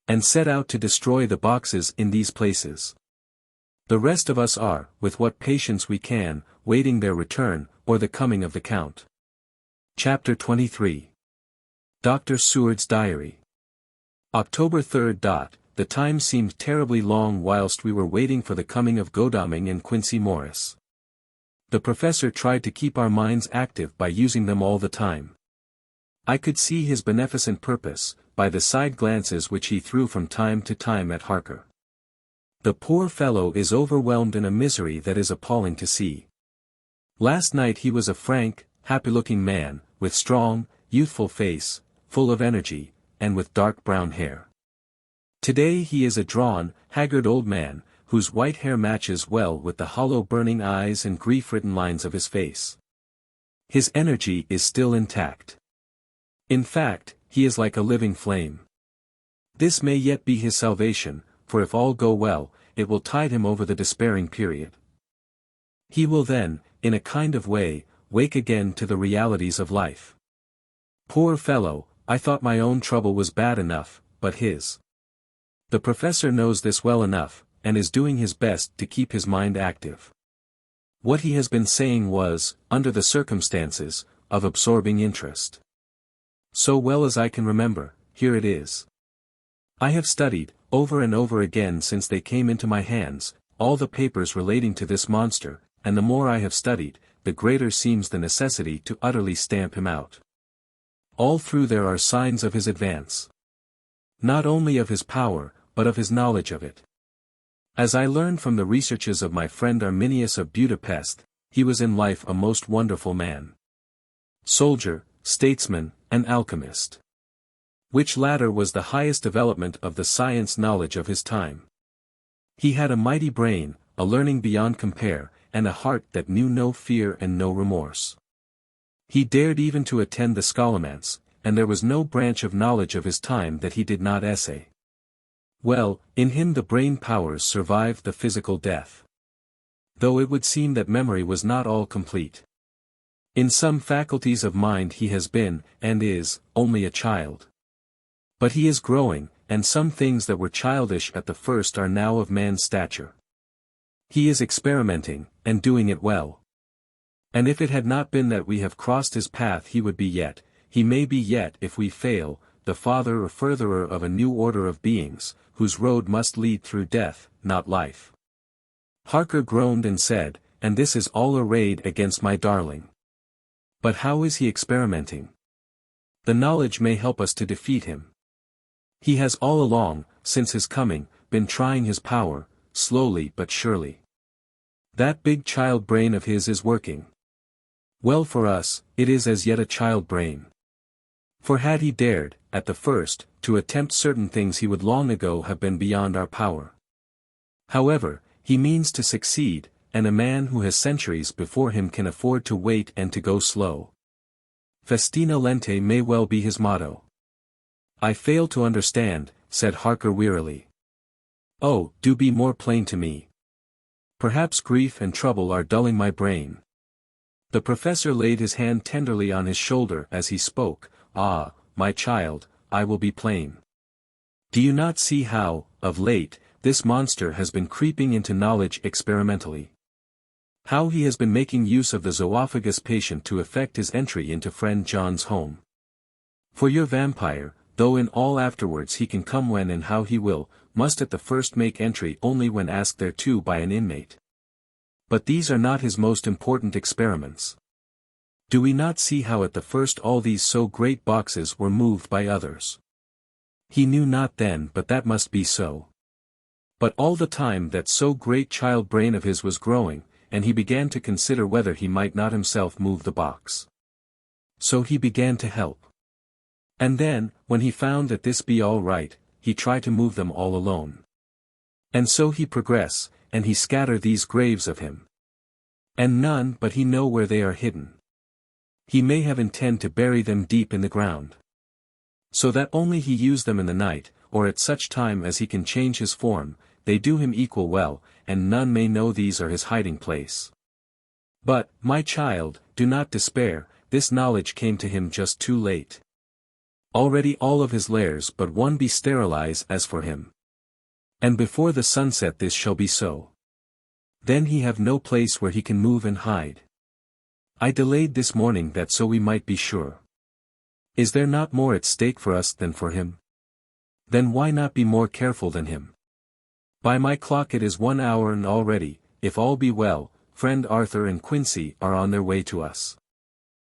and set out to destroy the boxes in these places. The rest of us are, with what patience we can, waiting their return, or the coming of the Count. Chapter 23. Dr. Seward's Diary. October 3rd. The time seemed terribly long whilst we were waiting for the coming of Godalming and Quincey Morris. The professor tried to keep our minds active by using them all the time. I could see his beneficent purpose, by the side glances which he threw from time to time at Harker. The poor fellow is overwhelmed in a misery that is appalling to see. Last night he was a frank, happy-looking man, with strong, youthful face, full of energy, and with dark brown hair. Today he is a drawn, haggard old man, whose white hair matches well with the hollow burning eyes and grief-written lines of his face. His energy is still intact. In fact, he is like a living flame. This may yet be his salvation, for if all go well, it will tide him over the despairing period. He will then, in a kind of way, wake again to the realities of life. Poor fellow, I thought my own trouble was bad enough, but his. The professor knows this well enough, and is doing his best to keep his mind active. What he has been saying was, under the circumstances, of absorbing interest. So well as I can remember, here it is. I have studied, over and over again since they came into my hands, all the papers relating to this monster, and the more I have studied, the greater seems the necessity to utterly stamp him out. All through there are signs of his advance. Not only of his power, but of his knowledge of it. As I learned from the researches of my friend Arminius of Budapest, he was in life a most wonderful man. Soldier, statesman, and alchemist. Which latter was the highest development of the science knowledge of his time. He had a mighty brain, a learning beyond compare, and a heart that knew no fear and no remorse. He dared even to attend the scholomance, and there was no branch of knowledge of his time that he did not essay. Well, in him the brain powers survived the physical death. Though it would seem that memory was not all complete. In some faculties of mind he has been, and is, only a child. But he is growing, and some things that were childish at the first are now of man's stature. He is experimenting, and doing it well. And if it had not been that we have crossed his path he would be yet, he may be yet if we fail, the father or furtherer of a new order of beings, whose road must lead through death, not life. Harker groaned and said, and this is all arrayed against my darling. But how is he experimenting? The knowledge may help us to defeat him. He has all along, since his coming, been trying his power, slowly but surely. That big child brain of his is working. Well for us, it is as yet a child brain. For had he dared, at the first, to attempt certain things he would long ago have been beyond our power. However, he means to succeed, and a man who has centuries before him can afford to wait and to go slow. Festina lente may well be his motto. I fail to understand, said Harker wearily. Oh, do be more plain to me. Perhaps grief and trouble are dulling my brain. The professor laid his hand tenderly on his shoulder as he spoke. Ah, my child, I will be plain. Do you not see how, of late, this monster has been creeping into knowledge experimentally? How he has been making use of the zoophagous patient to effect his entry into friend John's home. For your vampire, though in all afterwards he can come when and how he will, must at the first make entry only when asked thereto by an inmate. But these are not his most important experiments. Do we not see how at the first all these so great boxes were moved by others? He knew not then but that must be so. But all the time that so great child brain of his was growing, and he began to consider whether he might not himself move the box. So he began to help. And then, when he found that this be all right, he tried to move them all alone. And so he progress, and he scatter these graves of him. And none but he know where they are hidden. He may have intend to bury them deep in the ground. So that only he use them in the night, or at such time as he can change his form, they do him equal well, and none may know these are his hiding place. But, my child, do not despair, this knowledge came to him just too late. Already all of his lairs but one be sterilized as for him. And before the sunset this shall be so. Then he have no place where he can move and hide. I delayed this morning that so we might be sure. Is there not more at stake for us than for him? Then why not be more careful than him? By my clock it is 1 hour and already, if all be well, friend Arthur and Quincy are on their way to us.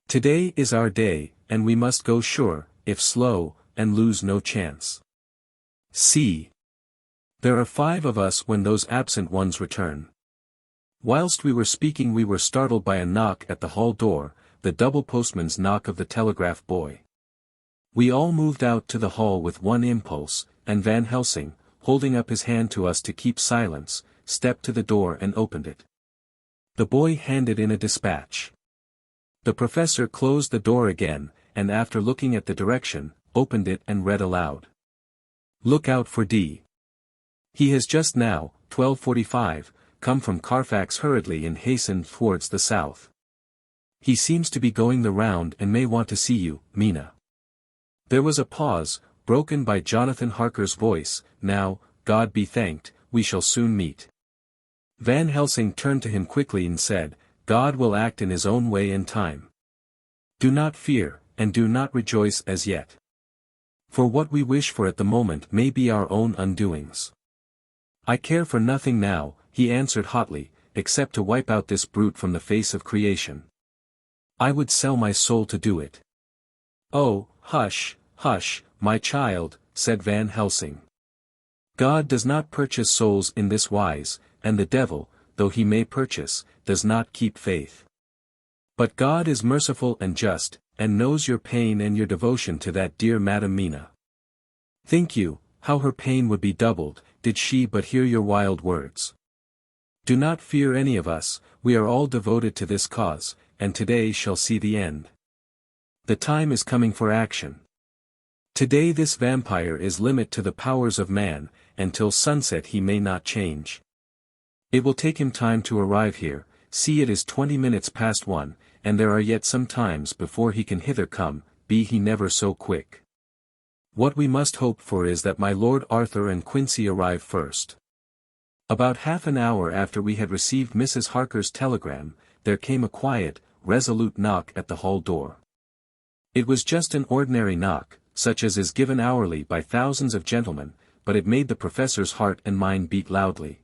Today is our day, and we must go sure, if slow, and lose no chance. See. There are 5 of us when those absent ones return. Whilst we were speaking we were startled by a knock at the hall door, the double postman's knock of the telegraph boy. We all moved out to the hall with one impulse, and Van Helsing, holding up his hand to us to keep silence, stepped to the door and opened it. The boy handed in a dispatch. The professor closed the door again, and after looking at the direction, opened it and read aloud. Look out for D. He has just now, 12:45, come from Carfax hurriedly and hastened towards the south. He seems to be going the round and may want to see you, Mina. There was a pause, broken by Jonathan Harker's voice. Now, God be thanked, we shall soon meet. Van Helsing turned to him quickly and said, God will act in his own way and time. Do not fear, and do not rejoice as yet. For what we wish for at the moment may be our own undoings. I care for nothing now, he answered hotly, except to wipe out this brute from the face of creation. I would sell my soul to do it. Oh, hush, hush, my child, said Van Helsing. God does not purchase souls in this wise, and the devil, though he may purchase, does not keep faith. But God is merciful and just, and knows your pain and your devotion to that dear Madam Mina. Think you, how her pain would be doubled, did she but hear your wild words. Do not fear any of us, we are all devoted to this cause, and today shall see the end. The time is coming for action. Today this vampire is limit to the powers of man, and till sunset he may not change. It will take him time to arrive here, see it is 20 minutes past 1, and there are yet some times before he can hither come, be he never so quick. What we must hope for is that my Lord Arthur and Quincy arrive first. About half an hour after we had received Mrs. Harker's telegram, there came a quiet, resolute knock at the hall door. It was just an ordinary knock, such as is given hourly by thousands of gentlemen, but it made the professor's heart and mind beat loudly.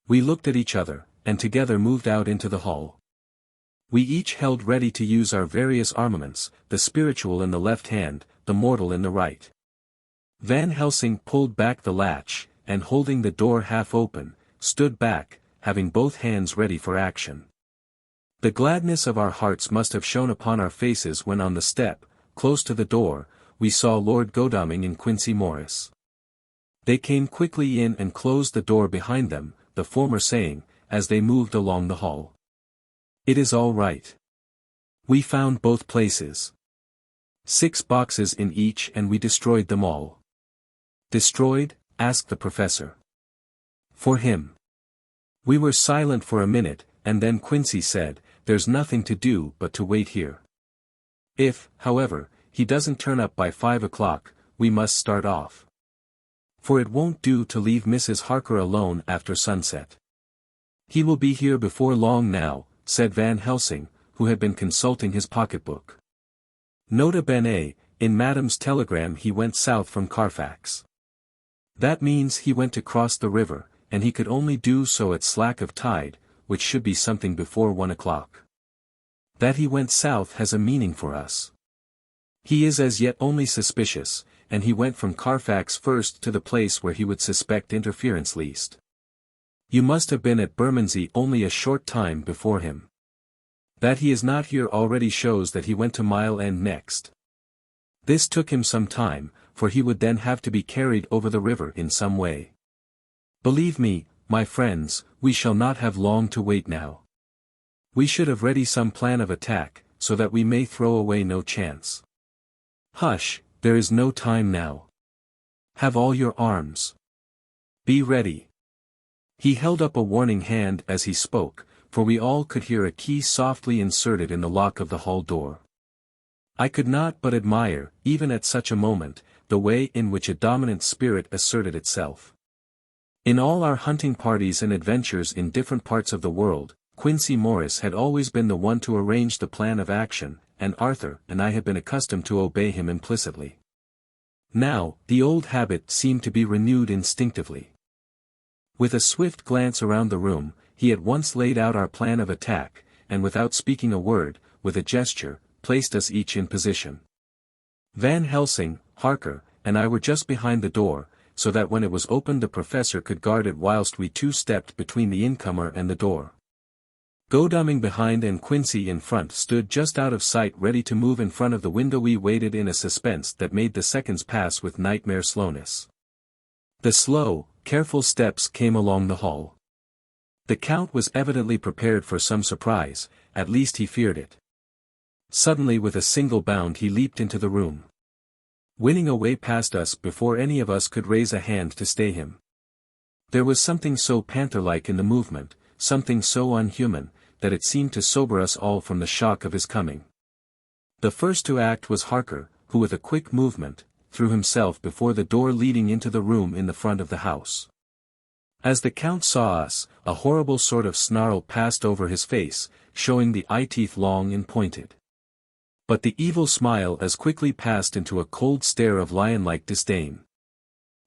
We looked at each other, and together moved out into the hall. We each held ready to use our various armaments, the spiritual in the left hand, the mortal in the right. Van Helsing pulled back the latch, and holding the door half open, stood back, having both hands ready for action. The gladness of our hearts must have shone upon our faces when on the step, close to the door, we saw Lord Godalming and Quincy Morris. They came quickly in and closed the door behind them, the former saying, as they moved along the hall. It is all right. We found both places. 6 boxes in each and we destroyed them all. Destroyed? Asked the professor. For him. We were silent for a minute, and then Quincy said, there's nothing to do but to wait here. If, however, he doesn't turn up by 5 o'clock, we must start off. For it won't do to leave Mrs. Harker alone after sunset. He will be here before long now, said Van Helsing, who had been consulting his pocketbook. Nota bene, in Madam's telegram he went south from Carfax. That means he went to cross the river, and he could only do so at slack of tide, which should be something before 1 o'clock. That he went south has a meaning for us. He is as yet only suspicious, and he went from Carfax first to the place where he would suspect interference least. You must have been at Bermondsey only a short time before him. That he is not here already shows that he went to Mile End next. This took him some time, for he would then have to be carried over the river in some way. Believe me, my friends, we shall not have long to wait now. We should have ready some plan of attack, so that we may throw away no chance. Hush, there is no time now. Have all your arms. Be ready. He held up a warning hand as he spoke, for we all could hear a key softly inserted in the lock of the hall door. I could not but admire, even at such a moment, the way in which a dominant spirit asserted itself. In all our hunting parties and adventures in different parts of the world, Quincy Morris had always been the one to arrange the plan of action, and Arthur and I had been accustomed to obey him implicitly. Now, the old habit seemed to be renewed instinctively. With a swift glance around the room, he at once laid out our plan of attack, and without speaking a word, with a gesture, placed us each in position. Van Helsing, Harker, and I were just behind the door, so that when it was opened the professor could guard it whilst we two stepped between the incomer and the door. Godalming behind and Quincy in front stood just out of sight ready to move in front of the window. We waited in a suspense that made the seconds pass with nightmare slowness. The slow, careful steps came along the hall. The Count was evidently prepared for some surprise, at least he feared it. Suddenly with a single bound he leaped into the room, winning a way past us before any of us could raise a hand to stay him. There was something so panther-like in the movement, something so unhuman, that it seemed to sober us all from the shock of his coming. The first to act was Harker, who with a quick movement, threw himself before the door leading into the room in the front of the house. As the Count saw us, a horrible sort of snarl passed over his face, showing the eye-teeth long and pointed. But the evil smile as quickly passed into a cold stare of lion-like disdain.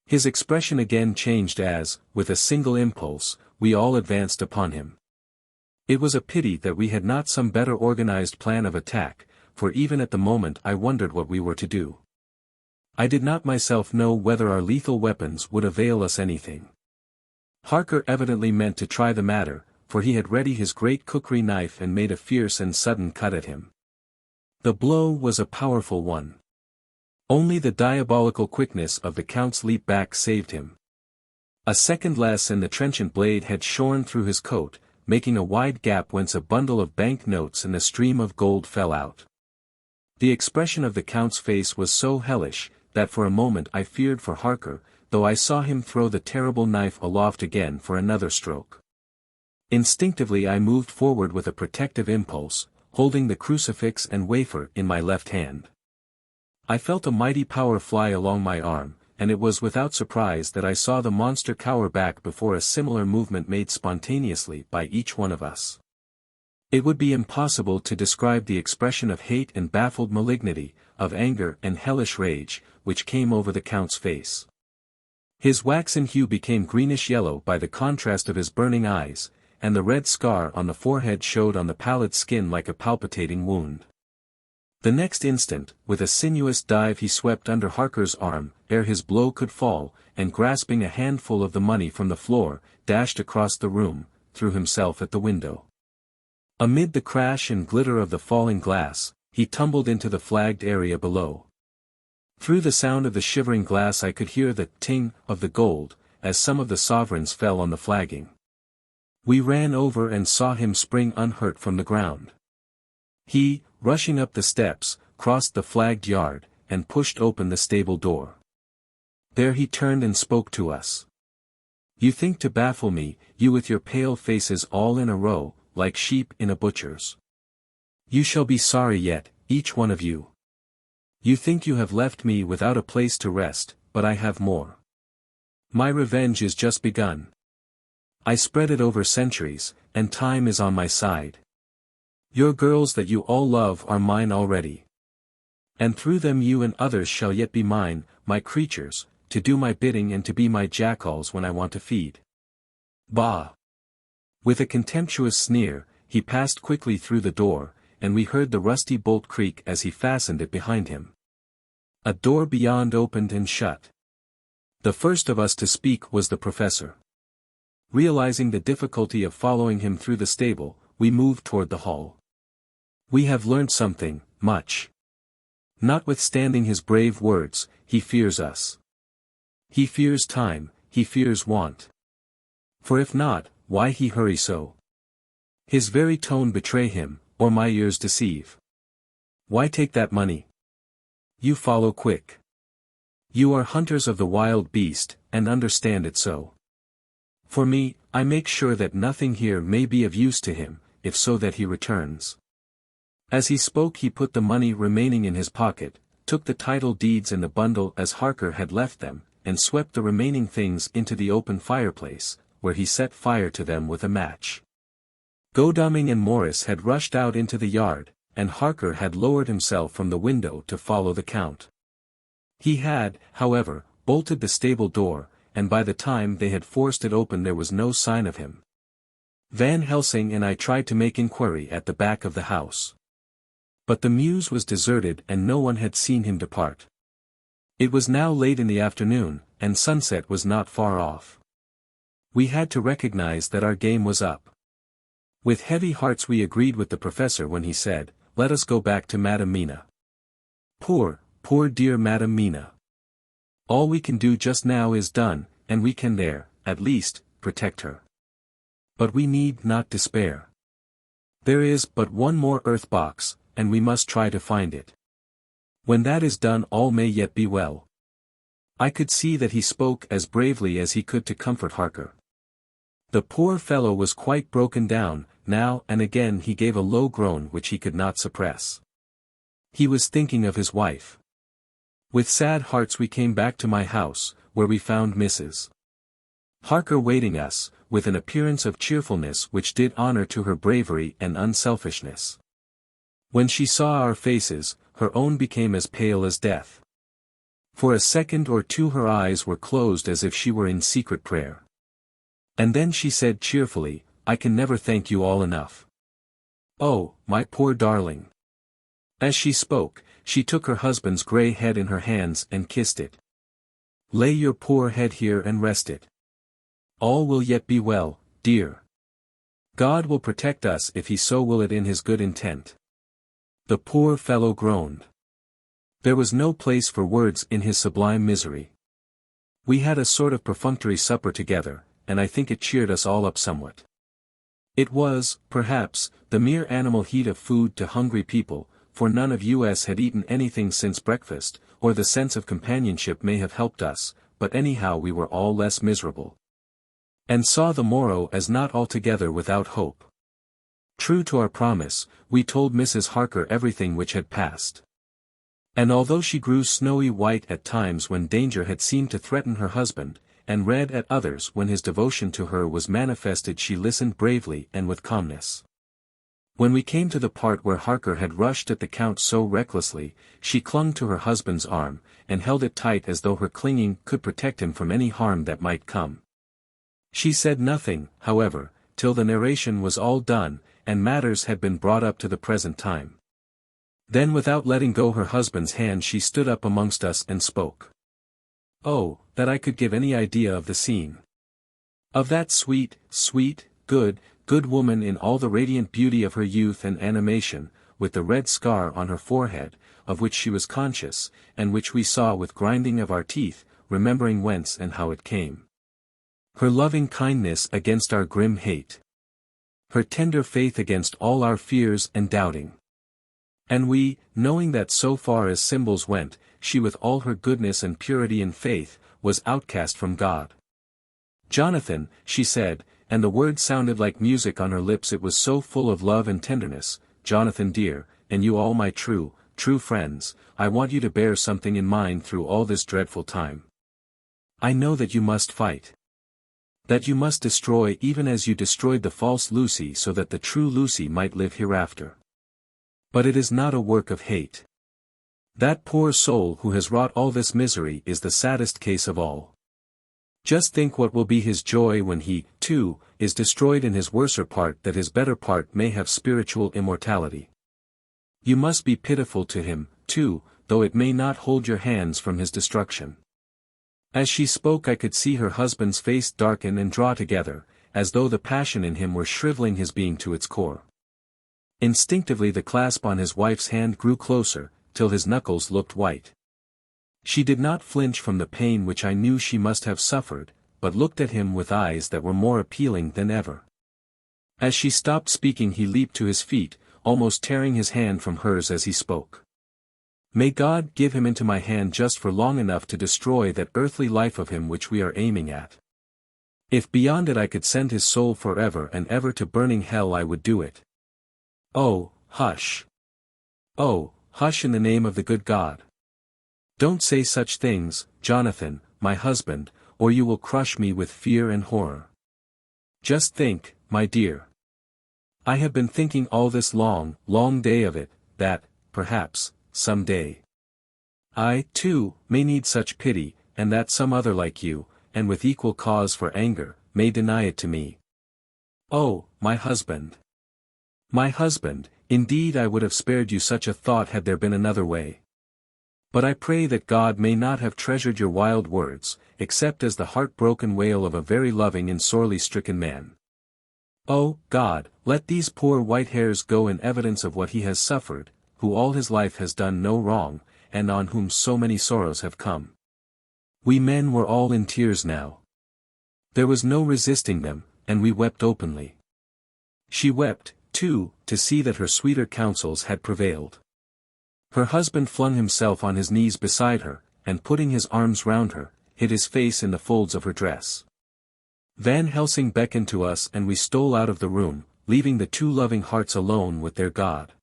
His expression again changed as, with a single impulse, we all advanced upon him. It was a pity that we had not some better organized plan of attack, for even at the moment I wondered what we were to do. I did not myself know whether our lethal weapons would avail us anything. Harker evidently meant to try the matter, for he had ready his great cookery knife and made a fierce and sudden cut at him. The blow was a powerful one. Only the diabolical quickness of the Count's leap back saved him. A second less and the trenchant blade had shorn through his coat, making a wide gap whence a bundle of bank notes and a stream of gold fell out. The expression of the Count's face was so hellish, that for a moment I feared for Harker, though I saw him throw the terrible knife aloft again for another stroke. Instinctively I moved forward with a protective impulse, holding the crucifix and wafer in my left hand. I felt a mighty power fly along my arm, and it was without surprise that I saw the monster cower back before a similar movement made spontaneously by each one of us. It would be impossible to describe the expression of hate and baffled malignity, of anger and hellish rage, which came over the Count's face. His waxen hue became greenish-yellow by the contrast of his burning eyes, and the red scar on the forehead showed on the pallid skin like a palpitating wound. The next instant, with a sinuous dive he swept under Harker's arm, ere his blow could fall, and grasping a handful of the money from the floor, dashed across the room, threw himself at the window. Amid the crash and glitter of the falling glass, he tumbled into the flagged area below. Through the sound of the shivering glass I could hear the ting of the gold, as some of the sovereigns fell on the flagging. We ran over and saw him spring unhurt from the ground. He, rushing up the steps, crossed the flagged yard, and pushed open the stable door. There he turned and spoke to us. "You think to baffle me, you with your pale faces all in a row, like sheep in a butcher's. You shall be sorry yet, each one of you. You think you have left me without a place to rest, but I have more. My revenge is just begun. I spread it over centuries, and time is on my side. Your girls that you all love are mine already. And through them you and others shall yet be mine, my creatures, to do my bidding and to be my jackals when I want to feed. Bah!" With a contemptuous sneer, he passed quickly through the door, and we heard the rusty bolt creak as he fastened it behind him. A door beyond opened and shut. The first of us to speak was the professor. Realizing the difficulty of following him through the stable, we moved toward the hall. "We have learnt something, much. Notwithstanding his brave words, he fears us. He fears time, he fears want. For if not, why he hurry so? His very tone betray him, or my ears deceive. Why take that money? You follow quick. You are hunters of the wild beast, and understand it so. For me, I make sure that nothing here may be of use to him, if so that he returns. As he spoke he put the money remaining in his pocket, took the title deeds and the bundle as Harker had left them, and swept the remaining things into the open fireplace, where he set fire to them with a match. Godalming and Morris had rushed out into the yard, and Harker had lowered himself from the window to follow the Count. He had, however, bolted the stable door, and by the time they had forced it open there was no sign of him. Van Helsing and I tried to make inquiry at the back of the house. But the mews was deserted and no one had seen him depart. It was now late in the afternoon, and sunset was not far off. We had to recognize that our game was up. With heavy hearts we agreed with the professor when he said, "Let us go back to Madam Mina. Poor dear Madam Mina. All we can do just now is done, and we can there, at least, protect her. But we need not despair. There is but one more earth box, and we must try to find it. When that is done all may yet be well." I could see that he spoke as bravely as he could to comfort Harker. The poor fellow was quite broken down, now and again he gave a low groan which he could not suppress. He was thinking of his wife. With sad hearts we came back to my house, where we found Mrs. Harker waiting us, with an appearance of cheerfulness which did honor to her bravery and unselfishness. When she saw our faces, her own became as pale as death. For a second or two her eyes were closed as if she were in secret prayer. And then she said cheerfully, "I can never thank you all enough. Oh, my poor darling." As she spoke, she took her husband's grey head in her hands and kissed it. "Lay your poor head here and rest it. All will yet be well, dear. God will protect us if he so will it in his good intent." The poor fellow groaned. There was no place for words in his sublime misery. We had a sort of perfunctory supper together, and I think it cheered us all up somewhat. It was, perhaps, the mere animal heat of food to hungry people, for none of us had eaten anything since breakfast, or the sense of companionship may have helped us, but anyhow we were all less miserable. And saw the morrow as not altogether without hope. True to our promise, we told Mrs. Harker everything which had passed. And although she grew snowy white at times when danger had seemed to threaten her husband, and red at others when his devotion to her was manifested, she listened bravely and with calmness. When we came to the part where Harker had rushed at the Count so recklessly, she clung to her husband's arm, and held it tight as though her clinging could protect him from any harm that might come. She said nothing, however, till the narration was all done, and matters had been brought up to the present time. Then without letting go her husband's hand she stood up amongst us and spoke. Oh, that I could give any idea of the scene. Of that sweet, good woman in all the radiant beauty of her youth and animation, with the red scar on her forehead, of which she was conscious, and which we saw with grinding of our teeth, remembering whence and how it came. Her loving kindness against our grim hate. Her tender faith against all our fears and doubting. And we, knowing that so far as symbols went, she with all her goodness and purity and faith, was outcast from God. "Jonathan," she said, and the word sounded like music on her lips, it was so full of love and tenderness, "Jonathan dear, and you all my true friends, I want you to bear something in mind through all this dreadful time. I know that you must fight. That you must destroy even as you destroyed the false Lucy so that the true Lucy might live hereafter. But it is not a work of hate. That poor soul who has wrought all this misery is the saddest case of all. Just think what will be his joy when he, too, is destroyed in his worser part, that his better part may have spiritual immortality. You must be pitiful to him, too, though it may not hold your hands from his destruction." As she spoke I could see her husband's face darken and draw together, as though the passion in him were shriveling his being to its core. Instinctively the clasp on his wife's hand grew closer, till his knuckles looked white. She did not flinch from the pain which I knew she must have suffered, but looked at him with eyes that were more appealing than ever. As she stopped speaking he leaped to his feet, almost tearing his hand from hers as he spoke. "May God give him into my hand just for long enough to destroy that earthly life of him which we are aiming at. If beyond it I could send his soul forever and ever to burning hell I would do it. Oh, hush! Oh, hush in the name of the good God. Don't say such things, Jonathan, my husband, or you will crush me with fear and horror. Just think, my dear. I have been thinking all this long, long day of it, that, perhaps, some day, I, too, may need such pity, and that some other like you, and with equal cause for anger, may deny it to me. Oh, my husband! My husband, indeed I would have spared you such a thought had there been another way. But I pray that God may not have treasured your wild words, except as the heart-broken wail of a very loving and sorely stricken man. Oh, God, let these poor white hairs go in evidence of what he has suffered, who all his life has done no wrong, and on whom so many sorrows have come. We men were all in tears now. There was no resisting them, and we wept openly. She wept, too, to see that her sweeter counsels had prevailed. Her husband flung himself on his knees beside her, and putting his arms round her, hid his face in the folds of her dress. Van Helsing beckoned to us and we stole out of the room, leaving the two loving hearts alone with their God.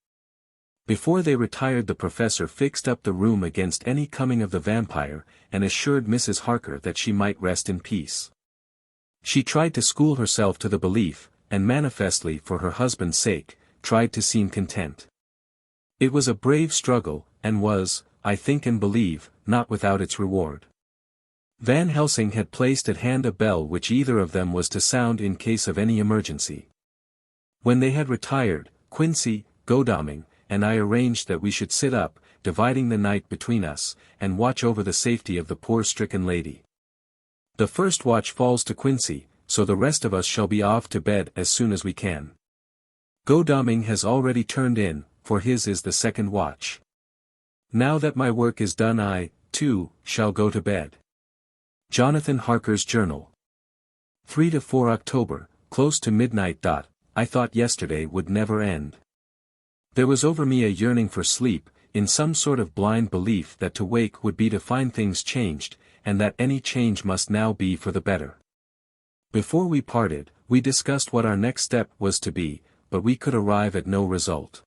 Before they retired the professor fixed up the room against any coming of the vampire, and assured Mrs. Harker that she might rest in peace. She tried to school herself to the belief, and manifestly for her husband's sake, tried to seem content. It was a brave struggle, and was, I think and believe, not without its reward. Van Helsing had placed at hand a bell which either of them was to sound in case of any emergency. When they had retired, Quincy, Godalming, and I arranged that we should sit up, dividing the night between us, and watch over the safety of the poor stricken lady. The first watch falls to Quincy, so the rest of us shall be off to bed as soon as we can. Godalming has already turned in, for his is the second watch. Now that my work is done I, too, shall go to bed. Jonathan Harker's Journal. 3 to 4 October, close to midnight. I thought yesterday would never end. There was over me a yearning for sleep, in some sort of blind belief that to wake would be to find things changed, and that any change must now be for the better. Before we parted, we discussed what our next step was to be, but we could arrive at no result.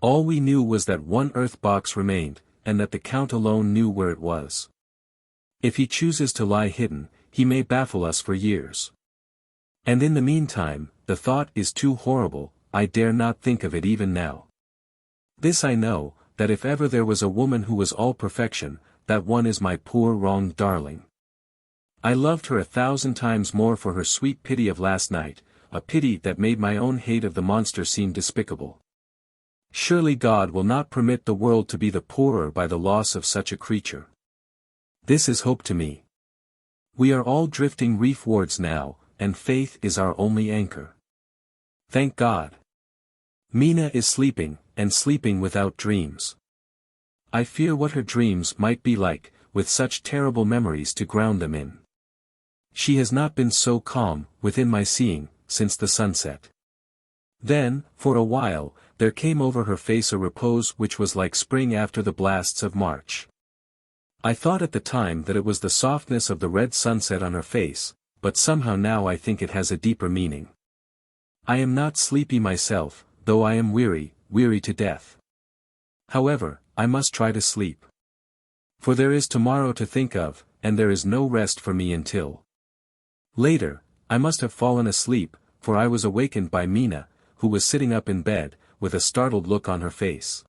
All we knew was that one earth box remained, and that the Count alone knew where it was. If he chooses to lie hidden, he may baffle us for years. And in the meantime, the thought is too horrible, I dare not think of it even now. This I know, that if ever there was a woman who was all perfection, that one is my poor wronged darling. I loved her 1,000 times more for her sweet pity of last night, a pity that made my own hate of the monster seem despicable. Surely God will not permit the world to be the poorer by the loss of such a creature. This is hope to me. We are all drifting reefwards now, and faith is our only anchor. Thank God. Mina is sleeping, and sleeping without dreams. I fear what her dreams might be like, with such terrible memories to ground them in. She has not been so calm, within my seeing, since the sunset. Then, for a while, there came over her face a repose which was like spring after the blasts of March. I thought at the time that it was the softness of the red sunset on her face, but somehow now I think it has a deeper meaning. I am not sleepy myself, though I am weary, weary to death. However, I must try to sleep. For there is tomorrow to think of, and there is no rest for me until. Later, I must have fallen asleep, for I was awakened by Mina, who was sitting up in bed, with a startled look on her face.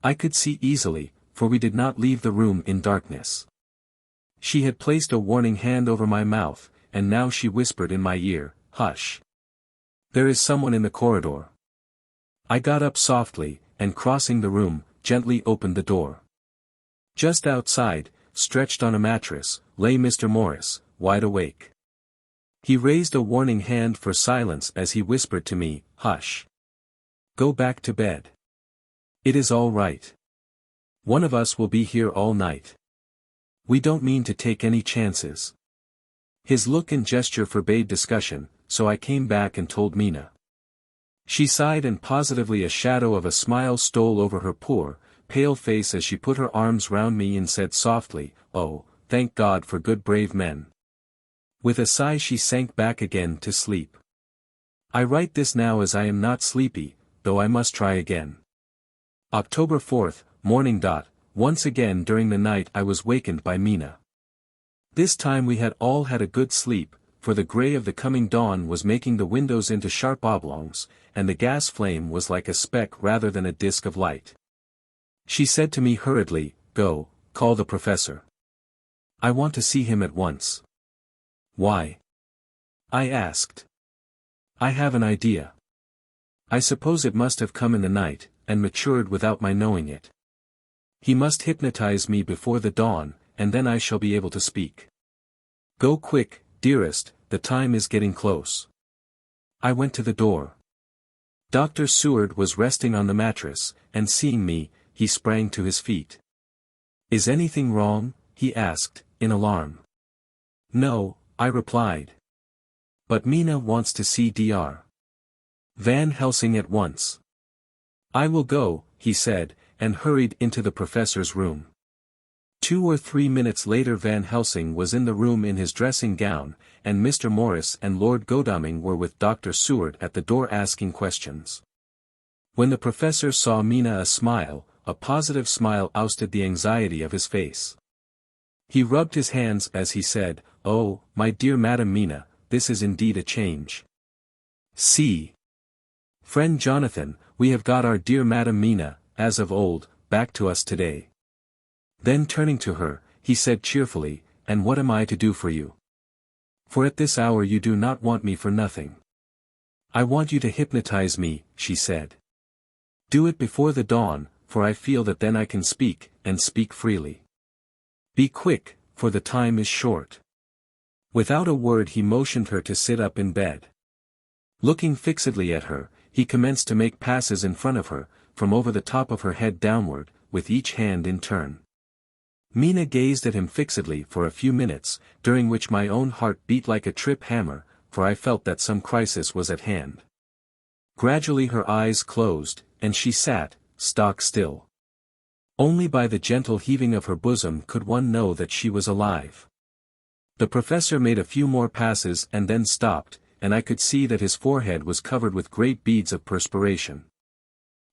I could see easily, for we did not leave the room in darkness. She had placed a warning hand over my mouth, and now she whispered in my ear, "Hush. There is someone in the corridor." I got up softly, and crossing the room, gently opened the door. Just outside, stretched on a mattress, lay Mr. Morris, wide awake. He raised a warning hand for silence as he whispered to me, "Hush. Go back to bed. It is all right. One of us will be here all night. We don't mean to take any chances." His look and gesture forbade discussion, so I came back and told Mina. She sighed and positively a shadow of a smile stole over her poor, pale face as she put her arms round me and said softly, "Oh, thank God for good brave men." With a sigh she sank back again to sleep. I write this now as I am not sleepy, though I must try again. October 4th, morning. Once again during the night I was wakened by Mina. This time we had all had a good sleep, for the grey of the coming dawn was making the windows into sharp oblongs, and the gas flame was like a speck rather than a disk of light. She said to me hurriedly, "Go, call the professor. I want to see him at once." "Why?" I asked. "I have an idea. I suppose it must have come in the night, and matured without my knowing it. He must hypnotize me before the dawn, and then I shall be able to speak. Go quick, dearest, the time is getting close." I went to the door. Dr. Seward was resting on the mattress, and seeing me, he sprang to his feet. "Is anything wrong?" he asked, in alarm. "No," I replied. "But Mina wants to see Dr. Van Helsing at once." "I will go," he said, and hurried into the professor's room. 2 or 3 minutes later Van Helsing was in the room in his dressing gown, and Mr. Morris and Lord Godalming were with Dr. Seward at the door asking questions. When the professor saw Mina a positive smile ousted the anxiety of his face. He rubbed his hands as he said, "Oh, my dear Madam Mina, this is indeed a change. See, friend Jonathan, we have got our dear Madam Mina, as of old, back to us today." Then turning to her, he said cheerfully, "And what am I to do for you? For at this hour you do not want me for nothing." "I want you to hypnotize me," she said. "Do it before the dawn, for I feel that then I can speak, and speak freely. Be quick, for the time is short." Without a word he motioned her to sit up in bed. Looking fixedly at her, he commenced to make passes in front of her, from over the top of her head downward, with each hand in turn. Mina gazed at him fixedly for a few minutes, during which my own heart beat like a trip hammer, for I felt that some crisis was at hand. Gradually her eyes closed, and she sat, stock still. Only by the gentle heaving of her bosom could one know that she was alive. The professor made a few more passes and then stopped, and I could see that his forehead was covered with great beads of perspiration.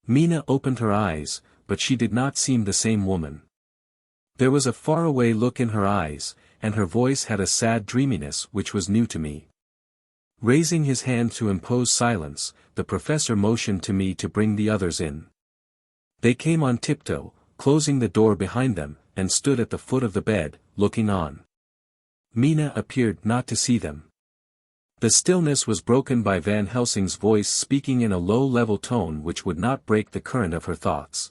Mina opened her eyes, but she did not seem the same woman. There was a faraway look in her eyes, and her voice had a sad dreaminess which was new to me. Raising his hand to impose silence, the professor motioned to me to bring the others in. They came on tiptoe, closing the door behind them, and stood at the foot of the bed, looking on. Mina appeared not to see them. The stillness was broken by Van Helsing's voice speaking in a low level tone which would not break the current of her thoughts.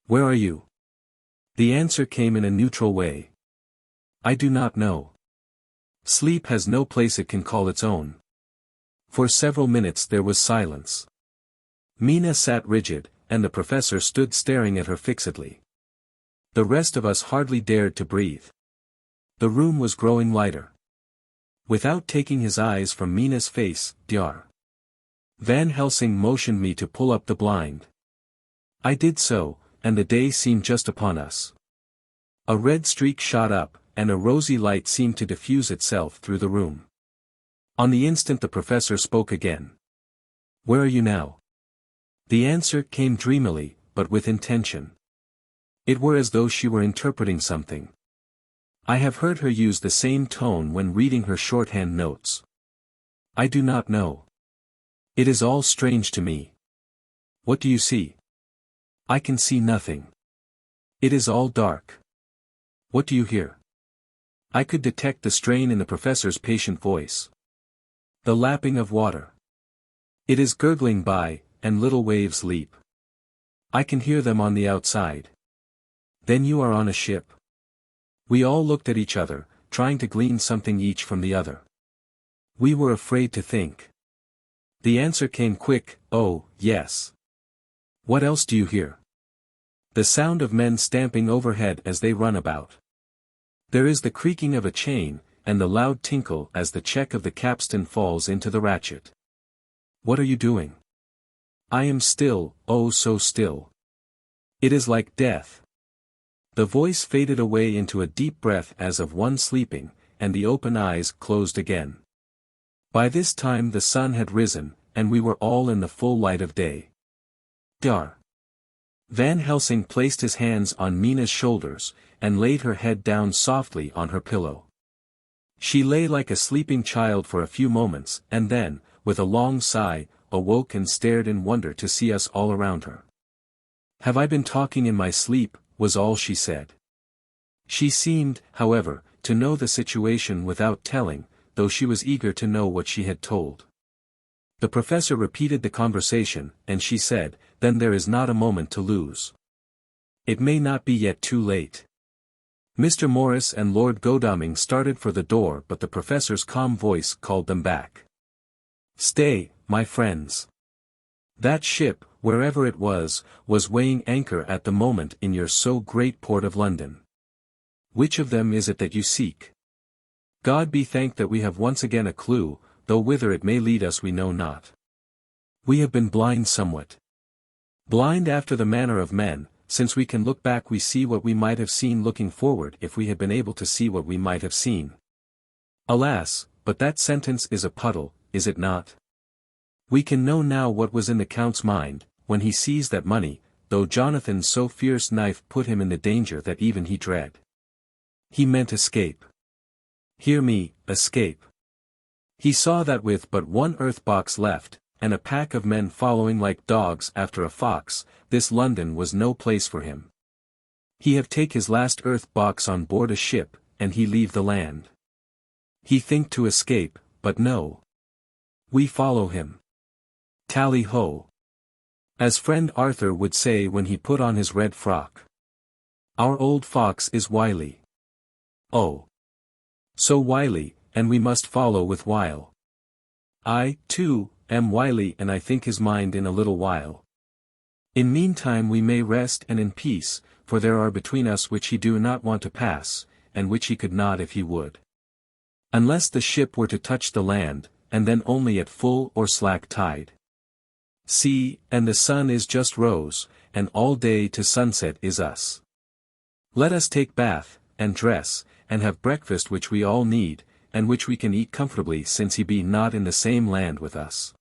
"Where are you?" The answer came in a neutral way. "I do not know. Sleep has no place it can call its own." For several minutes there was silence. Mina sat rigid, and the professor stood staring at her fixedly. The rest of us hardly dared to breathe. The room was growing lighter. Without taking his eyes from Mina's face, Dr. Van Helsing motioned me to pull up the blind. I did so, and the day seemed just upon us. A red streak shot up, and a rosy light seemed to diffuse itself through the room. On the instant the professor spoke again. "Where are you now?" The answer came dreamily, but with intention. It were as though she were interpreting something. I have heard her use the same tone when reading her shorthand notes. "I do not know. It is all strange to me." "What do you see?" "I can see nothing. It is all dark." "What do you hear?" I could detect the strain in the professor's patient voice. "The lapping of water. It is gurgling by, and little waves leap. I can hear them on the outside." "Then you are on a ship?" We all looked at each other, trying to glean something each from the other. We were afraid to think. The answer came quick, "Oh, yes." "What else do you hear?" "The sound of men stamping overhead as they run about. There is the creaking of a chain, and the loud tinkle as the check of the capstan falls into the ratchet." "What are you doing?" "I am still, oh so still. It is like death." The voice faded away into a deep breath as of one sleeping, and the open eyes closed again. By this time the sun had risen, and we were all in the full light of day. Dr. Van Helsing placed his hands on Mina's shoulders, and laid her head down softly on her pillow. She lay like a sleeping child for a few moments, and then, with a long sigh, awoke and stared in wonder to see us all around her. "Have I been talking in my sleep?" was all she said. She seemed, however, to know the situation without telling, though she was eager to know what she had told. The professor repeated the conversation, and she said, "Then there is not a moment to lose. It may not be yet too late." Mr. Morris and Lord Godalming started for the door, but the professor's calm voice called them back. "Stay, my friends. That ship, wherever it was weighing anchor at the moment in your so great port of London. Which of them is it that you seek? God be thanked that we have once again a clue, though whither it may lead us we know not. We have been blind somewhat. Blind after the manner of men. Since we can look back we see what we might have seen looking forward if we had been able to see what we might have seen. Alas, but that sentence is a puddle, is it not? We can know now what was in the Count's mind, when he seized that money, though Jonathan's so fierce knife put him in the danger that even he dread. He meant escape. Hear me, escape. He saw that with but one earth box left, and a pack of men following like dogs after a fox, this London was no place for him. He have take his last earth box on board a ship, and he leave the land. He think to escape, but no. We follow him. Tally ho. As friend Arthur would say when he put on his red frock. Our old fox is wily. Oh. So wily, and we must follow with wile. I, too, am wily and I think his mind in a little while. In meantime we may rest and in peace, for there are between us which he do not want to pass, and which he could not if he would. Unless the ship were to touch the land, and then only at full or slack tide. See, and the sun is just rose, and all day to sunset is us. Let us take bath, and dress, and have breakfast which we all need, and which we can eat comfortably since he be not in the same land with us.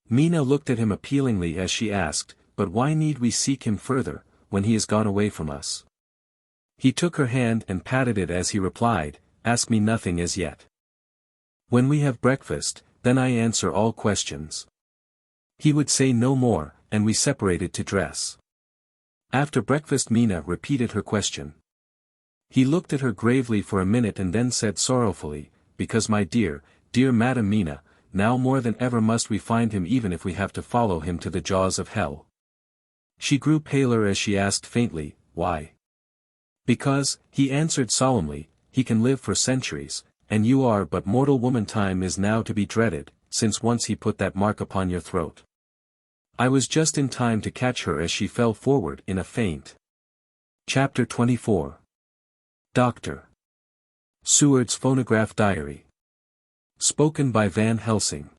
Mina looked at him appealingly as she asked, "But why need we seek him further, when he is gone away from us?" He took her hand and patted it as he replied, "Ask me nothing as yet. When we have breakfast, then I answer all questions." He would say no more, and we separated to dress. After breakfast Mina repeated her question. He looked at her gravely for a minute and then said sorrowfully, "Because my dear, dear Madam Mina, now more than ever must we find him even if we have to follow him to the jaws of hell." She grew paler as she asked faintly, "Why?" "Because," he answered solemnly, "he can live for centuries, and you are but mortal woman. Time is now to be dreaded, since once he put that mark upon your throat." I was just in time to catch her as she fell forward in a faint. Chapter 24. Dr. Seward's Phonograph Diary. Spoken by Van Helsing.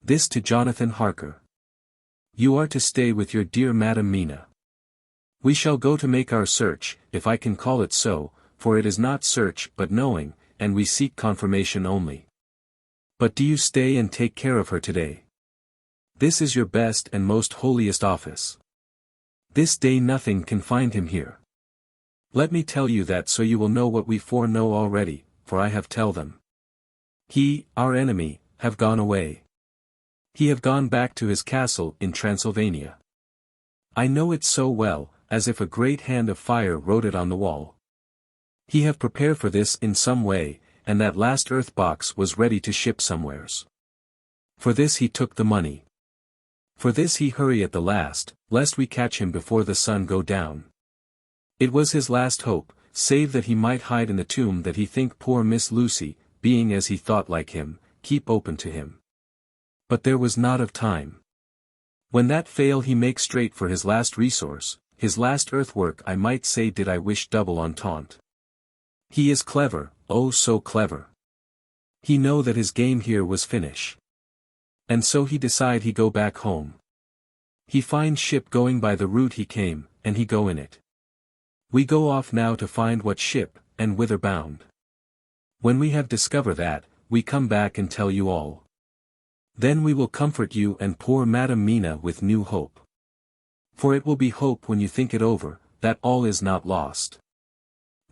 This to Jonathan Harker. You are to stay with your dear Madam Mina. We shall go to make our search, if I can call it so, for it is not search but knowing, and we seek confirmation only. But do you stay and take care of her today. This is your best and most holiest office. This day nothing can find him here. Let me tell you that so you will know what we foreknow already, for I have tell them. He, our enemy, have gone away. He have gone back to his castle in Transylvania. I know it so well, as if a great hand of fire wrote it on the wall. He have prepared for this in some way, and that last earth box was ready to ship somewheres. For this he took the money. For this he hurry at the last, lest we catch him before the sun go down. It was his last hope, save that he might hide in the tomb that he think poor Miss Lucy, being as he thought like him, keep open to him. But there was not of time. When that fail he make straight for his last resource, his last earthwork I might say did I wish double entente. He is clever, oh so clever. He know that his game here was finish. And so he decide he go back home. He find ship going by the route he came, and he go in it. We go off now to find what ship, and whither bound. When we have discovered that, we come back and tell you all. Then we will comfort you and poor Madam Mina with new hope. For it will be hope when you think it over, that all is not lost.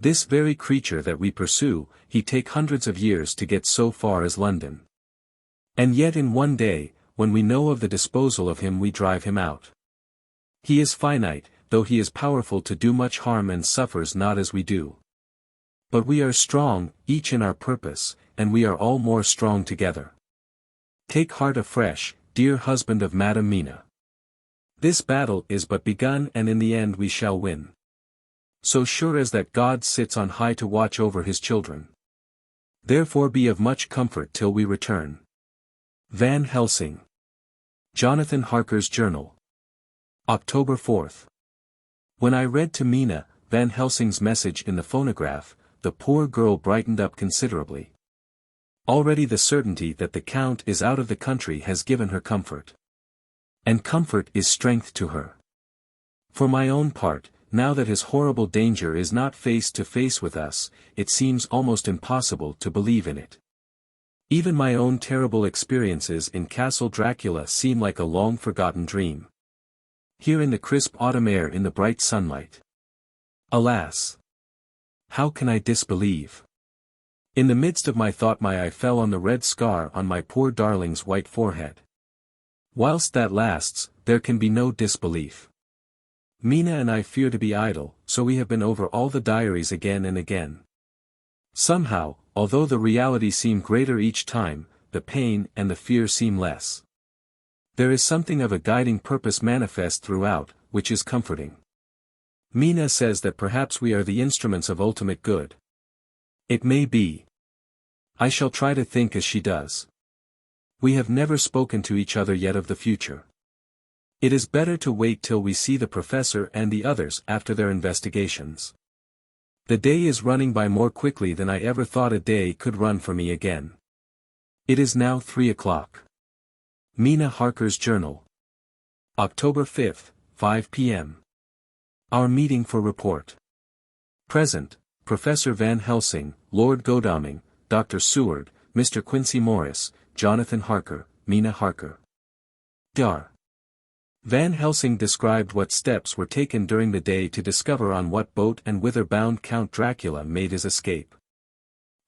This very creature that we pursue, he take hundreds of years to get so far as London. And yet in one day, when we know of the disposal of him we drive him out. He is finite, though he is powerful to do much harm and suffers not as we do. But we are strong, each in our purpose, and we are all more strong together. Take heart afresh, dear husband of Madam Mina. This battle is but begun and in the end we shall win. So sure as that God sits on high to watch over his children. Therefore be of much comfort till we return. Van Helsing. Jonathan Harker's Journal. October 4th. When I read to Mina, Van Helsing's message in the phonograph, the poor girl brightened up considerably. Already the certainty that the Count is out of the country has given her comfort. And comfort is strength to her. For my own part, now that his horrible danger is not face to face with us, it seems almost impossible to believe in it. Even my own terrible experiences in Castle Dracula seem like a long-forgotten dream. Here in the crisp autumn air in the bright sunlight. Alas! How can I disbelieve? In the midst of my thought my eye fell on the red scar on my poor darling's white forehead. Whilst that lasts, there can be no disbelief. Mina and I fear to be idle, so we have been over all the diaries again and again. Somehow, although the reality seem greater each time, the pain and the fear seem less. There is something of a guiding purpose manifest throughout, which is comforting. Mina says that perhaps we are the instruments of ultimate good. It may be. I shall try to think as she does. We have never spoken to each other yet of the future. It is better to wait till we see the professor and the others after their investigations. The day is running by more quickly than I ever thought a day could run for me again. It is now 3 o'clock. Mina Harker's Journal. October 5th, 5 p.m. Our meeting for report. Present, Professor Van Helsing, Lord Godalming, Dr. Seward, Mr. Quincy Morris, Jonathan Harker, Mina Harker. Dr. Van Helsing described what steps were taken during the day to discover on what boat and whither bound Count Dracula made his escape.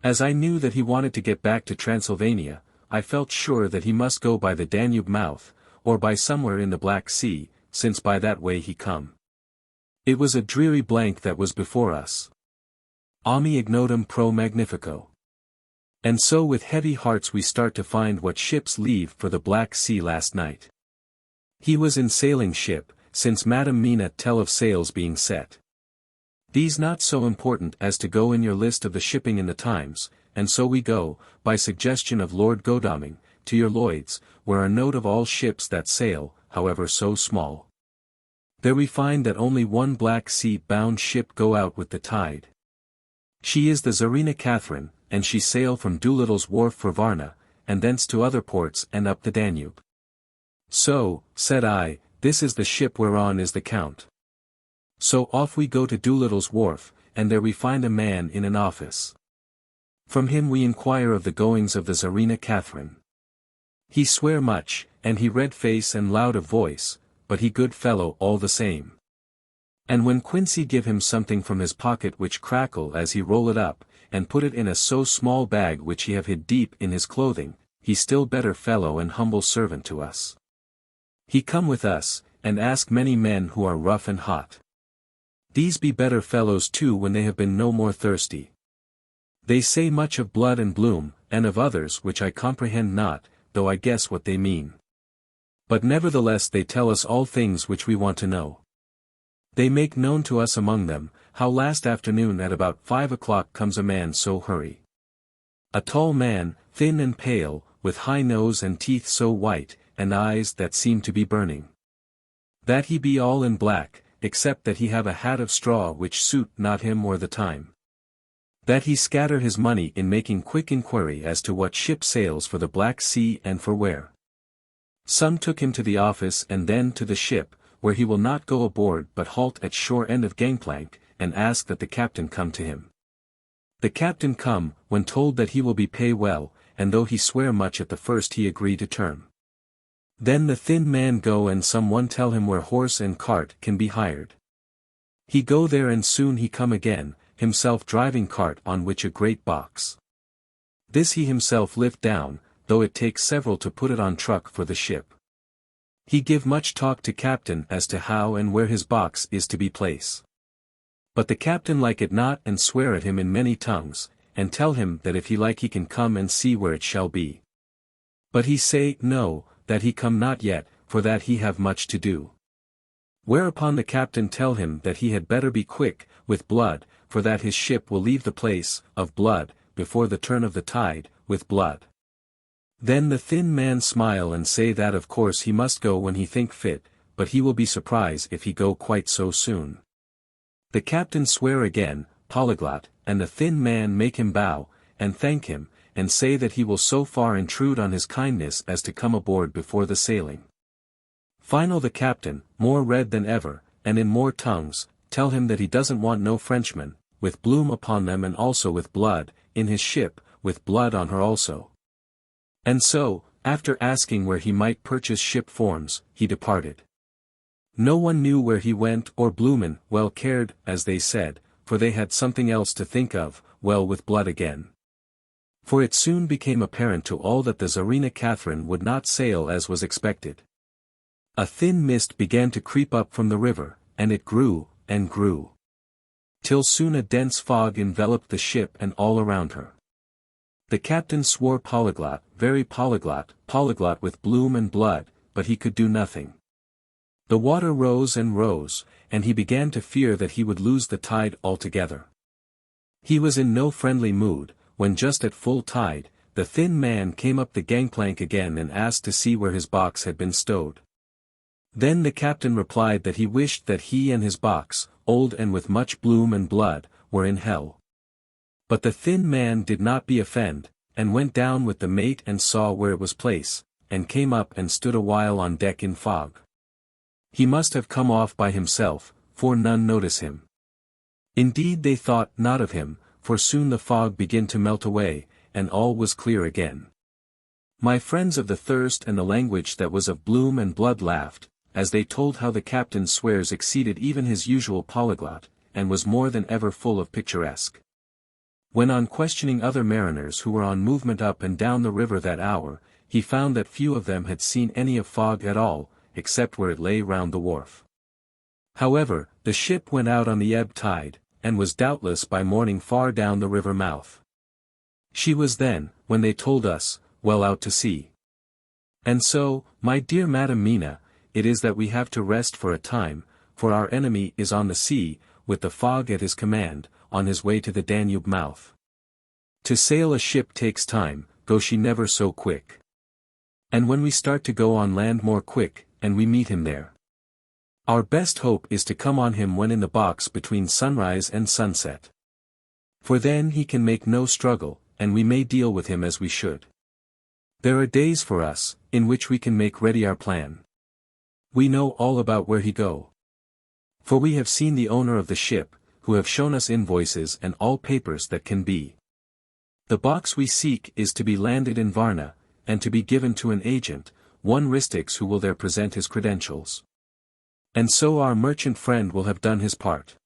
As I knew that he wanted to get back to Transylvania, I felt sure that he must go by the Danube mouth, or by somewhere in the Black Sea, since by that way he come. It was a dreary blank that was before us. Ami ignotum pro magnifico. And so with heavy hearts we start to find what ships leave for the Black Sea last night. He was in sailing ship, since Madam Mina tell of sails being set. These not so important as to go in your list of the shipping in the Times, and so we go, by suggestion of Lord Godalming, to your Lloyd's, where are note of all ships that sail, however so small. There we find that only one Black Sea-bound ship go out with the tide. She is the Tsarina Catherine, and she sail from Doolittle's wharf for Varna, and thence to other ports and up the Danube. So, said I, this is the ship whereon is the Count. So off we go to Doolittle's wharf, and there we find a man in an office. From him we inquire of the goings of the Tsarina Catherine. He swear much, and he red face and loud of voice, but he good fellow all the same. And when Quincy give him something from his pocket which crackle as he roll it up, and put it in a so small bag which he have hid deep in his clothing, he still better fellow and humble servant to us. He come with us, and ask many men who are rough and hot. These be better fellows too when they have been no more thirsty. They say much of blood and bloom, and of others which I comprehend not, though I guess what they mean. But nevertheless they tell us all things which we want to know. They make known to us among them, how last afternoon at about 5 o'clock comes a man so hurry. A tall man, thin and pale, with high nose and teeth so white, and eyes that seem to be burning. That he be all in black, except that he have a hat of straw which suit not him or the time. That he scatter his money in making quick inquiry as to what ship sails for the Black Sea and for where. Some took him to the office and then to the ship, where he will not go aboard but halt at shore end of gangplank, and ask that the captain come to him. The captain come, when told that he will be pay well, and though he swear much at the first he agree to term. Then the thin man go and someone tell him where horse and cart can be hired. He go there and soon he come again, himself driving cart on which a great box. This he himself lift down, though it takes several to put it on truck for the ship. He give much talk to captain as to how and where his box is to be placed. But the captain like it not and swear at him in many tongues, and tell him that if he like he can come and see where it shall be. But he say, no, that he come not yet, for that he have much to do. Whereupon the captain tell him that he had better be quick, with blood, for that his ship will leave the place, of blood, before the turn of the tide, with blood. Then the thin man smile and say that of course he must go when he think fit, but he will be surprised if he go quite so soon. The captain swear again, polyglot, and the thin man make him bow, and thank him, and say that he will so far intrude on his kindness as to come aboard before the sailing. Final the captain, more red than ever, and in more tongues, tell him that he doesn't want no Frenchmen, with bloom upon them and also with blood, in his ship, with blood on her also. And so, after asking where he might purchase ship forms, he departed. No one knew where he went or Bloomin well cared, as they said, for they had something else to think of, well with blood again. For it soon became apparent to all that the Tsarina Catherine would not sail as was expected. A thin mist began to creep up from the river, and it grew, and grew. Till soon a dense fog enveloped the ship and all around her. The captain swore polyglot, very polyglot, polyglot with bloom and blood, but he could do nothing. The water rose, and he began to fear that he would lose the tide altogether. He was in no friendly mood, when just at full tide, the thin man came up the gangplank again and asked to see where his box had been stowed. Then the captain replied that he wished that he and his box, old and with much bloom and blood, were in hell. But the thin man did not be offend, and went down with the mate and saw where it was placed, and came up and stood a while on deck in fog. He must have come off by himself, for none notice him. Indeed they thought not of him, for soon the fog began to melt away, and all was clear again. My friends of the thirst and the language that was of bloom and blood laughed, as they told how the captain's swears exceeded even his usual polyglot, and was more than ever full of picturesque. When on questioning other mariners who were on movement up and down the river that hour, he found that few of them had seen any of fog at all, except where it lay round the wharf. However, the ship went out on the ebb tide, and was doubtless by morning far down the river mouth. She was then, when they told us, well out to sea. And so, my dear Madam Mina, it is that we have to rest for a time, for our enemy is on the sea, with the fog at his command, on his way to the Danube mouth. To sail a ship takes time, go she never so quick. And when we start to go on land more quick, and we meet him there. Our best hope is to come on him when in the box between sunrise and sunset. For then he can make no struggle, and we may deal with him as we should. There are days for us, in which we can make ready our plan. We know all about where he go. For we have seen the owner of the ship, who have shown us invoices and all papers that can be. The box we seek is to be landed in Varna, and to be given to an agent, one Ristix who will there present his credentials. And so our merchant friend will have done his part.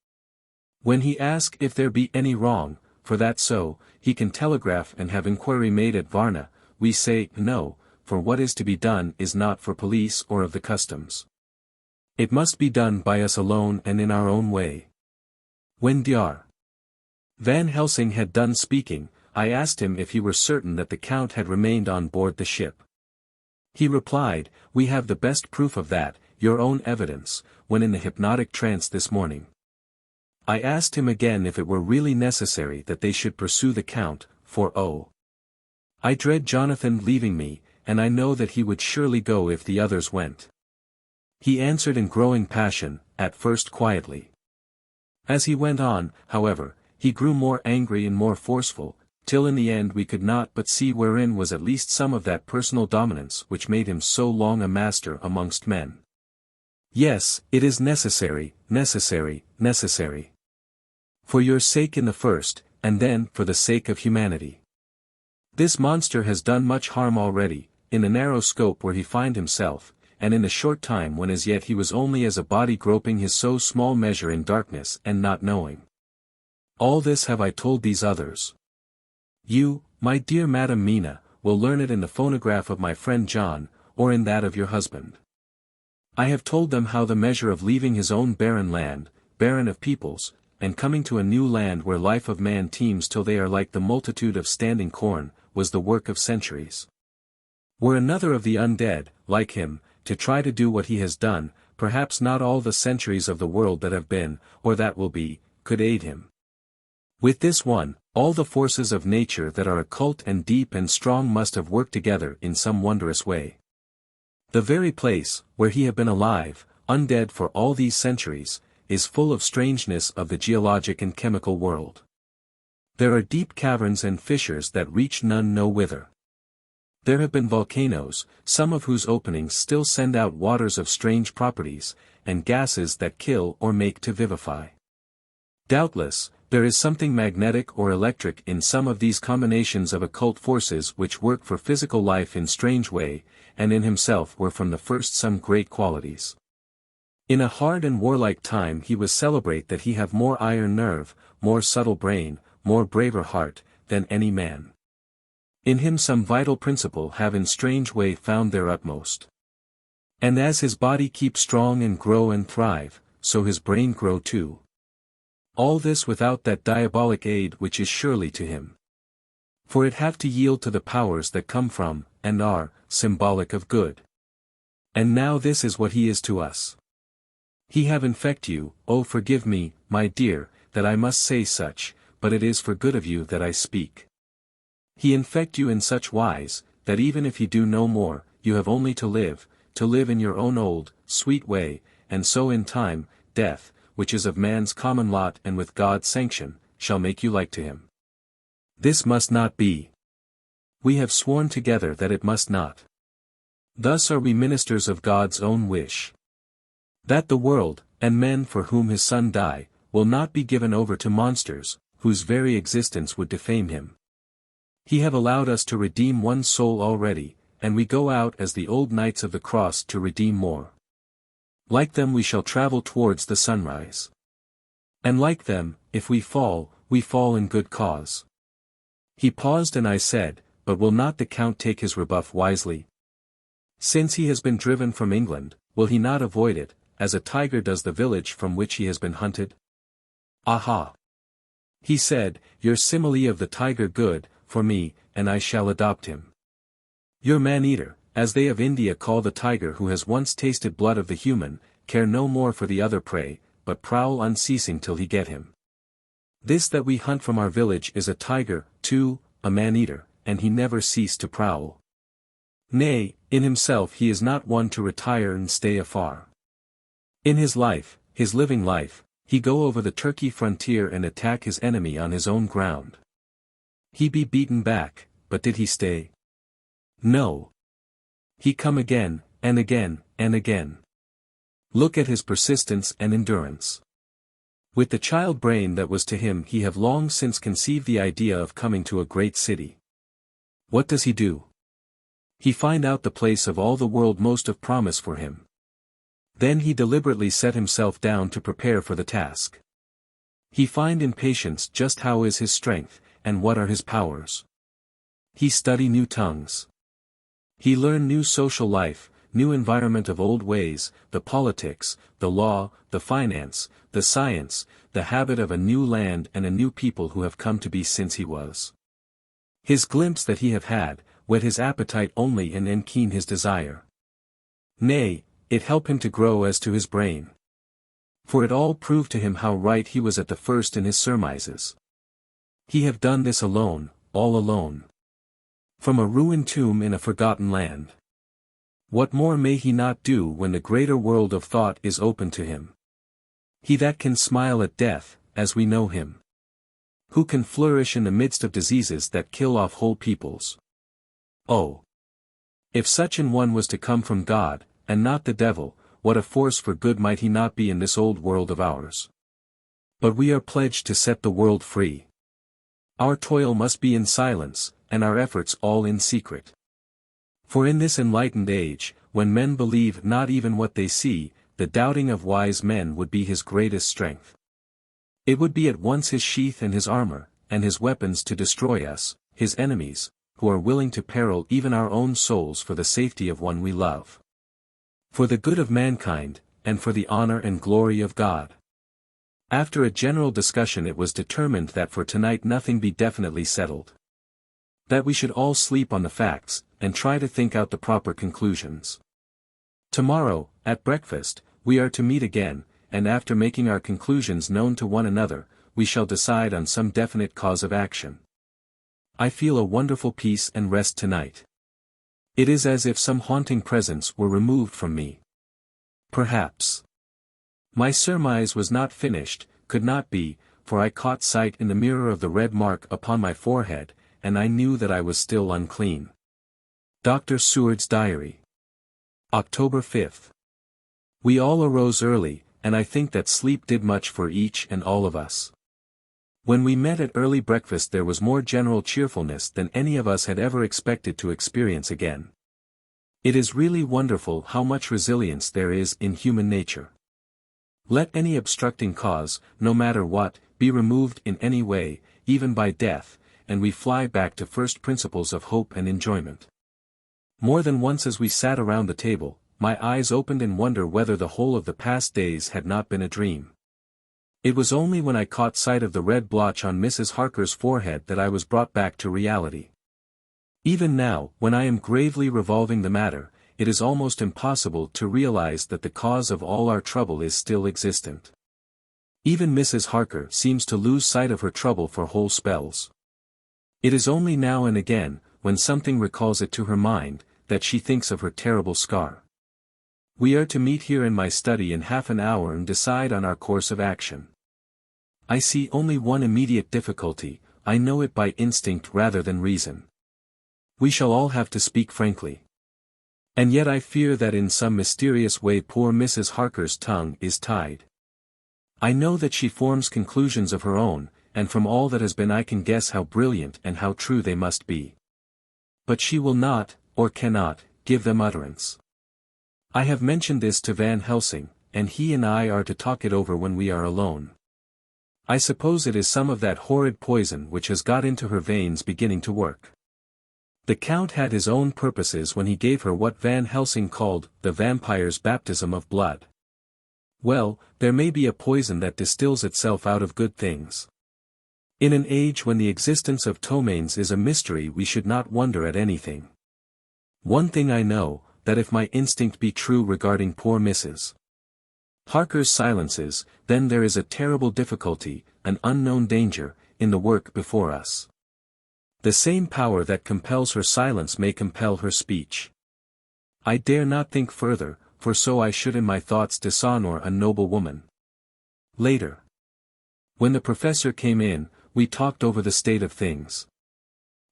When he asks if there be any wrong, for that so, he can telegraph and have inquiry made at Varna, we say, no, for what is to be done is not for police or of the customs. It must be done by us alone and in our own way. When Dr. Van Helsing had done speaking, I asked him if he were certain that the Count had remained on board the ship. He replied, we have the best proof of that, your own evidence, when in the hypnotic trance this morning. I asked him again if it were really necessary that they should pursue the Count, for I dread Jonathan leaving me, and I know that he would surely go if the others went. He answered in growing passion, at first quietly. As he went on, however, he grew more angry and more forceful, till in the end we could not but see wherein was at least some of that personal dominance which made him so long a master amongst men. Yes, it is necessary, necessary, necessary. For your sake in the first, and then for the sake of humanity. This monster has done much harm already, in the narrow scope where he find himself, and in a short time when as yet he was only as a body groping his so small measure in darkness and not knowing. All this have I told these others. You, my dear Madam Mina, will learn it in the phonograph of my friend John, or in that of your husband. I have told them how the measure of leaving his own barren land, barren of peoples, and coming to a new land where life of man teems till they are like the multitude of standing corn, was the work of centuries. Were another of the undead, like him, to try to do what he has done, perhaps not all the centuries of the world that have been, or that will be, could aid him. With this one, all the forces of nature that are occult and deep and strong must have worked together in some wondrous way. The very place, where he have been alive, undead for all these centuries, is full of strangeness of the geologic and chemical world. There are deep caverns and fissures that reach none know whither. There have been volcanoes, some of whose openings still send out waters of strange properties, and gases that kill or make to vivify. Doubtless, there is something magnetic or electric in some of these combinations of occult forces which work for physical life in strange way, and in himself were from the first some great qualities. In a hard and warlike time he was celebrate that he have more iron nerve, more subtle brain, more braver heart, than any man. In him some vital principle have in strange way found their utmost. And as his body keep strong and grow and thrive, so his brain grow too. All this without that diabolic aid which is surely to him. For it have to yield to the powers that come from, and are, symbolic of good. And now this is what he is to us. He have infect you, oh forgive me, my dear, that I must say such, but it is for good of you that I speak. He infect you in such wise, that even if he do no more, you have only to live in your own old, sweet way, and so in time, death, which is of man's common lot and with God's sanction, shall make you like to him. This must not be. We have sworn together that it must not. Thus are we ministers of God's own wish. That the world, and men for whom his Son died, will not be given over to monsters, whose very existence would defame him. He have allowed us to redeem one soul already, and we go out as the old knights of the cross to redeem more. Like them we shall travel towards the sunrise. And like them, if we fall in good cause. He paused and I said, but will not the Count take his rebuff wisely? Since he has been driven from England, will he not avoid it, as a tiger does the village from which he has been hunted? Aha! He said, your simile of the tiger good, for me, and I shall adopt him. Your man-eater, as they of India call the tiger who has once tasted blood of the human, care no more for the other prey, but prowl unceasing till he get him. This that we hunt from our village is a tiger, too, a man-eater, and he never cease to prowl. Nay, in himself he is not one to retire and stay afar. In his life, his living life, he go over the Turkey frontier and attack his enemy on his own ground. He be beaten back, but did he stay? No. He come again, and again, and again. Look at his persistence and endurance. With the child brain that was to him he have long since conceived the idea of coming to a great city. What does he do? He find out the place of all the world most of promise for him. Then he deliberately set himself down to prepare for the task. He find in patience just how is his strength, and what are his powers. He study new tongues. He learn new social life, new environment of old ways, the politics, the law, the finance, the science, the habit of a new land and a new people who have come to be since he was. His glimpse that he have had, whet his appetite only and enkeen his desire. Nay, it help him to grow as to his brain. For it all proved to him how right he was at the first in his surmises. He have done this alone, all alone. From a ruined tomb in a forgotten land. What more may he not do when the greater world of thought is open to him? He that can smile at death, as we know him. Who can flourish in the midst of diseases that kill off whole peoples? Oh! If such an one was to come from God, and not the devil, what a force for good might he not be in this old world of ours? But we are pledged to set the world free. Our toil must be in silence, and our efforts all in secret. For in this enlightened age, when men believe not even what they see, the doubting of wise men would be his greatest strength. It would be at once his sheath and his armor, and his weapons to destroy us, his enemies, who are willing to peril even our own souls for the safety of one we love. For the good of mankind, and for the honor and glory of God. After a general discussion it was determined that for tonight nothing be definitely settled. That we should all sleep on the facts, and try to think out the proper conclusions. Tomorrow, at breakfast, we are to meet again, and after making our conclusions known to one another, we shall decide on some definite cause of action. I feel a wonderful peace and rest tonight. It is as if some haunting presence were removed from me. Perhaps. My surmise was not finished, could not be, for I caught sight in the mirror of the red mark upon my forehead, and I knew that I was still unclean. Dr. Seward's Diary. October 5th. We all arose early, and I think that sleep did much for each and all of us. When we met at early breakfast there was more general cheerfulness than any of us had ever expected to experience again. It is really wonderful how much resilience there is in human nature. Let any obstructing cause, no matter what, be removed in any way, even by death, and we fly back to first principles of hope and enjoyment. More than once as we sat around the table, my eyes opened in wonder whether the whole of the past days had not been a dream. It was only when I caught sight of the red blotch on Mrs. Harker's forehead that I was brought back to reality. Even now, when I am gravely revolving the matter, it is almost impossible to realize that the cause of all our trouble is still existent. Even Mrs. Harker seems to lose sight of her trouble for whole spells. It is only now and again, when something recalls it to her mind, that she thinks of her terrible scar. We are to meet here in my study in half an hour and decide on our course of action. I see only one immediate difficulty, I know it by instinct rather than reason. We shall all have to speak frankly. And yet I fear that in some mysterious way poor Mrs. Harker's tongue is tied. I know that she forms conclusions of her own, and from all that has been I can guess how brilliant and how true they must be. But she will not, or cannot, give them utterance. I have mentioned this to Van Helsing, and he and I are to talk it over when we are alone. I suppose it is some of that horrid poison which has got into her veins beginning to work. The Count had his own purposes when he gave her what Van Helsing called the vampire's baptism of blood. Well, there may be a poison that distills itself out of good things. In an age when the existence of ptomaines is a mystery we should not wonder at anything. One thing I know, that if my instinct be true regarding poor Mrs. Harker's silences, then there is a terrible difficulty, an unknown danger, in the work before us. The same power that compels her silence may compel her speech. I dare not think further, for so I should in my thoughts dishonor a noble woman. Later. When the professor came in, we talked over the state of things.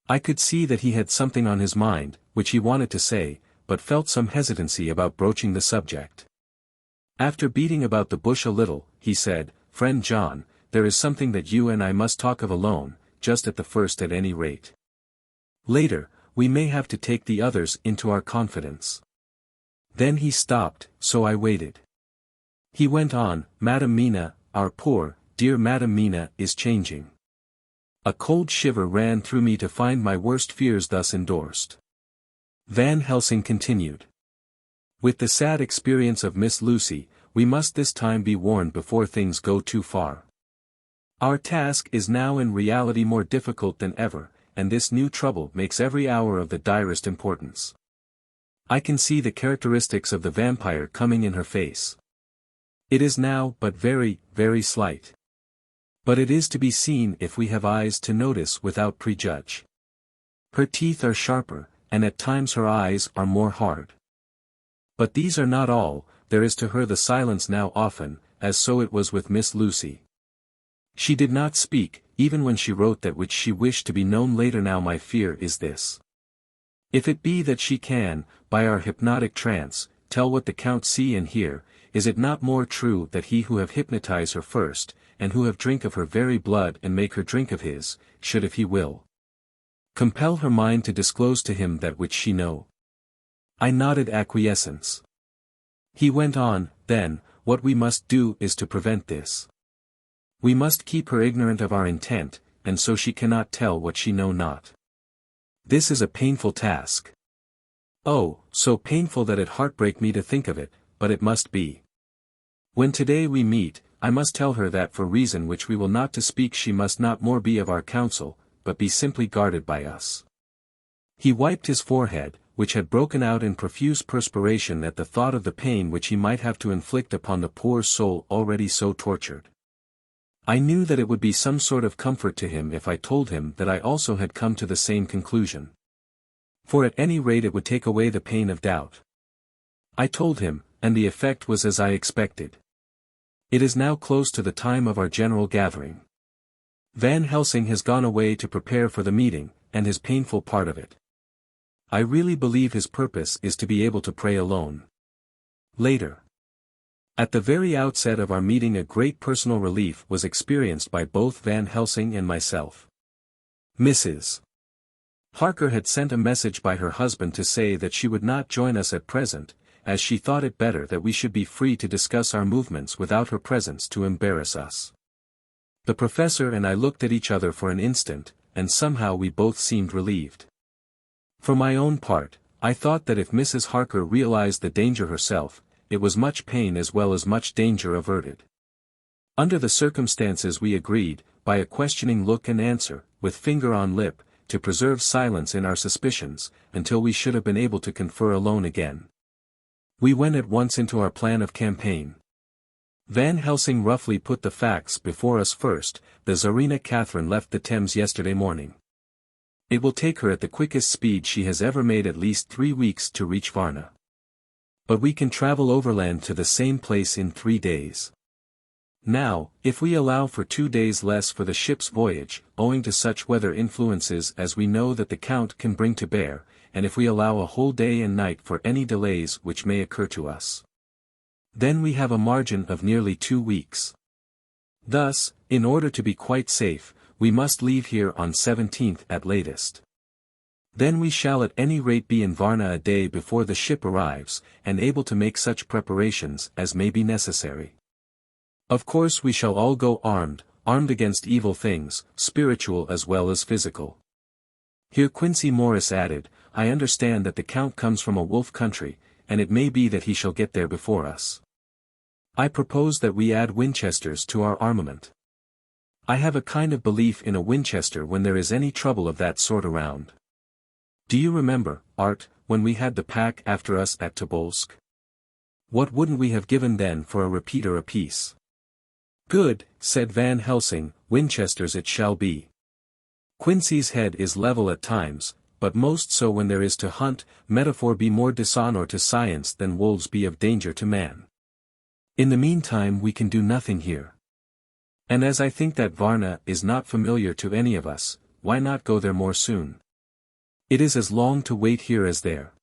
I could see that he had something on his mind, which he wanted to say, but felt some hesitancy about broaching the subject. After beating about the bush a little, he said, "Friend John, there is something that you and I must talk of alone, just at the first at any rate. Later, we may have to take the others into our confidence." Then he stopped, so I waited. He went on, "Madam Mina, our poor, dear Madam Mina, is changing." A cold shiver ran through me to find my worst fears thus endorsed. Van Helsing continued. "With the sad experience of Miss Lucy, we must this time be warned before things go too far. Our task is now in reality more difficult than ever, and this new trouble makes every hour of the direst importance. I can see the characteristics of the vampire coming in her face. It is now but very, very slight. But it is to be seen if we have eyes to notice without prejudge. Her teeth are sharper, and at times her eyes are more hard. But these are not all, there is to her the silence now often, as so it was with Miss Lucy. She did not speak, even when she wrote that which she wished to be known later. Now my fear is this. If it be that she can, by our hypnotic trance, tell what the Count see and hear, is it not more true that he who have hypnotized her first, and who have drink of her very blood and make her drink of his, should if he will compel her mind to disclose to him that which she know? I nodded acquiescence. He went on, then, what we must do is to prevent this. We must keep her ignorant of our intent, and so she cannot tell what she know not. This is a painful task. Oh, so painful that it heartbreak me to think of it, but it must be. When today we meet, I must tell her that for reason which we will not to speak she must not more be of our counsel, but be simply guarded by us. He wiped his forehead, which had broken out in profuse perspiration at the thought of the pain which he might have to inflict upon the poor soul already so tortured. I knew that it would be some sort of comfort to him if I told him that I also had come to the same conclusion. For at any rate it would take away the pain of doubt. I told him, and the effect was as I expected. It is now close to the time of our general gathering. Van Helsing has gone away to prepare for the meeting, and his painful part of it. I really believe his purpose is to be able to pray alone. Later. At the very outset of our meeting a great personal relief was experienced by both Van Helsing and myself. Mrs. Harker had sent a message by her husband to say that she would not join us at present, as she thought it better that we should be free to discuss our movements without her presence to embarrass us. The professor and I looked at each other for an instant, and somehow we both seemed relieved. For my own part, I thought that if Mrs. Harker realized the danger herself, it was much pain as well as much danger averted. Under the circumstances we agreed, by a questioning look and answer, with finger on lip, to preserve silence in our suspicions, until we should have been able to confer alone again. We went at once into our plan of campaign. Van Helsing roughly put the facts before us first. The Tsarina Catherine left the Thames yesterday morning. It will take her at the quickest speed she has ever made at least 3 weeks to reach Varna. But we can travel overland to the same place in 3 days. Now, if we allow for 2 days less for the ship's voyage, owing to such weather influences as we know that the Count can bring to bear, and if we allow a whole day and night for any delays which may occur to us, then we have a margin of nearly 2 weeks. Thus, in order to be quite safe, we must leave here on 17th at latest. Then we shall at any rate be in Varna a day before the ship arrives, and able to make such preparations as may be necessary. Of course we shall all go armed against evil things, spiritual as well as physical. Here Quincy Morris added, I understand that the Count comes from a wolf country, and it may be that he shall get there before us. I propose that we add Winchesters to our armament. I have a kind of belief in a Winchester when there is any trouble of that sort around. Do you remember, Art, when we had the pack after us at Tobolsk? What wouldn't we have given then for a repeater apiece? Good, said Van Helsing, Winchesters it shall be. Quincy's head is level at times, but most so when there is to hunt, metaphor be more dishonor to science than wolves be of danger to man. In the meantime we can do nothing here. And as I think that Varna is not familiar to any of us, why not go there more soon? It is as long to wait here as there.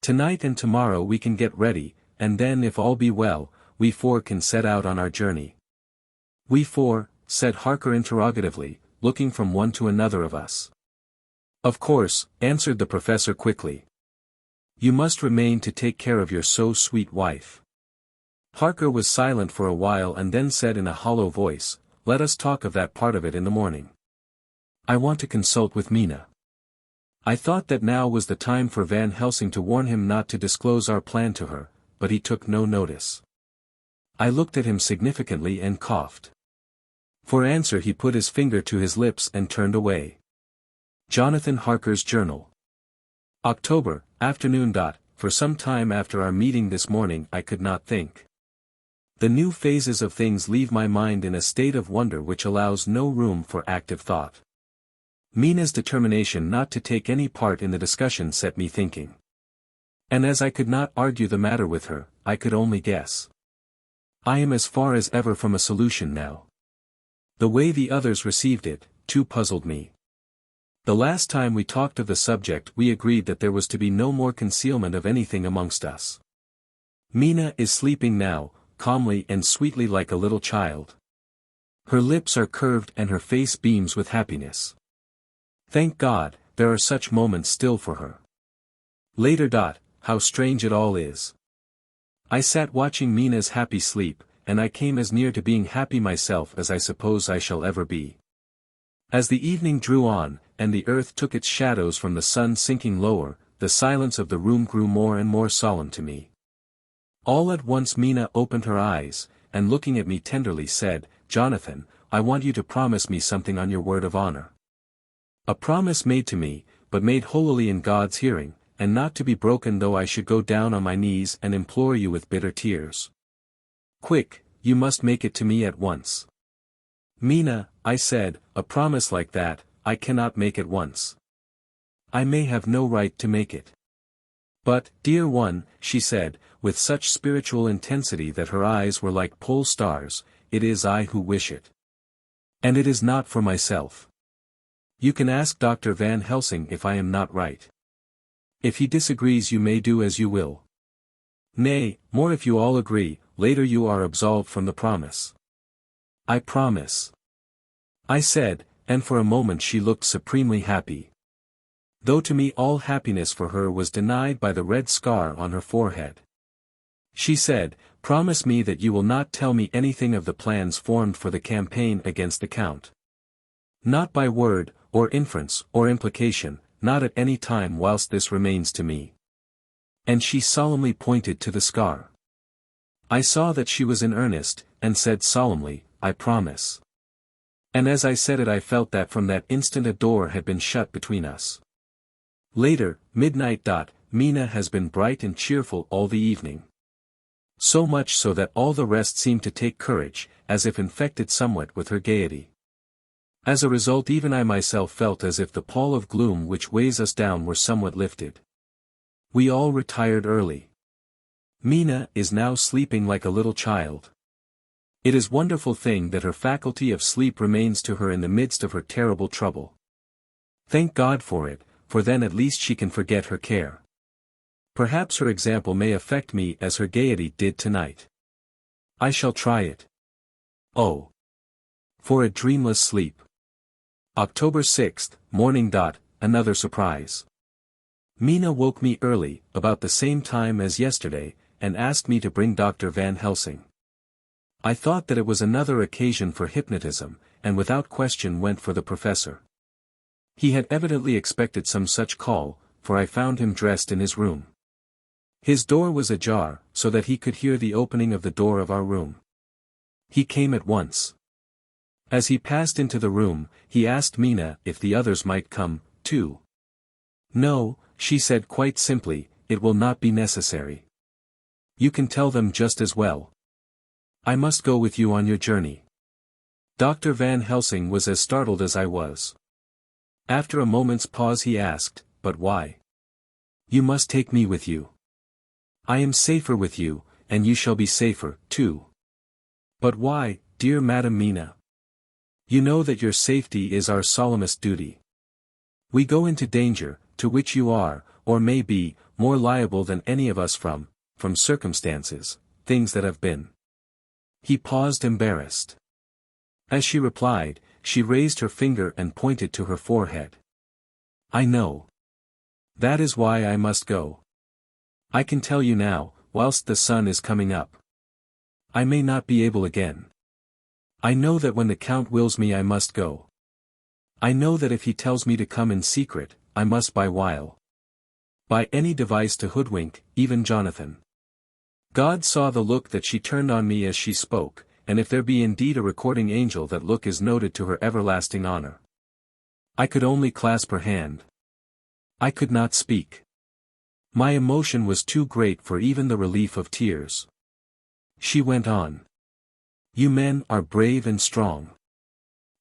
Tonight and tomorrow we can get ready, and then if all be well, we 4 can set out on our journey. We 4, said Harker interrogatively, looking from one to another of us. Of course, answered the professor quickly. You must remain to take care of your so sweet wife. Harker was silent for a while and then said in a hollow voice, let us talk of that part of it in the morning. I want to consult with Mina. I thought that now was the time for Van Helsing to warn him not to disclose our plan to her, but he took no notice. I looked at him significantly and coughed. For answer he put his finger to his lips and turned away. Jonathan Harker's Journal. October, afternoon. For some time after our meeting this morning I could not think. The new phases of things leave my mind in a state of wonder which allows no room for active thought. Mina's determination not to take any part in the discussion set me thinking. And as I could not argue the matter with her, I could only guess. I am as far as ever from a solution now. The way the others received it, too, puzzled me. The last time we talked of the subject we agreed that there was to be no more concealment of anything amongst us. Mina is sleeping now, calmly and sweetly like a little child. Her lips are curved and her face beams with happiness. Thank God, there are such moments still for her. Later. how strange it all is. I sat watching Mina's happy sleep, and I came as near to being happy myself as I suppose I shall ever be. As the evening drew on, and the earth took its shadows from the sun sinking lower, the silence of the room grew more and more solemn to me. All at once Mina opened her eyes, and looking at me tenderly said, "Jonathan, I want you to promise me something on your word of honor." A promise made to me, but made holily in God's hearing, and not to be broken though I should go down on my knees and implore you with bitter tears. "Quick, you must make it to me at once." "Mina," I said, "a promise like that, I cannot make at once. I may have no right to make it." "But, dear one," she said, with such spiritual intensity that her eyes were like pole stars, "it is I who wish it. And it is not for myself. You can ask Dr. Van Helsing if I am not right. If he disagrees you may do as you will. Nay, more if you all agree, later you are absolved from the promise." "I promise," I said, and for a moment she looked supremely happy. Though to me all happiness for her was denied by the red scar on her forehead. She said, "Promise me that you will not tell me anything of the plans formed for the campaign against the Count. Not by word, or inference, or implication, not at any time whilst this remains to me." And she solemnly pointed to the scar. I saw that she was in earnest, and said solemnly, "I promise." And as I said it I felt that from that instant a door had been shut between us. Later, midnight. Mina has been bright and cheerful all the evening. So much so that all the rest seemed to take courage, as if infected somewhat with her gaiety. As a result even I myself felt as if the pall of gloom which weighs us down were somewhat lifted. We all retired early. Mina is now sleeping like a little child. It is a wonderful thing that her faculty of sleep remains to her in the midst of her terrible trouble. Thank God for it, for then at least she can forget her care. Perhaps her example may affect me as her gaiety did tonight. I shall try it. Oh, for a dreamless sleep. October 6th, morning. Another surprise. Mina woke me early, about the same time as yesterday, and asked me to bring Dr. Van Helsing. I thought that it was another occasion for hypnotism, and without question went for the professor. He had evidently expected some such call, for I found him dressed in his room. His door was ajar, so that he could hear the opening of the door of our room. He came at once. As he passed into the room, he asked Mina if the others might come, too. "No," she said quite simply, "it will not be necessary. You can tell them just as well. I must go with you on your journey." Dr. Van Helsing was as startled as I was. After a moment's pause he asked, "But why?" "You must take me with you. I am safer with you, and you shall be safer, too." "But why, dear Madam Mina? You know that your safety is our solemnest duty. We go into danger, to which you are, or may be, more liable than any of us from circumstances, things that have been." He paused embarrassed. As she replied, she raised her finger and pointed to her forehead. "I know. That is why I must go. I can tell you now, whilst the sun is coming up. I may not be able again. I know that when the Count wills me I must go. I know that if he tells me to come in secret, I must by any device to hoodwink, even Jonathan." God saw the look that she turned on me as she spoke, and if there be indeed a recording angel that look is noted to her everlasting honor. I could only clasp her hand. I could not speak. My emotion was too great for even the relief of tears. She went on. "You men are brave and strong.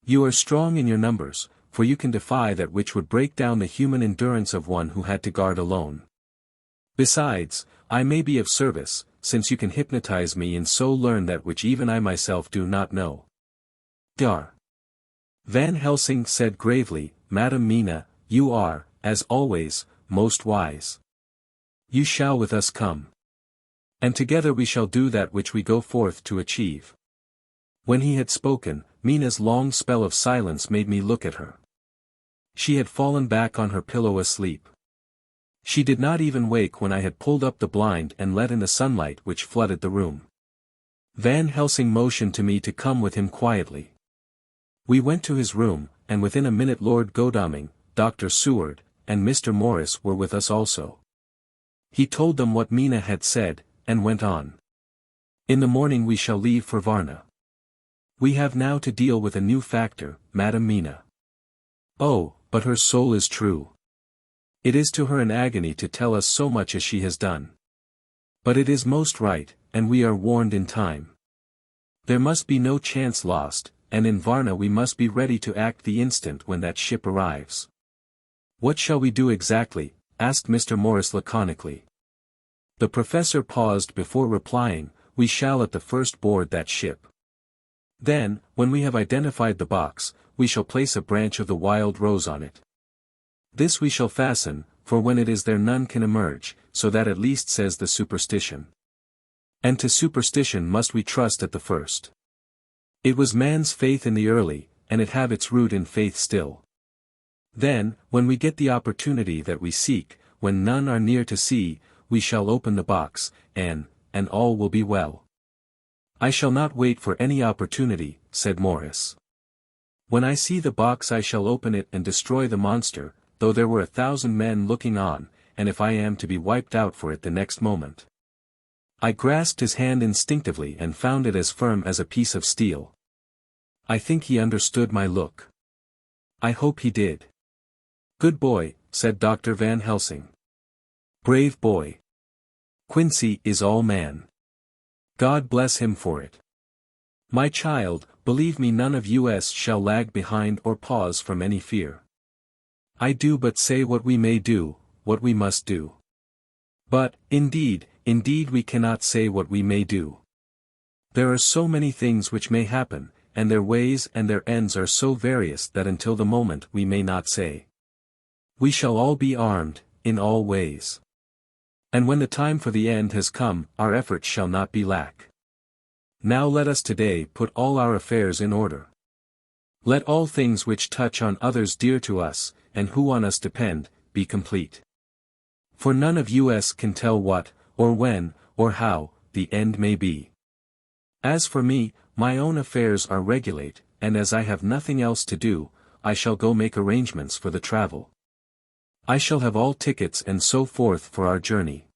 You are strong in your numbers, for you can defy that which would break down the human endurance of one who had to guard alone. Besides, I may be of service, since you can hypnotize me and so learn that which even I myself do not know." Dr. Van Helsing said gravely, "Madam Mina, you are, as always, most wise. You shall with us come. And together we shall do that which we go forth to achieve." When he had spoken, Mina's long spell of silence made me look at her. She had fallen back on her pillow asleep. She did not even wake when I had pulled up the blind and let in the sunlight which flooded the room. Van Helsing motioned to me to come with him quietly. We went to his room, and within a minute Lord Godalming, Dr. Seward, and Mr. Morris were with us also. He told them what Mina had said, and went on. In the morning we shall leave for Varna. We have now to deal with a new factor, Madam Mina. Oh, but her soul is true. It is to her an agony to tell us so much as she has done. But it is most right, and we are warned in time. There must be no chance lost, and in Varna we must be ready to act the instant when that ship arrives. What shall we do exactly? Asked Mr. Morris laconically. The professor paused before replying, we shall at the first board that ship. Then, when we have identified the box, we shall place a branch of the wild rose on it. This we shall fasten, for when it is there none can emerge, so that at least says the superstition. And to superstition must we trust at the first. It was man's faith in the early, and it have its root in faith still. Then, when we get the opportunity that we seek, when none are near to see, we shall open the box, and all will be well. I shall not wait for any opportunity, said Morris. When I see the box I shall open it and destroy the monster, though there were 1,000 men looking on, and if I am to be wiped out for it the next moment. I grasped his hand instinctively and found it as firm as a piece of steel. I think he understood my look. I hope he did. Good boy, said Dr. Van Helsing. Brave boy. Quincy is all man. God bless him for it. My child, believe me, none of us shall lag behind or pause from any fear. I do but say what we may do, what we must do. But, indeed, we cannot say what we may do. There are so many things which may happen, and their ways and their ends are so various that until the moment we may not say. We shall all be armed, in all ways. And when the time for the end has come, our efforts shall not be lack. Now let us today put all our affairs in order. Let all things which touch on others dear to us, and who on us depend, be complete. For none of us can tell what, or when, or how, the end may be. As for me, my own affairs are regulate, and as I have nothing else to do, I shall go make arrangements for the travel. I shall have all tickets and so forth for our journey.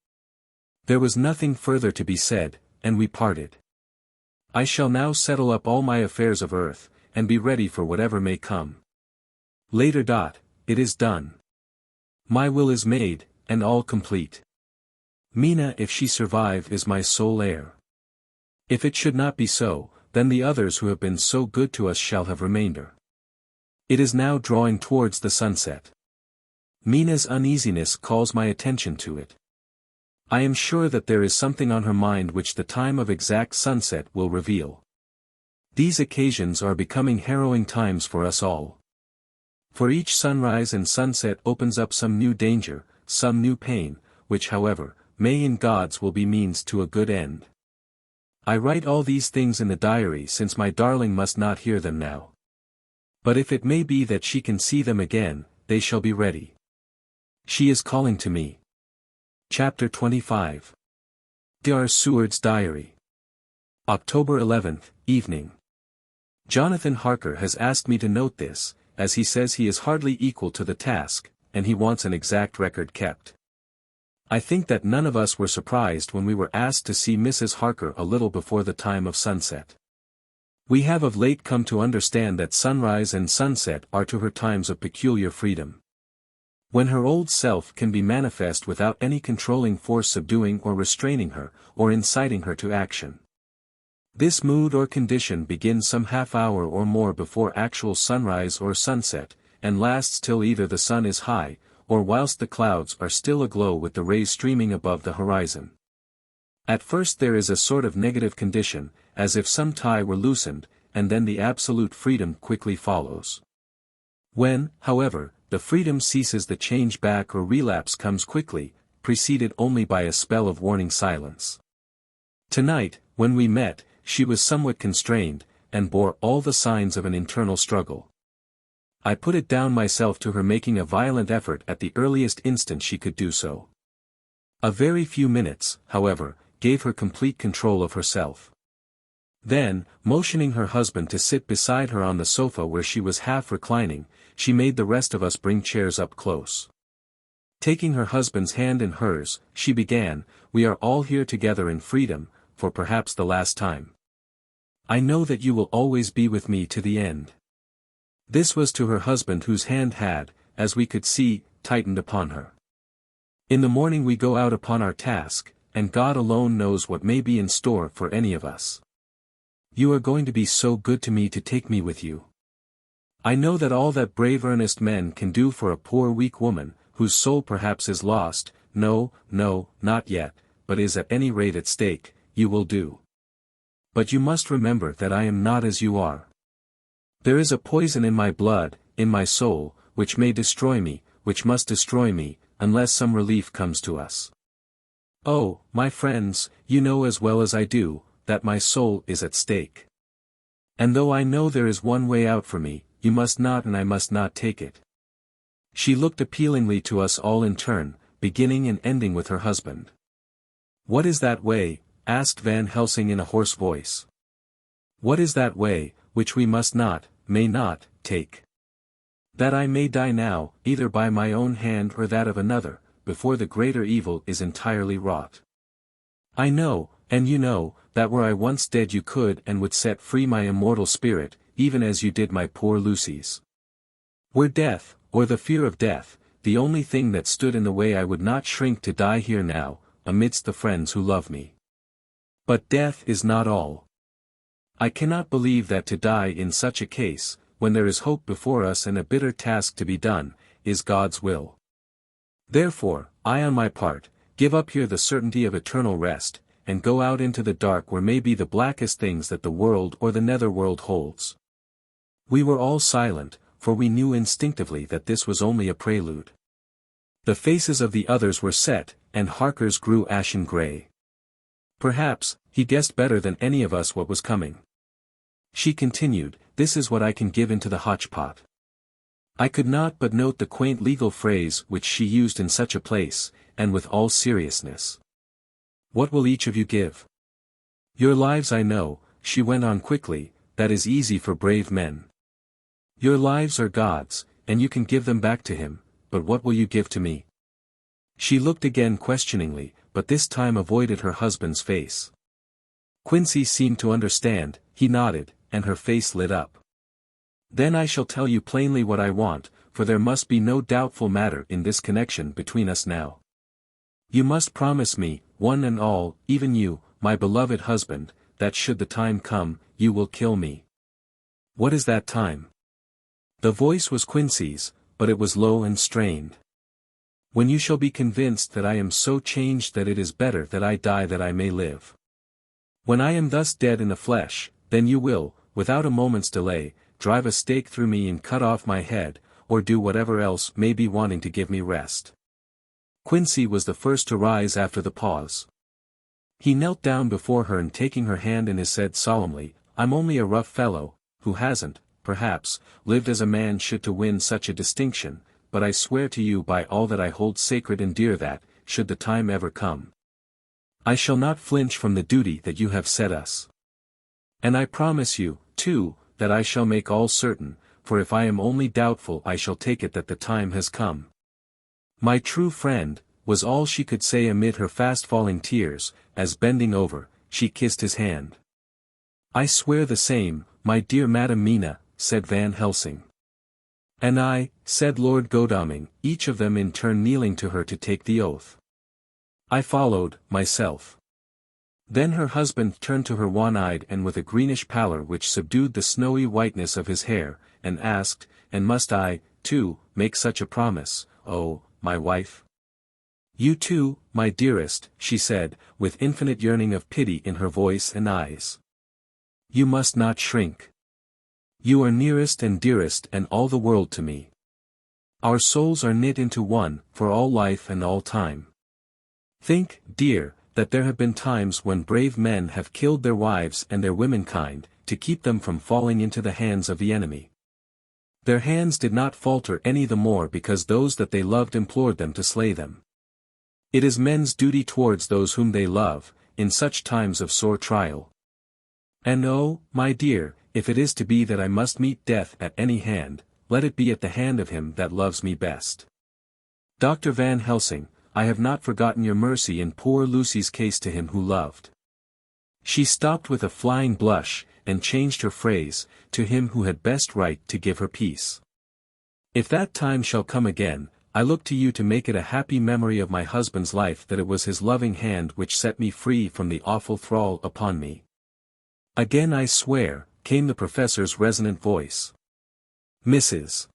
There was nothing further to be said, and we parted. I shall now settle up all my affairs of earth, and be ready for whatever may come. Later. It is done. My will is made, and all complete. Mina, if she survive, is my sole heir. If it should not be so, then the others who have been so good to us shall have remainder. It is now drawing towards the sunset. Mina's uneasiness calls my attention to it. I am sure that there is something on her mind which the time of exact sunset will reveal. These occasions are becoming harrowing times for us all. For each sunrise and sunset opens up some new danger, some new pain, which however, may in God's will be means to a good end. I write all these things in the diary since my darling must not hear them now. But if it may be that she can see them again, they shall be ready. She is calling to me. Chapter 25. Dr. Seward's Diary. October 11th, evening. Jonathan Harker has asked me to note this, as he says he is hardly equal to the task, and he wants an exact record kept. I think that none of us were surprised when we were asked to see Mrs. Harker a little before the time of sunset. We have of late come to understand that sunrise and sunset are to her times of peculiar freedom. When her old self can be manifest without any controlling force subduing or restraining her, or inciting her to action. This mood or condition begins some half hour or more before actual sunrise or sunset, and lasts till either the sun is high, or whilst the clouds are still aglow with the rays streaming above the horizon. At first there is a sort of negative condition, as if some tie were loosened, and then the absolute freedom quickly follows. When, however, the freedom ceases, the change back or relapse comes quickly, preceded only by a spell of warning silence. Tonight, when we met, she was somewhat constrained, and bore all the signs of an internal struggle. I put it down myself to her making a violent effort at the earliest instant she could do so. A very few minutes, however, gave her complete control of herself. Then, motioning her husband to sit beside her on the sofa where she was half reclining, she made the rest of us bring chairs up close. Taking her husband's hand in hers, she began, "We are all here together in freedom, for perhaps the last time. I know that you will always be with me to the end." This was to her husband, whose hand had, as we could see, tightened upon her. "In the morning we go out upon our task, and God alone knows what may be in store for any of us. You are going to be so good to me to take me with you. I know that all that brave earnest men can do for a poor weak woman, whose soul perhaps is lost, no, not yet, but is at any rate at stake, you will do. But you must remember that I am not as you are. There is a poison in my blood, in my soul, which may destroy me, which must destroy me, unless some relief comes to us. Oh, my friends, you know as well as I do, that my soul is at stake. And though I know there is one way out for me, you must not and I must not take it." She looked appealingly to us all in turn, beginning and ending with her husband. "What is that way?" asked Van Helsing in a hoarse voice. "What is that way, which we must not, may not, take? That I may die now, either by my own hand or that of another, before the greater evil is entirely wrought. I know, and you know, that were I once dead you could and would set free my immortal spirit, even as you did my poor Lucy's. Were death, or the fear of death, the only thing that stood in the way, I would not shrink to die here now, amidst the friends who love me. But death is not all. I cannot believe that to die in such a case, when there is hope before us and a bitter task to be done, is God's will. Therefore, I on my part, give up here the certainty of eternal rest, and go out into the dark where may be the blackest things that the world or the netherworld holds." We were all silent, for we knew instinctively that this was only a prelude. The faces of the others were set, and Harker's grew ashen grey. Perhaps, he guessed better than any of us what was coming. She continued, "This is what I can give into the hotchpot." I could not but note the quaint legal phrase which she used in such a place, and with all seriousness. "What will each of you give?" "Your lives I know," she went on quickly, "that is easy for brave men. Your lives are God's, and you can give them back to him, but what will you give to me?" She looked again questioningly, but this time avoided her husband's face. Quincy seemed to understand, he nodded, and her face lit up. "Then I shall tell you plainly what I want, for there must be no doubtful matter in this connection between us now. You must promise me, one and all, even you, my beloved husband, that should the time come, you will kill me." "What is that time?" The voice was Quincy's, but it was low and strained. "When you shall be convinced that I am so changed that it is better that I die that I may live. When I am thus dead in the flesh, then you will, without a moment's delay, drive a stake through me and cut off my head, or do whatever else may be wanting to give me rest." Quincy was the first to rise after the pause. He knelt down before her and taking her hand in his said solemnly, "I'm only a rough fellow, who hasn't, perhaps, lived as a man should to win such a distinction, but I swear to you by all that I hold sacred and dear that, should the time ever come, I shall not flinch from the duty that you have set us. And I promise you, too, that I shall make all certain, for if I am only doubtful I shall take it that the time has come." "My true friend," was all she could say amid her fast-falling tears, as bending over, she kissed his hand. "I swear the same, my dear Madam Mina," said Van Helsing. "And I," said Lord Godalming, each of them in turn kneeling to her to take the oath. I followed, myself. Then her husband turned to her wan-eyed and with a greenish pallor which subdued the snowy whiteness of his hair, and asked, "And must I, too, make such a promise, oh, my wife?" "You too, my dearest," she said, with infinite yearning of pity in her voice and eyes. "You must not shrink. You are nearest and dearest and all the world to me. Our souls are knit into one, for all life and all time. Think, dear, that there have been times when brave men have killed their wives and their womenkind, to keep them from falling into the hands of the enemy. Their hands did not falter any the more because those that they loved implored them to slay them. It is men's duty towards those whom they love, in such times of sore trial. And oh, my dear, if it is to be that I must meet death at any hand, let it be at the hand of him that loves me best. Dr. Van Helsing, I have not forgotten your mercy in poor Lucy's case to him who loved. She stopped with a flying blush, and changed her phrase, to him who had best right to give her peace. If that time shall come again, I look to you to make it a happy memory of my husband's life that it was his loving hand which set me free from the awful thrall upon me. Again I swear, came the professor's resonant voice. Mrs.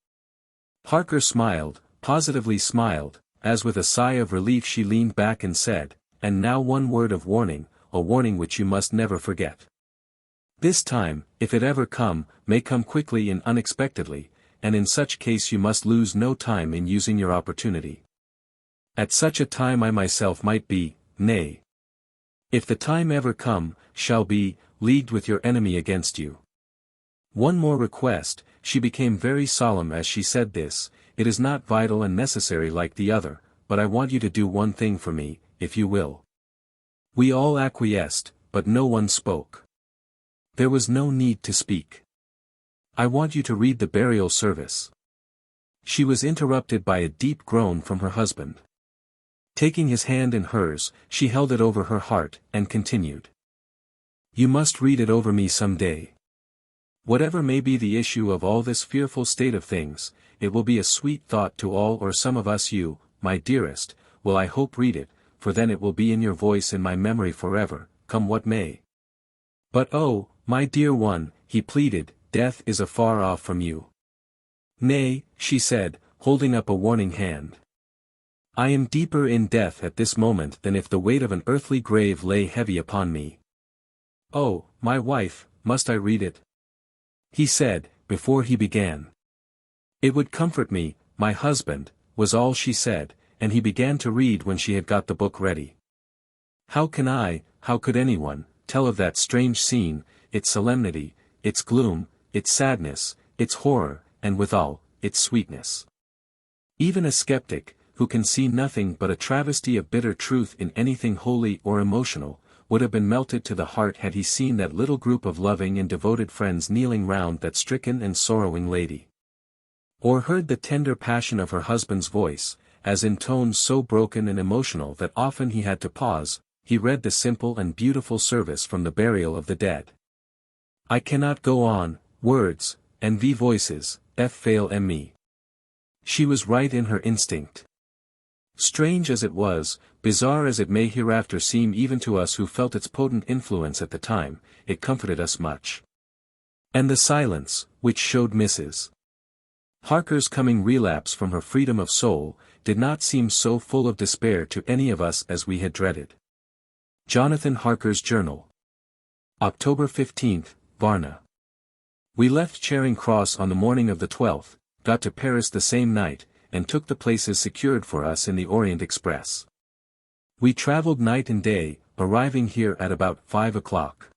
Harker smiled, positively smiled, as with a sigh of relief she leaned back and said, and now one word of warning, a warning which you must never forget. This time, if it ever come, may come quickly and unexpectedly, and in such case you must lose no time in using your opportunity. At such a time I myself might be, nay, if the time ever come, shall be, leagued with your enemy against you. One more request, she became very solemn as she said this, it is not vital and necessary like the other, but I want you to do one thing for me, if you will. We all acquiesced, but no one spoke. There was no need to speak. I want you to read the burial service. She was interrupted by a deep groan from her husband. Taking his hand in hers, she held it over her heart, and continued. You must read it over me some day. Whatever may be the issue of all this fearful state of things, it will be a sweet thought to all or some of us. You, my dearest, will I hope read it, for then it will be in your voice in my memory forever, come what may. But oh, my dear one, he pleaded, death is afar off from you. Nay, she said, holding up a warning hand. I am deeper in death at this moment than if the weight of an earthly grave lay heavy upon me. Oh, my wife, must I read it? He said, before he began. It would comfort me, my husband, was all she said, and he began to read when she had got the book ready. How could anyone, tell of that strange scene, its solemnity, its gloom, its sadness, its horror, and withal, its sweetness? Even a skeptic, who can see nothing but a travesty of bitter truth in anything holy or emotional, would have been melted to the heart had he seen that little group of loving and devoted friends kneeling round that stricken and sorrowing lady. Or heard the tender passion of her husband's voice, as in tones so broken and emotional that often he had to pause, he read the simple and beautiful service from the burial of the dead. I cannot go on, words, and voices, fail me. She was right in her instinct. Strange as it was, bizarre as it may hereafter seem even to us who felt its potent influence at the time, it comforted us much. And the silence, which showed Mrs. Harker's coming relapse from her freedom of soul, did not seem so full of despair to any of us as we had dreaded. Jonathan Harker's Journal. October 15, Varna. We left Charing Cross on the morning of the 12th, got to Paris the same night, and took the places secured for us in the Orient Express. We travelled night and day, arriving here at about 5 o'clock.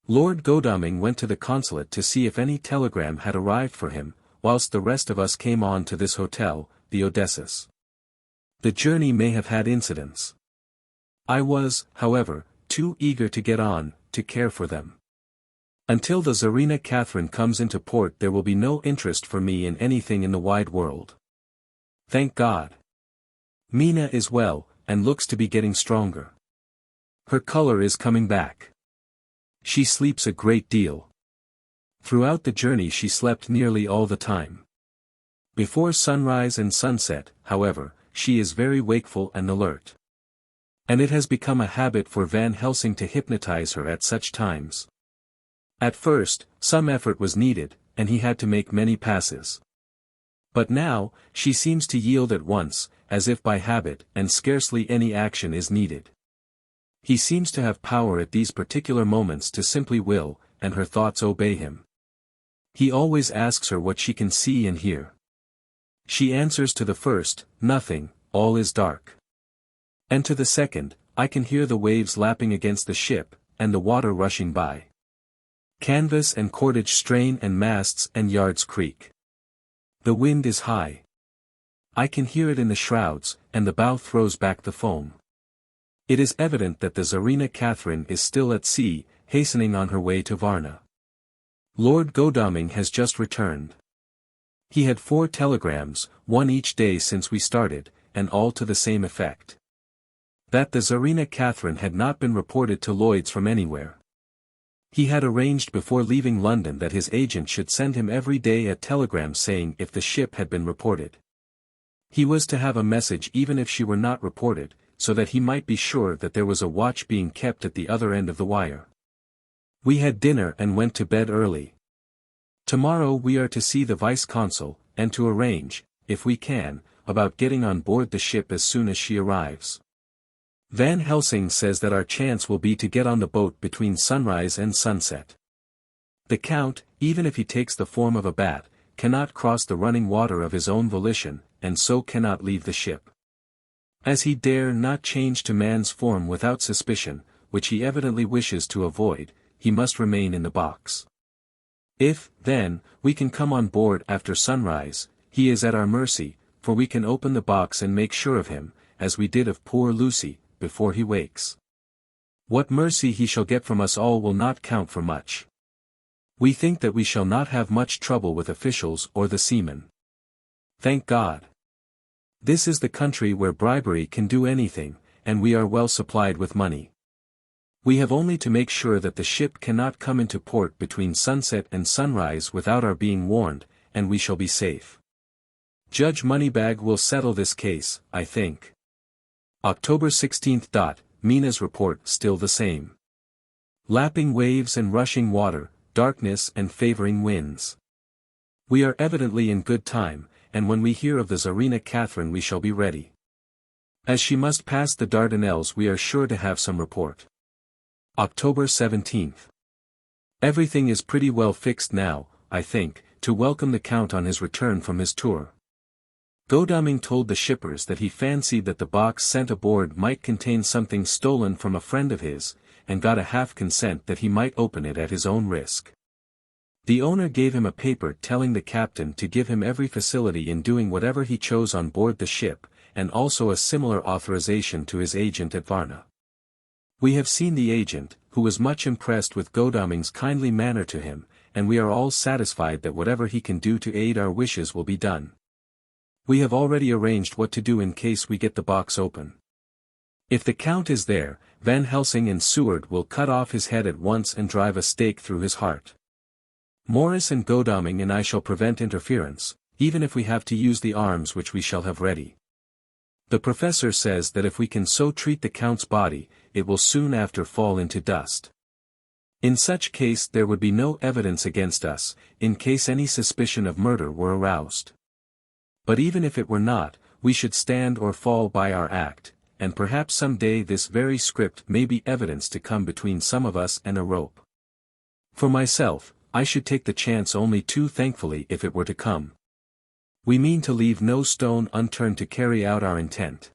Lord Godalming went to the consulate to see if any telegram had arrived for him, whilst the rest of us came on to this hotel, the Odysseus. The journey may have had incidents. I was, however, too eager to get on, to care for them. Until the Tsarina Catherine comes into port there will be no interest for me in anything in the wide world. Thank God. Mina is well, and looks to be getting stronger. Her color is coming back. She sleeps a great deal. Throughout the journey she slept nearly all the time. Before sunrise and sunset, however, she is very wakeful and alert. And it has become a habit for Van Helsing to hypnotize her at such times. At first, some effort was needed, and he had to make many passes. But now, she seems to yield at once, as if by habit, and scarcely any action is needed. He seems to have power at these particular moments to simply will, and her thoughts obey him. He always asks her what she can see and hear. She answers to the first, nothing, all is dark. And to the second, I can hear the waves lapping against the ship, and the water rushing by. Canvas and cordage strain and masts and yards creak. The wind is high. I can hear it in the shrouds, and the bow throws back the foam. It is evident that the Tsarina Catherine is still at sea, hastening on her way to Varna. Lord Godalming has just returned. He had 4 telegrams, one each day since we started, and all to the same effect. That the Tsarina Catherine had not been reported to Lloyd's from anywhere. He had arranged before leaving London that his agent should send him every day a telegram saying if the ship had been reported. He was to have a message even if she were not reported, so that he might be sure that there was a watch being kept at the other end of the wire. We had dinner and went to bed early. Tomorrow we are to see the vice-consul, and to arrange, if we can, about getting on board the ship as soon as she arrives. Van Helsing says that our chance will be to get on the boat between sunrise and sunset. The Count, even if he takes the form of a bat, cannot cross the running water of his own volition, and so cannot leave the ship. As he dare not change to man's form without suspicion, which he evidently wishes to avoid, he must remain in the box. If, then, we can come on board after sunrise, he is at our mercy, for we can open the box and make sure of him, as we did of poor Lucy, before he wakes. What mercy he shall get from us all will not count for much. We think that we shall not have much trouble with officials or the seamen. Thank God. This is the country where bribery can do anything, and we are well supplied with money. We have only to make sure that the ship cannot come into port between sunset and sunrise without our being warned, and we shall be safe. Judge Moneybag will settle this case, I think. October 16th. Mina's report still the same. Lapping waves and rushing water, darkness and favoring winds. We are evidently in good time, and when we hear of the Tsarina Catherine we shall be ready. As she must pass the Dardanelles we are sure to have some report. October 17th. Everything is pretty well fixed now, I think, to welcome the Count on his return from his tour. Godalming told the shippers that he fancied that the box sent aboard might contain something stolen from a friend of his, and got a half consent that he might open it at his own risk. The owner gave him a paper telling the captain to give him every facility in doing whatever he chose on board the ship, and also a similar authorization to his agent at Varna. We have seen the agent, who was much impressed with Godalming's kindly manner to him, and we are all satisfied that whatever he can do to aid our wishes will be done. We have already arranged what to do in case we get the box open. If the Count is there, Van Helsing and Seward will cut off his head at once and drive a stake through his heart. Morris and Godalming and I shall prevent interference, even if we have to use the arms which we shall have ready. The professor says that if we can so treat the Count's body, it will soon after fall into dust. In such case there would be no evidence against us, in case any suspicion of murder were aroused. But even if it were not, we should stand or fall by our act, and perhaps some day this very script may be evidence to come between some of us and a rope. For myself, I should take the chance only too thankfully if it were to come. We mean to leave no stone unturned to carry out our intent.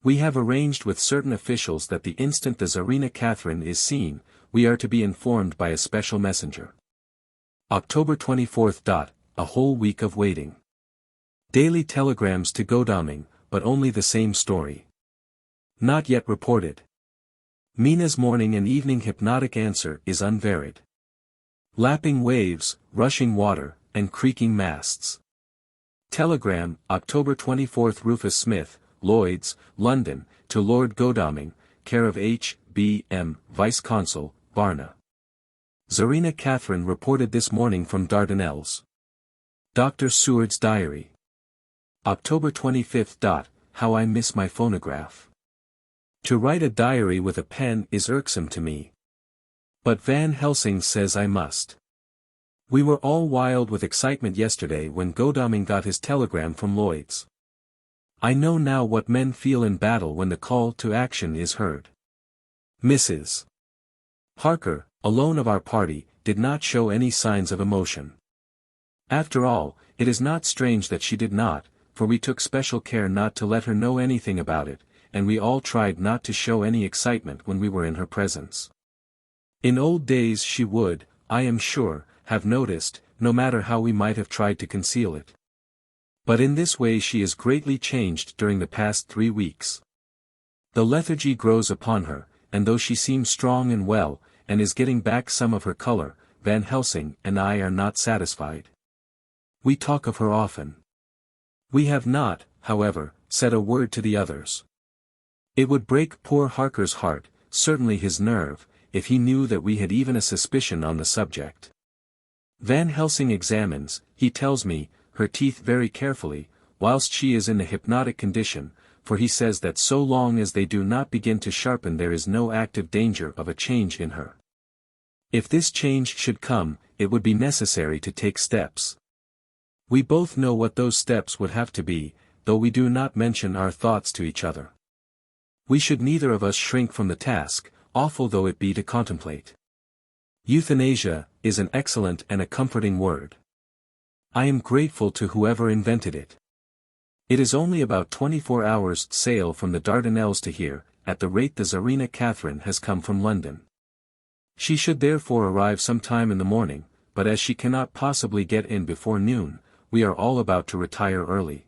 We have arranged with certain officials that the instant the Tsarina Catherine is seen, we are to be informed by a special messenger. October 24th. A whole week of waiting. Daily telegrams to Godalming, but only the same story. Not yet reported. Mina's morning and evening hypnotic answer is unvaried. Lapping waves, rushing water, and creaking masts. Telegram, October 24th. Rufus Smith, Lloyd's, London, to Lord Godalming, care of H. B. M., Vice-Consul, Varna. Tsarina Catherine reported this morning from Dardanelles. Dr. Seward's diary. October 25th. How I miss my phonograph. To write a diary with a pen is irksome to me. But Van Helsing says I must. We were all wild with excitement yesterday when Godalming got his telegram from Lloyd's. I know now what men feel in battle when the call to action is heard. Mrs. Harker, alone of our party, did not show any signs of emotion. After all, it is not strange that she did not, for we took special care not to let her know anything about it, and we all tried not to show any excitement when we were in her presence. In old days she would, I am sure, have noticed, no matter how we might have tried to conceal it. But in this way she is greatly changed during the past 3 weeks. The lethargy grows upon her, and though she seems strong and well, and is getting back some of her color, Van Helsing and I are not satisfied. We talk of her often. We have not, however, said a word to the others. It would break poor Harker's heart, certainly his nerve, if he knew that we had even a suspicion on the subject. Van Helsing examines, he tells me, her teeth very carefully, whilst she is in a hypnotic condition, for he says that so long as they do not begin to sharpen there is no active danger of a change in her. If this change should come, it would be necessary to take steps. We both know what those steps would have to be, though we do not mention our thoughts to each other. We should neither of us shrink from the task, awful though it be to contemplate. Euthanasia is an excellent and a comforting word. I am grateful to whoever invented it. It is only about 24 hours' sail from the Dardanelles to here, at the rate the Tsarina Catherine has come from London. She should therefore arrive some time in the morning, but as she cannot possibly get in before noon, we are all about to retire early.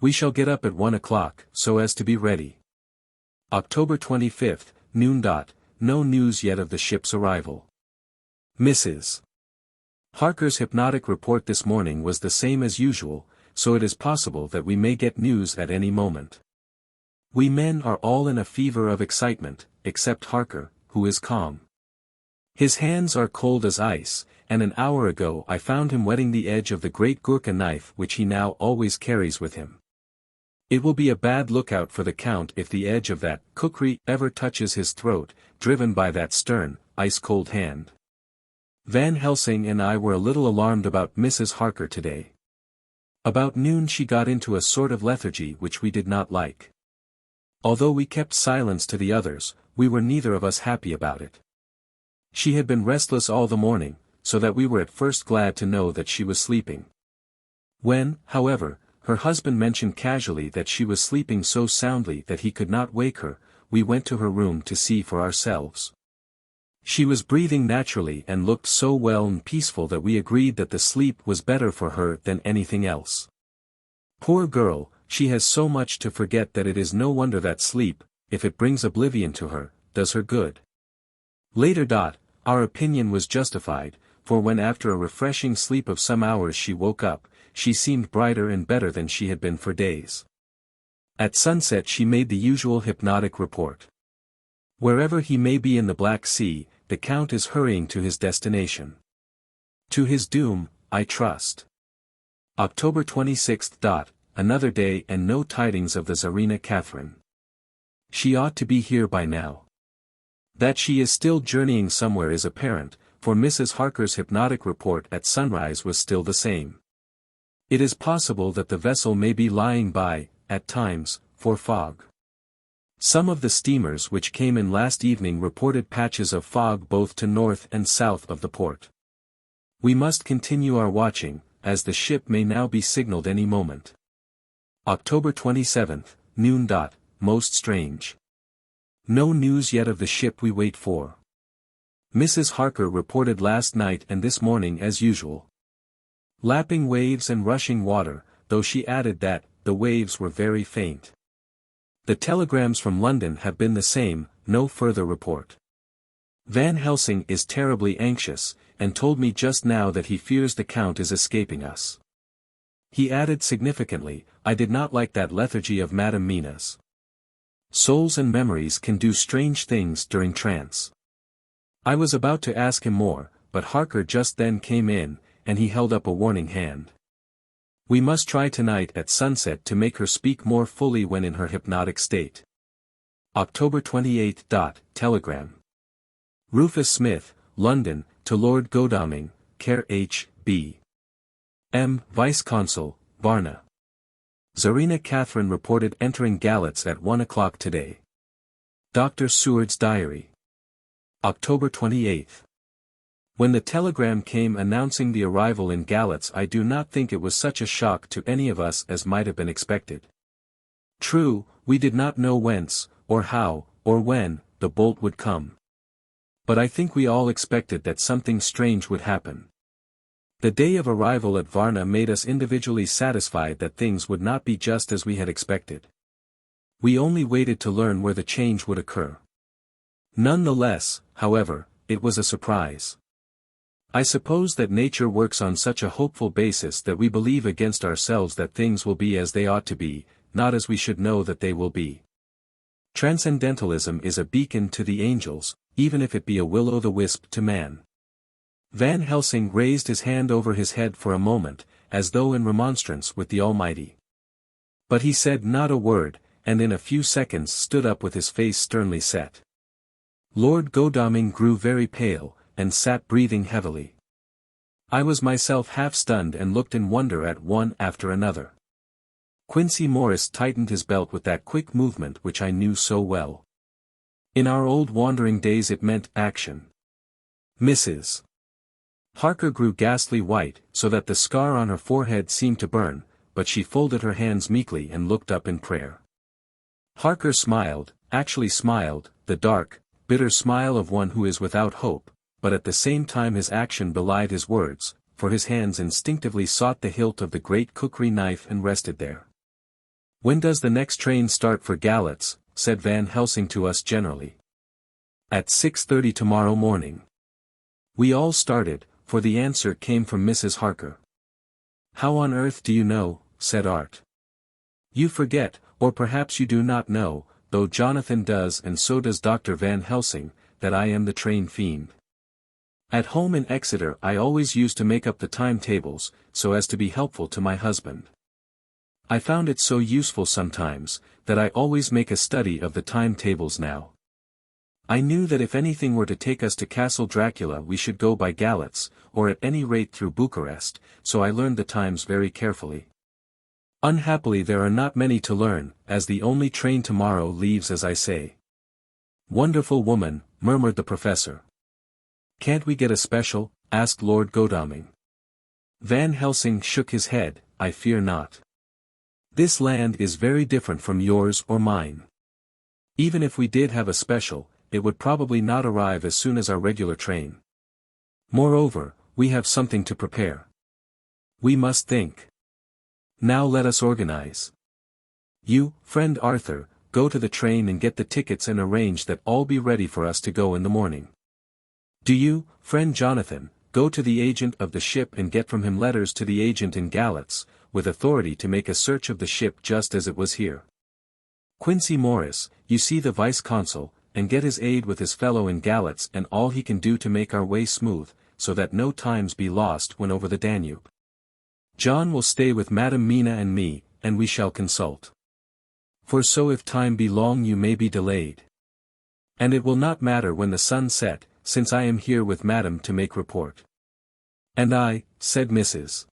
We shall get up at 1 o'clock, so as to be ready. October 25th, noon. No news yet of the ship's arrival. Mrs. Harker's hypnotic report this morning was the same as usual, so it is possible that we may get news at any moment. We men are all in a fever of excitement, except Harker, who is calm. His hands are cold as ice, and an hour ago I found him whetting the edge of the great Gurkha knife which he now always carries with him. It will be a bad lookout for the Count if the edge of that kukri ever touches his throat, driven by that stern, ice-cold hand. Van Helsing and I were a little alarmed about Mrs. Harker today. About noon she got into a sort of lethargy which we did not like. Although we kept silence to the others, we were neither of us happy about it. She had been restless all the morning, so that we were at first glad to know that she was sleeping. When, however, her husband mentioned casually that she was sleeping so soundly that he could not wake her, we went to her room to see for ourselves. She was breathing naturally and looked so well and peaceful that we agreed that the sleep was better for her than anything else. Poor girl, she has so much to forget that it is no wonder that sleep, if it brings oblivion to her, does her good. Later. Our opinion was justified, for when after a refreshing sleep of some hours she woke up, she seemed brighter and better than she had been for days. At sunset she made the usual hypnotic report. Wherever he may be in the Black Sea, the Count is hurrying to his destination. To his doom, I trust. October 26th. Another day and no tidings of the Tsarina Catherine. She ought to be here by now. That she is still journeying somewhere is apparent, for Mrs. Harker's hypnotic report at sunrise was still the same. It is possible that the vessel may be lying by, at times, for fog. Some of the steamers which came in last evening reported patches of fog both to north and south of the port. We must continue our watching, as the ship may now be signaled any moment. October 27th, noon. Most strange. No news yet of the ship we wait for. Mrs. Harker reported last night and this morning as usual. Lapping waves and rushing water, though she added that, the waves were very faint. The telegrams from London have been the same, no further report. Van Helsing is terribly anxious, and told me just now that he fears the Count is escaping us. He added significantly, I did not like that lethargy of Madame Mina's. Souls and memories can do strange things during trance. I was about to ask him more, but Harker just then came in, and he held up a warning hand. We must try tonight at sunset to make her speak more fully when in her hypnotic state. October 28th. Telegram. Rufus Smith, London, to Lord Godalming, Care H.B. M. Vice-Consul, Varna. Tsarina Catherine reported entering Galatz at 1 o'clock today. Dr. Seward's Diary. October 28th. When the telegram came announcing the arrival in Galatz, I do not think it was such a shock to any of us as might have been expected. True, we did not know whence, or how, or when, the bolt would come. But I think we all expected that something strange would happen. The day of arrival at Varna made us individually satisfied that things would not be just as we had expected. We only waited to learn where the change would occur. None the less, however, it was a surprise. I suppose that nature works on such a hopeful basis that we believe against ourselves that things will be as they ought to be, not as we should know that they will be. Transcendentalism is a beacon to the angels, even if it be a will-o'-the-wisp to man. Van Helsing raised his hand over his head for a moment, as though in remonstrance with the Almighty. But he said not a word, and in a few seconds stood up with his face sternly set. Lord Godalming grew very pale, and sat breathing heavily. I was myself half stunned and looked in wonder at one after another. Quincey Morris tightened his belt with that quick movement which I knew so well. In our old wandering days it meant action. Mrs. Harker grew ghastly white, so that the scar on her forehead seemed to burn, but she folded her hands meekly and looked up in prayer. Harker smiled, actually smiled, the dark, bitter smile of one who is without hope, but at the same time his action belied his words, for his hands instinctively sought the hilt of the great cookery knife and rested there. "When does the next train start for Galatz?" said Van Helsing to us generally. "At 6:30 tomorrow morning." We all started, for the answer came from Mrs. Harker. "How on earth do you know?" said Art. "You forget, or perhaps you do not know, though Jonathan does and so does Dr. Van Helsing, that I am the train fiend. At home in Exeter I always used to make up the timetables, so as to be helpful to my husband. I found it so useful sometimes, that I always make a study of the timetables now. I knew that if anything were to take us to Castle Dracula we should go by Galatz, or at any rate through Bucharest, so I learned the times very carefully. Unhappily there are not many to learn, as the only train tomorrow leaves as I say." "Wonderful woman," murmured the professor. "Can't we get a special?" asked Lord Godalming. Van Helsing shook his head. "I fear not. This land is very different from yours or mine. Even if we did have a special, it would probably not arrive as soon as our regular train. Moreover, we have something to prepare. We must think. Now let us organize. You, friend Arthur, go to the train and get the tickets and arrange that all be ready for us to go in the morning. Do you, friend Jonathan, go to the agent of the ship and get from him letters to the agent in Galatz, with authority to make a search of the ship just as it was here. Quincey Morris, you see the vice-consul, and get his aid with his fellow in Galatz and all he can do to make our way smooth, so that no times be lost when over the Danube. John will stay with Madam Mina and me, and we shall consult. For so if time be long you may be delayed. And it will not matter when the sun set, since I am here with Madam to make report." "And I," said Mrs.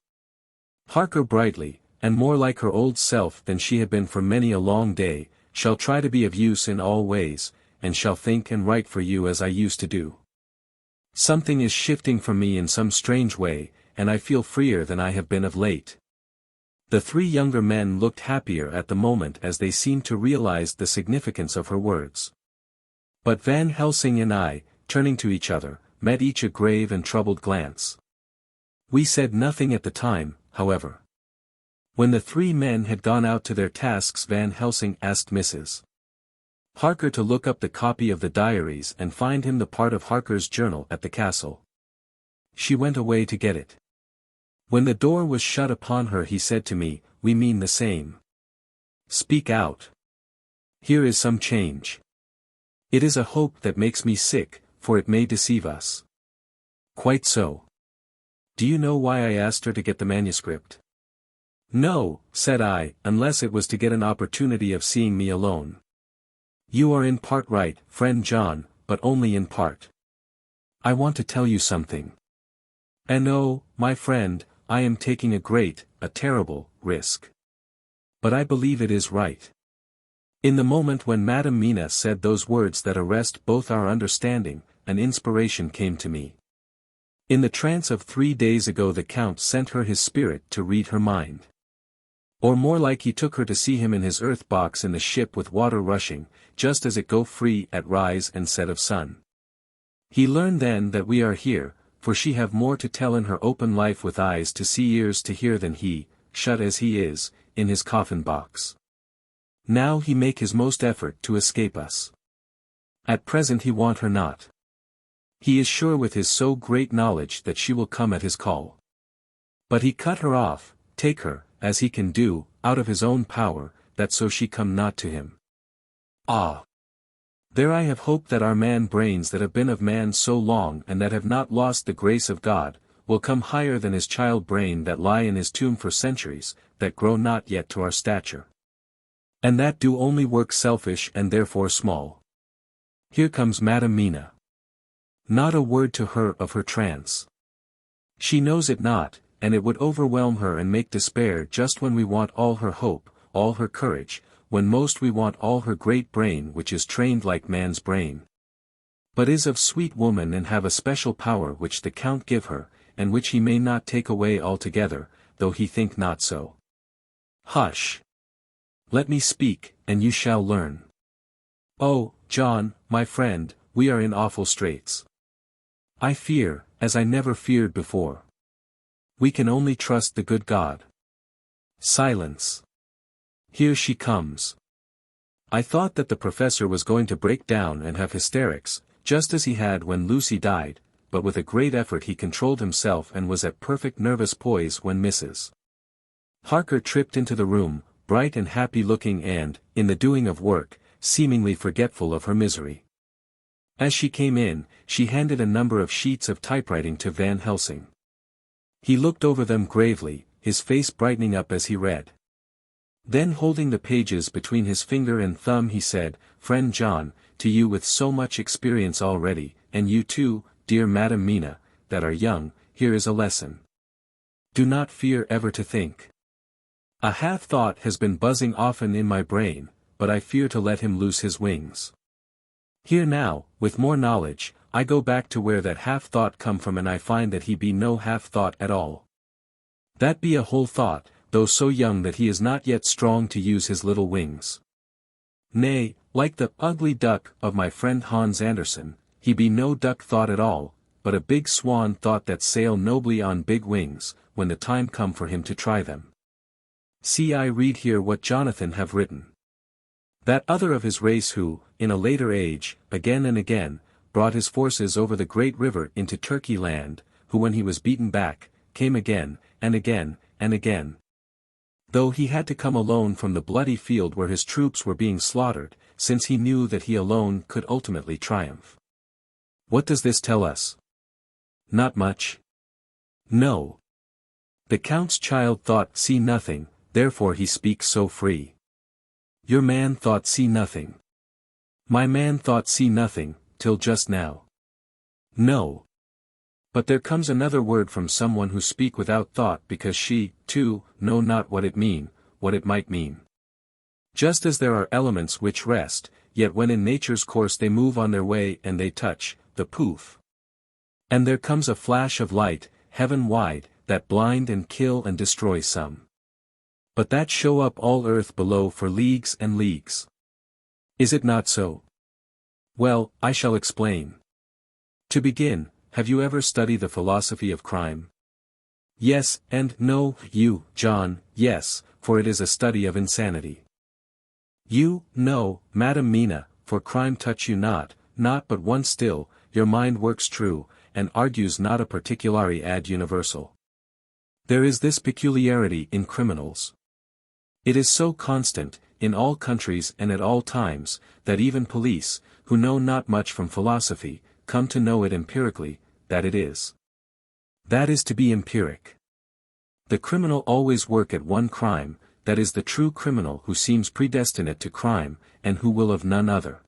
Harker brightly, and more like her old self than she had been for many a long day, "shall try to be of use in all ways, and shall think and write for you as I used to do. Something is shifting from me in some strange way, and I feel freer than I have been of late." The three younger men looked happier at the moment as they seemed to realize the significance of her words. But Van Helsing and I, turning to each other, met each a grave and troubled glance. We said nothing at the time, however. When the three men had gone out to their tasks Van Helsing asked Mrs. Harker to look up the copy of the diaries and find him the part of Harker's journal at the castle. She went away to get it. When the door was shut upon her he said to me, "We mean the same. Speak out. Here is some change. It is a hope that makes me sick, for it may deceive us." "Quite so. Do you know why I asked her to get the manuscript?" "No," said I, "unless it was to get an opportunity of seeing me alone." "You are in part right, friend John, but only in part. I want to tell you something. And oh, my friend, I am taking a terrible, risk. But I believe it is right." In the moment when Madam Mina said those words that arrest both our understanding, an inspiration came to me. In the trance of 3 days ago the Count sent her his spirit to read her mind. Or more like he took her to see him in his earth box in the ship with water rushing, just as it go free at rise and set of sun. He learned then that we are here, for she have more to tell in her open life with eyes to see ears to hear than he, shut as he is, in his coffin box. Now he make his most effort to escape us. At present he want her not. He is sure with his so great knowledge that she will come at his call. But he cut her off, take her, as he can do, out of his own power, that so she come not to him. Ah! There I have hoped that our man brains that have been of man so long and that have not lost the grace of God, will come higher than his child brain that lie in his tomb for centuries, that grow not yet to our stature. And that do only work selfish and therefore small. Here comes Madam Mina. Not a word to her of her trance. She knows it not, and it would overwhelm her and make despair just when we want all her hope, all her courage, when most we want all her great brain which is trained like man's brain. But is of sweet woman and have a special power which the Count give her, and which he may not take away altogether, though he think not so. Hush! Let me speak, and you shall learn. Oh, John, my friend, we are in awful straits. I fear, as I never feared before. We can only trust the good God. Silence. Here she comes. I thought that the professor was going to break down and have hysterics, just as he had when Lucy died, but with a great effort he controlled himself and was at perfect nervous poise when Mrs. Harker tripped into the room, bright and happy looking and, in the doing of work, seemingly forgetful of her misery. As she came in, she handed a number of sheets of typewriting to Van Helsing. He looked over them gravely, his face brightening up as he read. Then holding the pages between his finger and thumb he said, "Friend John, to you with so much experience already, and you too, dear Madam Mina, that are young, here is a lesson. Do not fear ever to think. A half-thought has been buzzing often in my brain, but I fear to let him loose his wings. Here now, with more knowledge, I go back to where that half-thought come from and I find that he be no half-thought at all. That be a whole thought, though so young that he is not yet strong to use his little wings. Nay, like the ugly duck of my friend Hans Andersen, he be no duck thought at all, but a big swan thought that sail nobly on big wings, when the time come for him to try them. See, I read here what Jonathan have written. That other of his race who, in a later age, again and again, brought his forces over the great river into Turkey land, who when he was beaten back, came again, and again, and again. Though he had to come alone from the bloody field where his troops were being slaughtered, since he knew that he alone could ultimately triumph. What does this tell us? Not much. No. The Count's child thought see nothing, therefore he speaks so free. Your man thought see nothing. My man thought see nothing, till just now. No. But there comes another word from someone who speak without thought because she, too, know not what it mean, what it might mean. Just as there are elements which rest, yet when in nature's course they move on their way and they touch, the poof. And there comes a flash of light, heaven wide, that blind and kill and destroy some. But that show up all earth below for leagues and leagues. Is it not so? Well, I shall explain. To begin, have you ever studied the philosophy of crime? Yes, and no, you, John, yes, for it is a study of insanity. You, no, Madam Mina, for crime touch you not but one still, your mind works true, and argues not a particulari ad universal. There is this peculiarity in criminals. It is so constant, in all countries and at all times, that even police, who know not much from philosophy, come to know it empirically, that it is. That is to be empiric. The criminal always work at one crime, that is the true criminal who seems predestinate to crime, and who will of none other.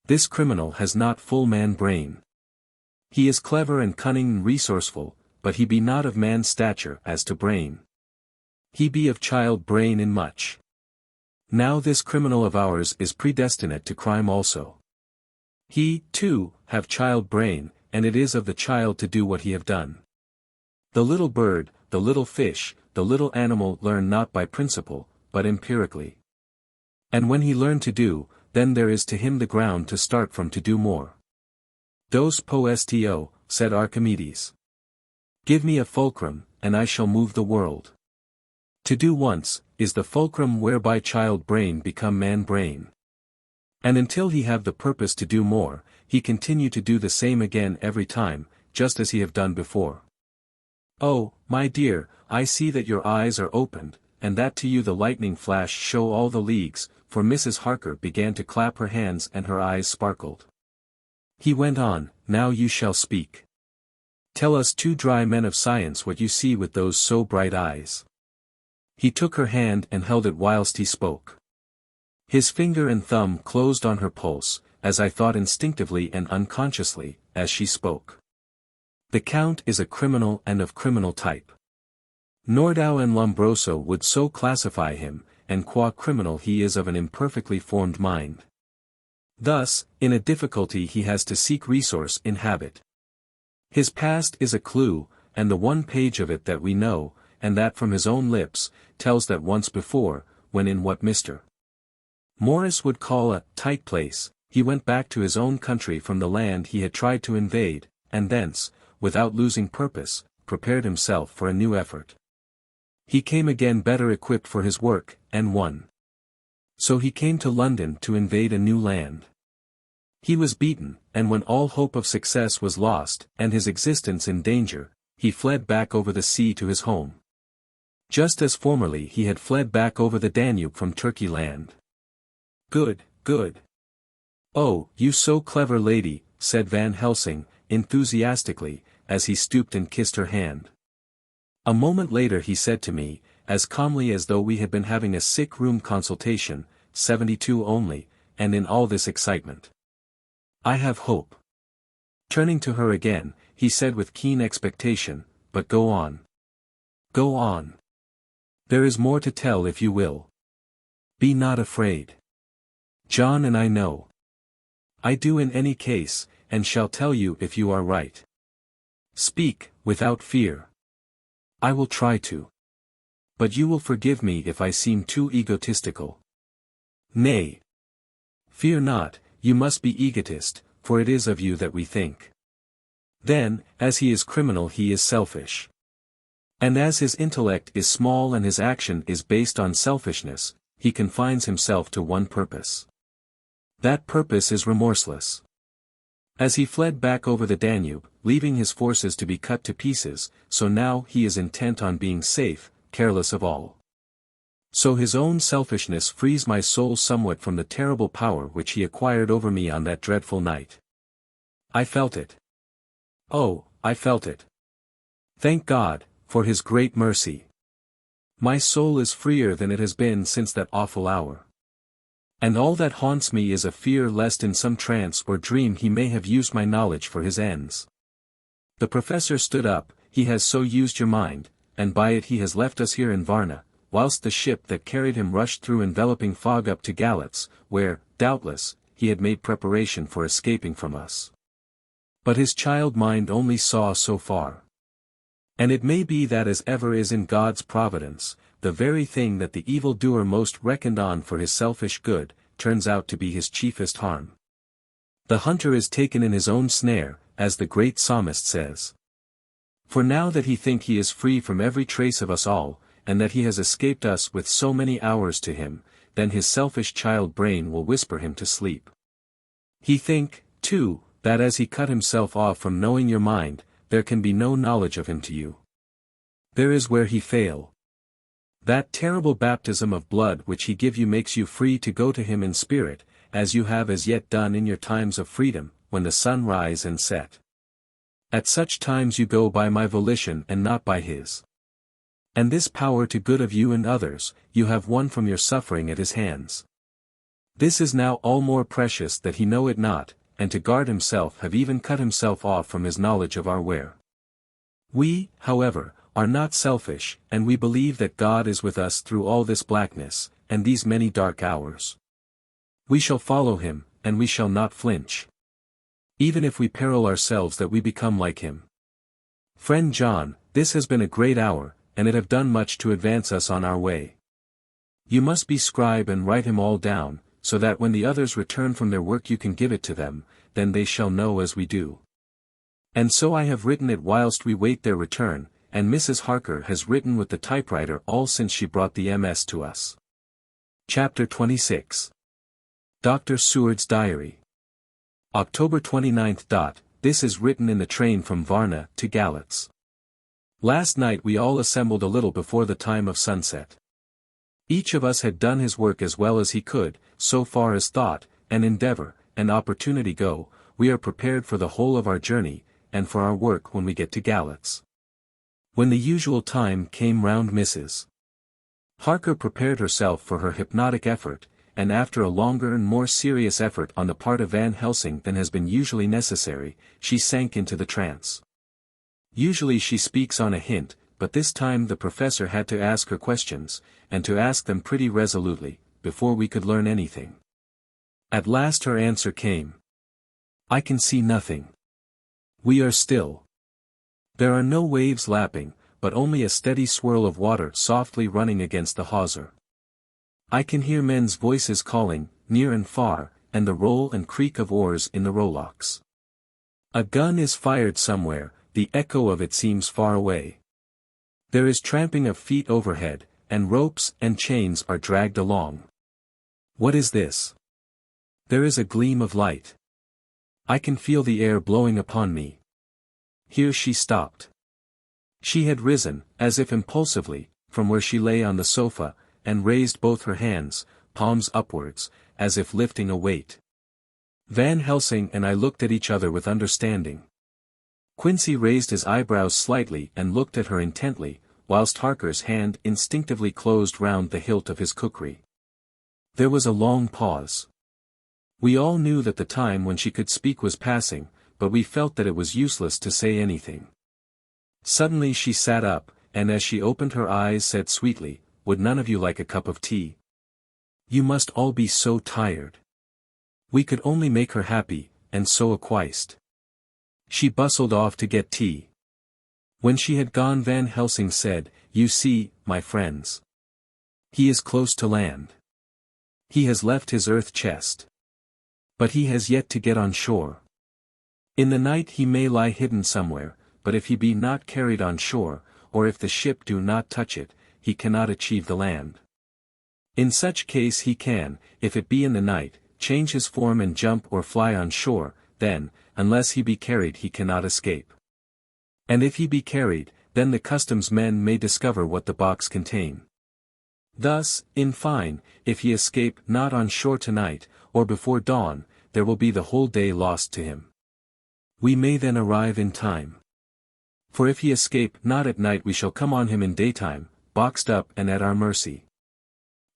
This criminal has not full man brain. He is clever and cunning and resourceful, but he be not of man's stature as to brain. He be of child brain in much. Now this criminal of ours is predestinate to crime also. He, too, have child brain, and it is of the child to do what he have done. The little bird, the little fish, the little animal learn not by principle, but empirically. And when he learn to do, then there is to him the ground to start from to do more. Dos poesto, said Archimedes. Give me a fulcrum, and I shall move the world. To do once, is the fulcrum whereby child brain become man brain. And until he have the purpose to do more, he continue to do the same again every time, just as he have done before. Oh, my dear, I see that your eyes are opened, and that to you the lightning flash show all the leagues, for Mrs. Harker began to clap her hands and her eyes sparkled. He went on, now you shall speak. Tell us two dry men of science what you see with those so bright eyes. He took her hand and held it whilst he spoke. His finger and thumb closed on her pulse, as I thought instinctively and unconsciously, as she spoke. The Count is a criminal and of criminal type. Nordau and Lombroso would so classify him, and qua criminal he is of an imperfectly formed mind. Thus, in a difficulty he has to seek resource in habit. His past is a clue, and the one page of it that we know, and that from his own lips, tells that once before, when in what Mr. Morris would call a tight place, he went back to his own country from the land he had tried to invade, and thence, without losing purpose, prepared himself for a new effort. He came again better equipped for his work, and won. So he came to London to invade a new land. He was beaten, and when all hope of success was lost, and his existence in danger, he fled back over the sea to his home. Just as formerly he had fled back over the Danube from Turkey land. Good, good. Oh, you so clever lady, said Van Helsing, enthusiastically, as he stooped and kissed her hand. A moment later he said to me, as calmly as though we had been having a sick-room consultation, 72 only, and in all this excitement. I have hope. Turning to her again, he said with keen expectation, but go on. Go on. There is more to tell if you will. Be not afraid. John and I know. I do in any case, and shall tell you if you are right. Speak, without fear. I will try to. But you will forgive me if I seem too egotistical. Nay. Fear not, you must be egotist, for it is of you that we think. Then, as he is criminal he is selfish. And as his intellect is small and his action is based on selfishness, he confines himself to one purpose. That purpose is remorseless. As he fled back over the Danube, leaving his forces to be cut to pieces, so now he is intent on being safe, careless of all. So his own selfishness frees my soul somewhat from the terrible power which he acquired over me on that dreadful night. I felt it. Oh, I felt it. Thank God, for his great mercy. My soul is freer than it has been since that awful hour. And all that haunts me is a fear lest in some trance or dream he may have used my knowledge for his ends. The professor stood up, he has so used your mind, and by it he has left us here in Varna, whilst the ship that carried him rushed through enveloping fog up to Galatz, where, doubtless, he had made preparation for escaping from us. But his child mind only saw so far. And it may be that as ever is in God's providence, the very thing that the evildoer most reckoned on for his selfish good, turns out to be his chiefest harm. The hunter is taken in his own snare, as the great psalmist says. For now that he think he is free from every trace of us all, and that he has escaped us with so many hours to him, then his selfish child brain will whisper him to sleep. He think, too, that as he cut himself off from knowing your mind, there can be no knowledge of him to you. There is where he fail. That terrible baptism of blood which he give you makes you free to go to him in spirit, as you have as yet done in your times of freedom, when the sun rise and set. At such times you go by my volition and not by his. And this power to good of you and others, you have won from your suffering at his hands. This is now all more precious that he know it not, and to guard himself have even cut himself off from his knowledge of our where. We, however, are not selfish, and we believe that God is with us through all this blackness, and these many dark hours. We shall follow him, and we shall not flinch. Even if we peril ourselves that we become like him. Friend John, this has been a great hour, and it have done much to advance us on our way. You must be scribe and write him all down, so that when the others return from their work you can give it to them, then they shall know as we do. And so I have written it whilst we wait their return, and Mrs. Harker has written with the typewriter all since she brought the MS to us. Chapter 26. Dr. Seward's Diary. October 29th. This is written in the train from Varna to Galatz. Last night we all assembled a little before the time of sunset. Each of us had done his work as well as he could, so far as thought, and endeavor, and opportunity go. We are prepared for the whole of our journey, and for our work when we get to Galatz. When the usual time came round, Mrs. Harker prepared herself for her hypnotic effort, and after a longer and more serious effort on the part of Van Helsing than has been usually necessary, she sank into the trance. Usually she speaks on a hint, but this time the professor had to ask her questions, and to ask them pretty resolutely, before we could learn anything. At last her answer came. "I can see nothing. We are still. There are no waves lapping, but only a steady swirl of water softly running against the hawser. I can hear men's voices calling, near and far, and the roll and creak of oars in the rowlocks. A gun is fired somewhere, the echo of it seems far away. There is tramping of feet overhead, and ropes and chains are dragged along. What is this? There is a gleam of light. I can feel the air blowing upon me." Here she stopped. She had risen, as if impulsively, from where she lay on the sofa, and raised both her hands, palms upwards, as if lifting a weight. Van Helsing and I looked at each other with understanding. Quincy raised his eyebrows slightly and looked at her intently, whilst Harker's hand instinctively closed round the hilt of his kukri. There was a long pause. We all knew that the time when she could speak was passing, but we felt that it was useless to say anything. Suddenly she sat up, and as she opened her eyes said sweetly, "Would none of you like a cup of tea? You must all be so tired." We could only make her happy, and so acquiesced. She bustled off to get tea. When she had gone, Van Helsing said, "You see, my friends. He is close to land. He has left his earth chest. But he has yet to get on shore. In the night he may lie hidden somewhere, but if he be not carried on shore, or if the ship do not touch it, he cannot achieve the land. In such case he can, if it be in the night, change his form and jump or fly on shore, then, unless he be carried he cannot escape. And if he be carried, then the customs men may discover what the box contain. Thus, in fine, if he escape not on shore tonight, or before dawn, there will be the whole day lost to him. We may then arrive in time. For if he escape not at night we shall come on him in daytime, boxed up and at our mercy.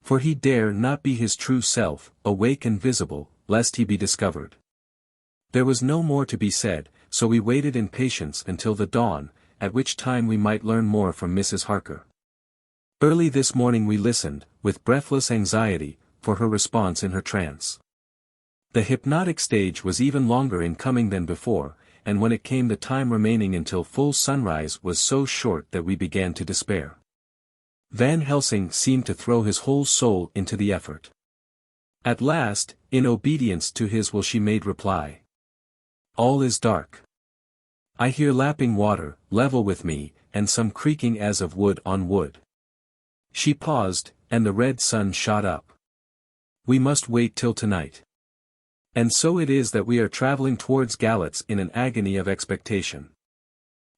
For he dare not be his true self, awake and visible, lest he be discovered." There was no more to be said, so we waited in patience until the dawn, at which time we might learn more from Mrs. Harker. Early this morning we listened, with breathless anxiety, for her response in her trance. The hypnotic stage was even longer in coming than before, and when it came the time remaining until full sunrise was so short that we began to despair. Van Helsing seemed to throw his whole soul into the effort. At last, in obedience to his will, she made reply. "All is dark. I hear lapping water, level with me, and some creaking as of wood on wood." She paused, and the red sun shot up. "We must wait till tonight. And so it is that we are travelling towards Galatz in an agony of expectation.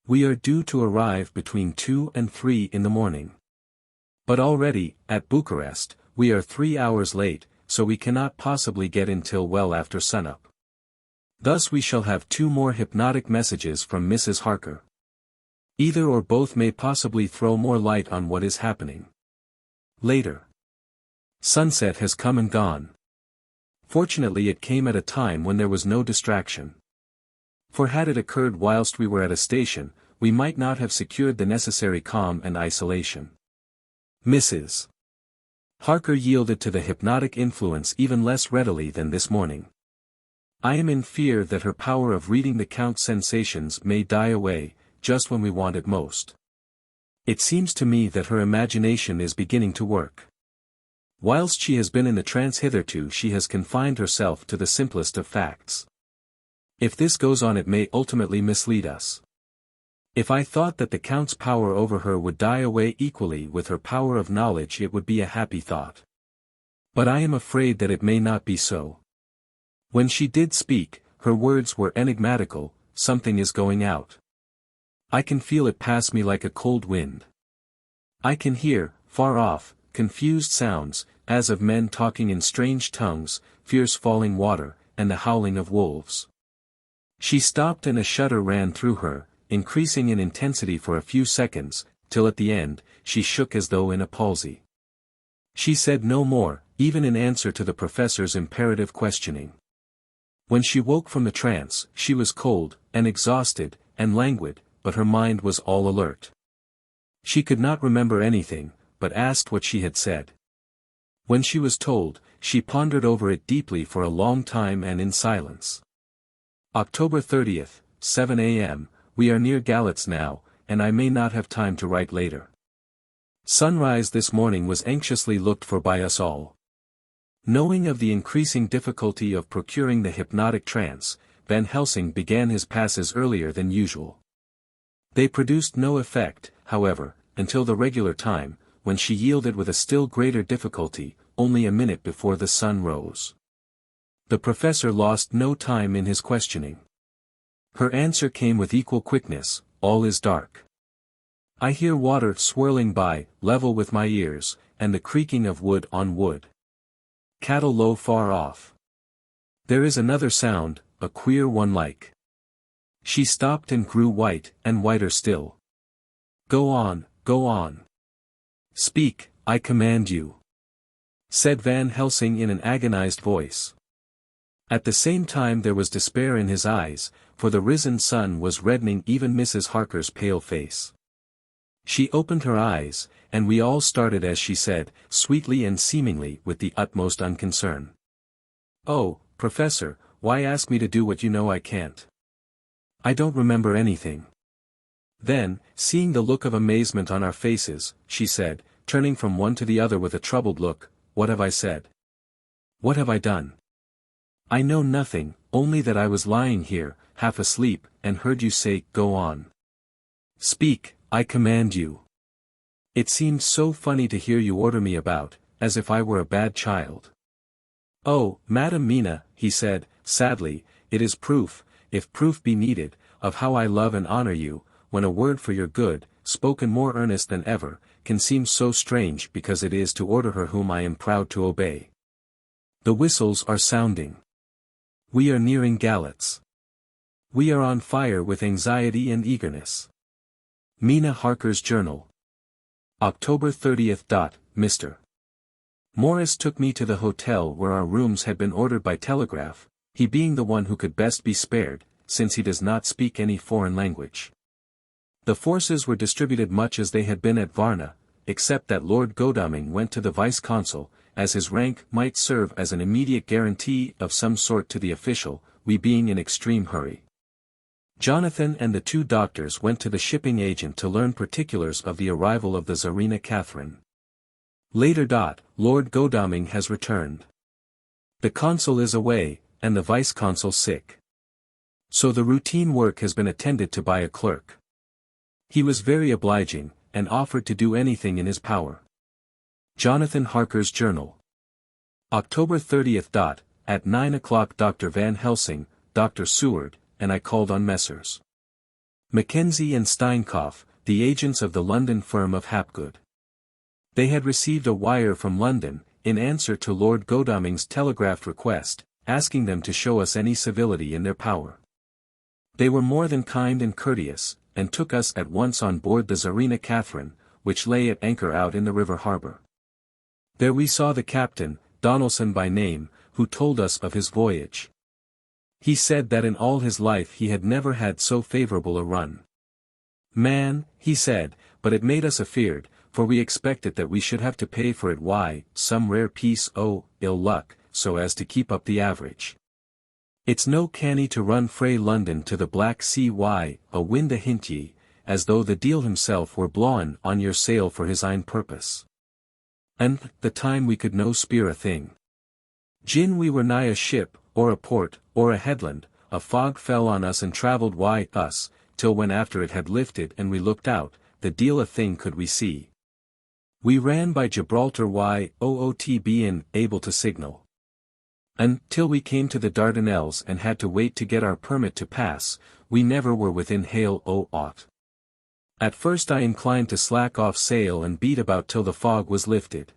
We are due to arrive between 2 and 3 in the morning. But already, at Bucharest, we are 3 hours late, so we cannot possibly get in till well after sunup. Thus we shall have 2 more hypnotic messages from Mrs. Harker. Either or both may possibly throw more light on what is happening. Later. Sunset has come and gone. Fortunately it came at a time when there was no distraction. For had it occurred whilst we were at a station, we might not have secured the necessary calm and isolation. Mrs. Harker yielded to the hypnotic influence even less readily than this morning. I am in fear that her power of reading the Count's sensations may die away, just when we want it most. It seems to me that her imagination is beginning to work. Whilst she has been in the trance hitherto she has confined herself to the simplest of facts. If this goes on it may ultimately mislead us. If I thought that the Count's power over her would die away equally with her power of knowledge it would be a happy thought. But I am afraid that it may not be so. When she did speak, her words were enigmatical, something is going out. I can feel it pass me like a cold wind. I can hear, far off, confused sounds, as of men talking in strange tongues, fierce falling water, and the howling of wolves. She stopped and a shudder ran through her, increasing in intensity for a few seconds, till at the end, she shook as though in a palsy. She said no more, even in answer to the professor's imperative questioning. When she woke from the trance, she was cold, and exhausted, and languid, but her mind was all alert. She could not remember anything, but asked what she had said. When she was told, she pondered over it deeply for a long time and in silence. October 30th, 7 a.m., we are near Galatz now, and I may not have time to write later. Sunrise this morning was anxiously looked for by us all. Knowing of the increasing difficulty of procuring the hypnotic trance, Van Helsing began his passes earlier than usual. They produced no effect, however, until the regular time, when she yielded with a still greater difficulty, only a minute before the sun rose. The professor lost no time in his questioning. Her answer came with equal quickness, all is dark. I hear water swirling by, level with my ears, and the creaking of wood on wood. Cattle low far off. There is another sound, a queer one like. She stopped and grew white, and whiter still. Go on, go on. Speak, I command you, said Van Helsing in an agonized voice. At the same time there was despair in his eyes, for the risen sun was reddening even Mrs. Harker's pale face. She opened her eyes, and we all started as she said, sweetly and seemingly with the utmost unconcern. Oh, Professor, why ask me to do what you know I can't? I don't remember anything. Then, seeing the look of amazement on our faces, she said, turning from one to the other with a troubled look, what have I said? What have I done? I know nothing, only that I was lying here, half asleep, and heard you say, go on. Speak, I command you. It seemed so funny to hear you order me about, as if I were a bad child. Oh, Madam Mina, he said, sadly, it is proof, if proof be needed, of how I love and honor you, when a word for your good, spoken more earnest than ever, can seem so strange because it is to order her whom I am proud to obey. The whistles are sounding. We are nearing Galatz. We are on fire with anxiety and eagerness. Mina Harker's Journal. October 30th. Mr. Morris took me to the hotel where our rooms had been ordered by telegraph, he being the one who could best be spared, since he does not speak any foreign language. The forces were distributed much as they had been at Varna, except that Lord Godalming went to the vice-consul, as his rank might serve as an immediate guarantee of some sort to the official, we being in extreme hurry. Jonathan and the two doctors went to the shipping agent to learn particulars of the arrival of the Tsarina Catherine. Later. Lord Godalming has returned. The consul is away, and the vice-consul sick. So the routine work has been attended to by a clerk. He was very obliging, and offered to do anything in his power. Jonathan Harker's Journal. October 30th. At 9 o'clock Dr. Van Helsing, Dr. Seward, and I called on Messrs. Mackenzie and Steinkopf, the agents of the London firm of Hapgood. They had received a wire from London, in answer to Lord Godalming's telegraphed request, asking them to show us any civility in their power. They were more than kind and courteous, and took us at once on board the Tsarina Catherine, which lay at anchor out in the river harbor. There we saw the captain, Donaldson by name, who told us of his voyage. He said that in all his life he had never had so favorable a run. Man, he said, but it made us afeard, for we expected that we should have to pay for it some rare piece ill luck, so as to keep up the average. It's no canny to run frae London to the Black Sea a wind a hint ye, as though the deil himself were blawin' on your sail for his ain purpose. And, the time we could no speir a thing. Gin we were nigh a ship, or a port, or a headland, a fog fell on us and travelled us, till when after it had lifted and we looked out, the deal a thing could we see. We ran by Gibraltar oot being able to signal. Until we came to the Dardanelles and had to wait to get our permit to pass, we never were within hail o aught. At first I inclined to slack off sail and beat about till the fog was lifted.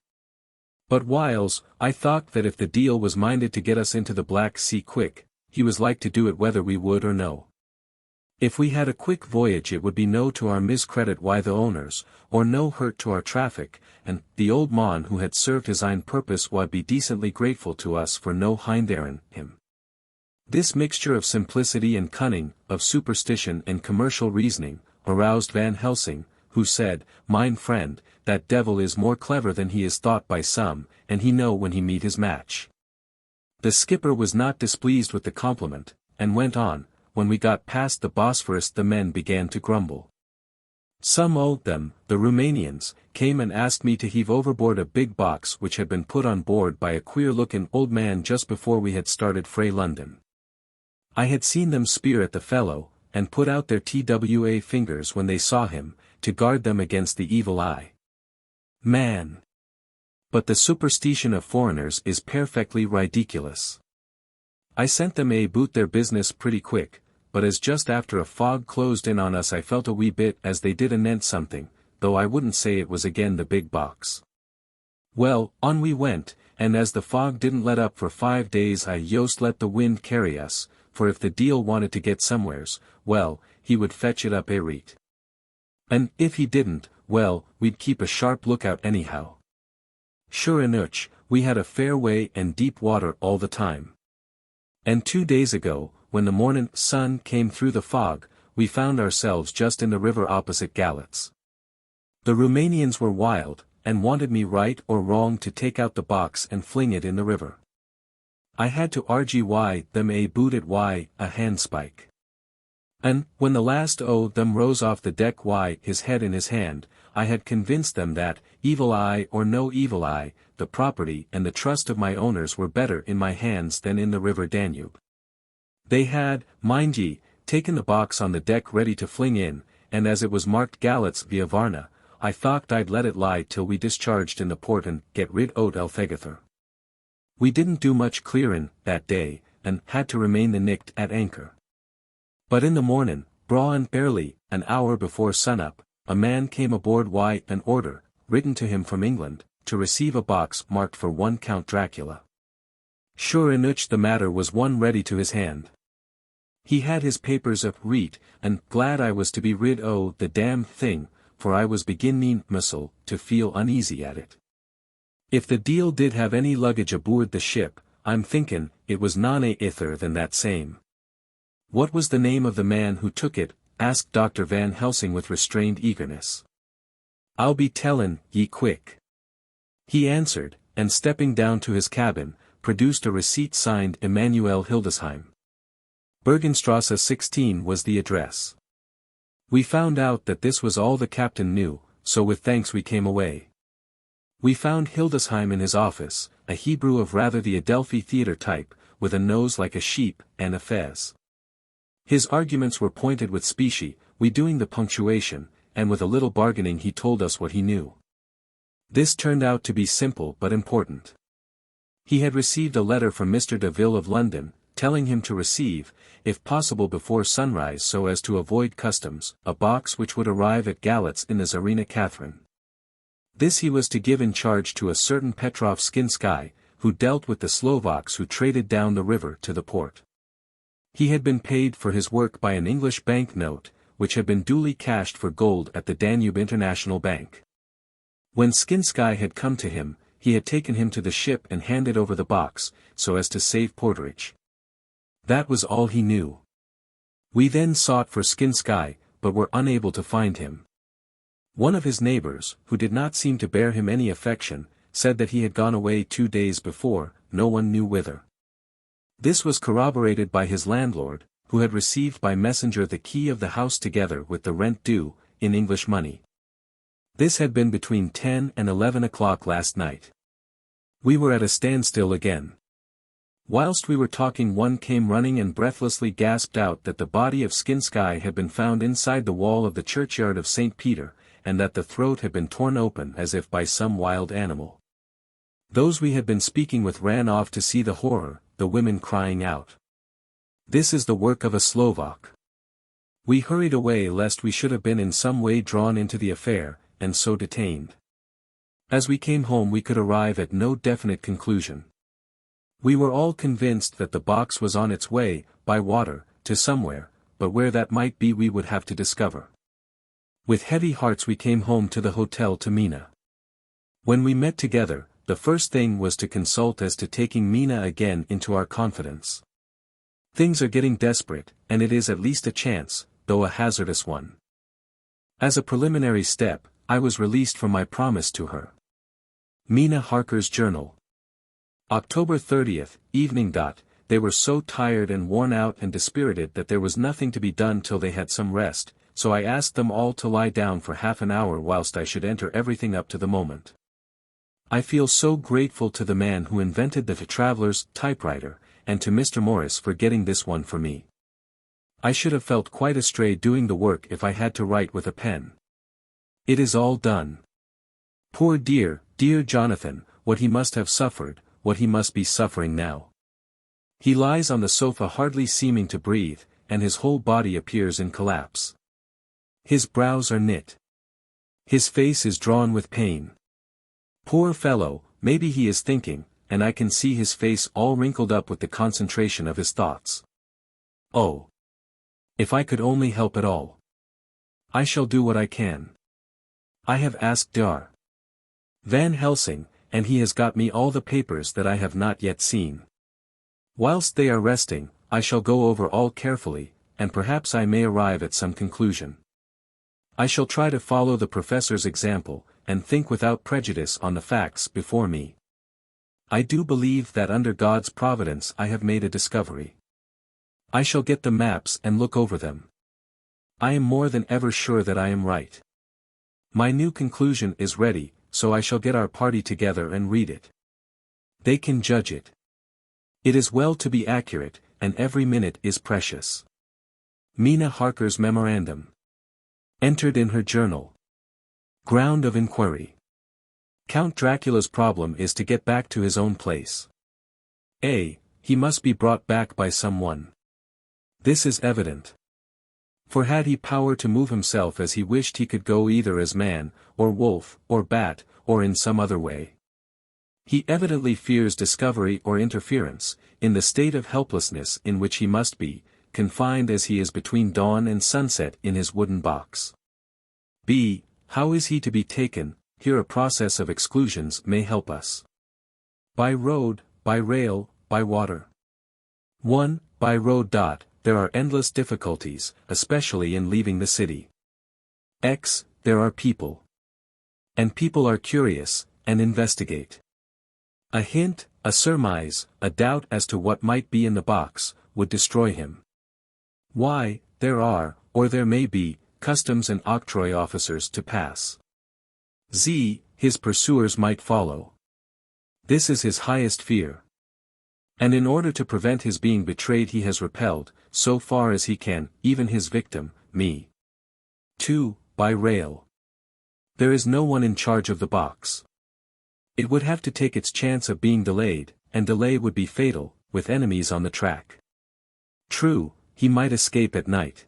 But whiles, I thought that if the deal was minded to get us into the Black Sea quick, he was like to do it whether we would or no. If we had a quick voyage it would be no to our miscredit why the owners, or no hurt to our traffic, and the old mon who had served his own purpose would be decently grateful to us for no hindering him. This mixture of simplicity and cunning, of superstition and commercial reasoning, aroused Van Helsing, who said, "Mine friend, that devil is more clever than he is thought by some, and he know when he meet his match." The skipper was not displeased with the compliment, and went on, "When we got past the Bosphorus the men began to grumble. Some o' them, the Romanians, came and asked me to heave overboard a big box which had been put on board by a queer-looking old man just before we had started frae London. I had seen them speer at the fellow, and put out their twa fingers when they saw him, to guard them against the evil eye. Man! But the superstition of foreigners is perfectly ridiculous. I sent them boot their business pretty quick, but as just after a fog closed in on us I felt a wee bit as they did anent something, though I wouldn't say it was again the big box. Well, on we went, and as the fog didn't let up for 5 days I yost let the wind carry us, for if the deal wanted to get somewheres, well, he would fetch it up reet. And if he didn't, well, we'd keep a sharp lookout anyhow. Sure enough, we had a fair way and deep water all the time. And 2 days ago, when the morning sun came through the fog, we found ourselves just in the river opposite Galatz. The Romanians were wild, and wanted me right or wrong to take out the box and fling it in the river. I had to argue why them boot it why a handspike. And, when the last o' them rose off the deck why his head in his hand, I had convinced them that, evil eye or no evil eye, the property and the trust of my owners were better in my hands than in the river Danube. They had, mind ye, taken the box on the deck ready to fling in, and as it was marked Galatz via Varna, I thought I'd let it lie till we discharged in the port and get rid o't Elfegather. We didn't do much clearin' that day, and had to remain the night at anchor. But in the morning, braw and barely, an hour before sunup, a man came aboard an order, written to him from England, to receive a box marked for one Count Dracula. Sure enough the matter was one ready to his hand. He had his papers up reet, and glad I was to be rid o' the damned thing, for I was beginning to feel uneasy at it. If the deal did have any luggage aboard the ship, I'm thinking, it was none ither than that same. What was the name of the man who took it? Asked Dr. Van Helsing with restrained eagerness. I'll be tellin' ye quick. He answered, and stepping down to his cabin, produced a receipt signed Emanuel Hildesheim. Bergenstrasse 16 was the address. We found out that this was all the captain knew, so with thanks we came away. We found Hildesheim in his office, a Hebrew of rather the Adelphi theatre type, with a nose like a sheep, and a fez. His arguments were pointed with specie, we doing the punctuation, and with a little bargaining he told us what he knew. This turned out to be simple but important. He had received a letter from Mr. de Ville of London, telling him to receive, if possible before sunrise so as to avoid customs, a box which would arrive at Galatz in the Tsarina Catherine. This he was to give in charge to a certain Petrov Skinsky, who dealt with the Slovaks who traded down the river to the port. He had been paid for his work by an English bank note, which had been duly cashed for gold at the Danube International Bank. When Skinsky had come to him, he had taken him to the ship and handed over the box, so as to save porterage. That was all he knew. We then sought for Skinsky, but were unable to find him. One of his neighbors, who did not seem to bear him any affection, said that he had gone away 2 days before, no one knew whither. This was corroborated by his landlord, who had received by messenger the key of the house together with the rent due, in English money. This had been between 10 and 11 o'clock last night. We were at a standstill again. Whilst we were talking, one came running and breathlessly gasped out that the body of Skinsky had been found inside the wall of the churchyard of St. Peter, and that the throat had been torn open as if by some wild animal. Those we had been speaking with ran off to see the horror, the women crying out, "This is the work of a Slovak." We hurried away lest we should have been in some way drawn into the affair, and so detained. As we came home we could arrive at no definite conclusion. We were all convinced that the box was on its way, by water, to somewhere, but where that might be we would have to discover. With heavy hearts we came home to the hotel to Mina. When we met together, the first thing was to consult as to taking Mina again into our confidence. Things are getting desperate, and it is at least a chance, though a hazardous one. As a preliminary step, I was released from my promise to her. Mina Harker's Journal. October 30th, evening. They were so tired and worn out and dispirited that there was nothing to be done till they had some rest, so I asked them all to lie down for half an hour whilst I should enter everything up to the moment. I feel so grateful to the man who invented the traveller's typewriter, and to Mr. Morris for getting this one for me. I should have felt quite astray doing the work if I had to write with a pen. It is all done. Poor dear Jonathan, what he must have suffered, what he must be suffering now. He lies on the sofa hardly seeming to breathe, and his whole body appears in collapse. His brows are knit. His face is drawn with pain. Poor fellow, maybe he is thinking, and I can see his face all wrinkled up with the concentration of his thoughts. Oh! If I could only help at all. I shall do what I can. I have asked Dr. Van Helsing, and he has got me all the papers that I have not yet seen. Whilst they are resting, I shall go over all carefully, and perhaps I may arrive at some conclusion. I shall try to follow the professor's example, and think without prejudice on the facts before me. I do believe that under God's providence I have made a discovery. I shall get the maps and look over them. I am more than ever sure that I am right. My new conclusion is ready, so I shall get our party together and read it. They can judge it. It is well to be accurate, and every minute is precious. Mina Harker's memorandum. Entered in her journal. Ground of inquiry. Count Dracula's problem is to get back to his own place. A. He must be brought back by someone. This is evident. For had he power to move himself as he wished, he could go either as man, or wolf, or bat, or in some other way. He evidently fears discovery or interference, in the state of helplessness in which he must be, confined as he is between dawn and sunset in his wooden box. B. How is he to be taken? Here a process of exclusions may help us. By road, by rail, by water. 1. By road. There are endless difficulties, especially in leaving the city. X. There are people. And people are curious, and investigate. A hint, a surmise, a doubt as to what might be in the box, would destroy him. Y. There are, or there may be, customs and octroi officers to pass. Z. His pursuers might follow. This is his highest fear. And in order to prevent his being betrayed he has repelled, so far as he can, even his victim, me. 2. By rail. There is no one in charge of the box. It would have to take its chance of being delayed, and delay would be fatal, with enemies on the track. True, he might escape at night.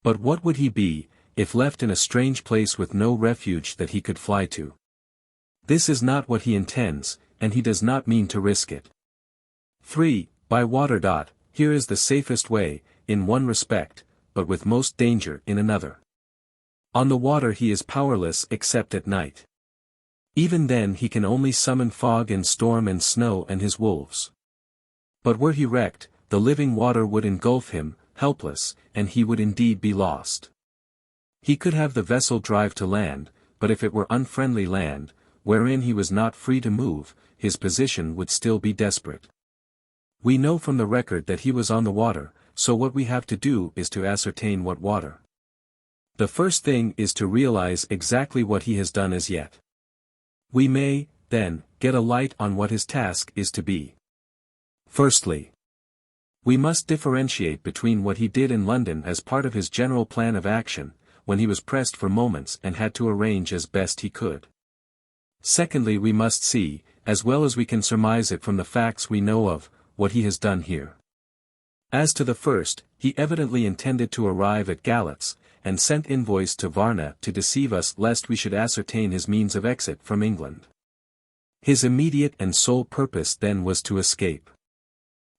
But what would he be, if left in a strange place with no refuge that he could fly to? This is not what he intends, and he does not mean to risk it. 3. By water. Here is the safest way, in one respect, but with most danger in another. On the water he is powerless except at night. Even then he can only summon fog and storm and snow and his wolves. But were he wrecked, the living water would engulf him, helpless, and he would indeed be lost. He could have the vessel drive to land, but if it were unfriendly land, wherein he was not free to move, his position would still be desperate. We know from the record that he was on the water, so what we have to do is to ascertain what water. The first thing is to realize exactly what he has done as yet. We may, then, get a light on what his task is to be. Firstly, we must differentiate between what he did in London as part of his general plan of action, when he was pressed for moments and had to arrange as best he could. Secondly, we must see, as well as we can surmise it from the facts we know of, what he has done here. As to the first, he evidently intended to arrive at Galatz, and sent envoys to Varna to deceive us lest we should ascertain his means of exit from England. His immediate and sole purpose then was to escape.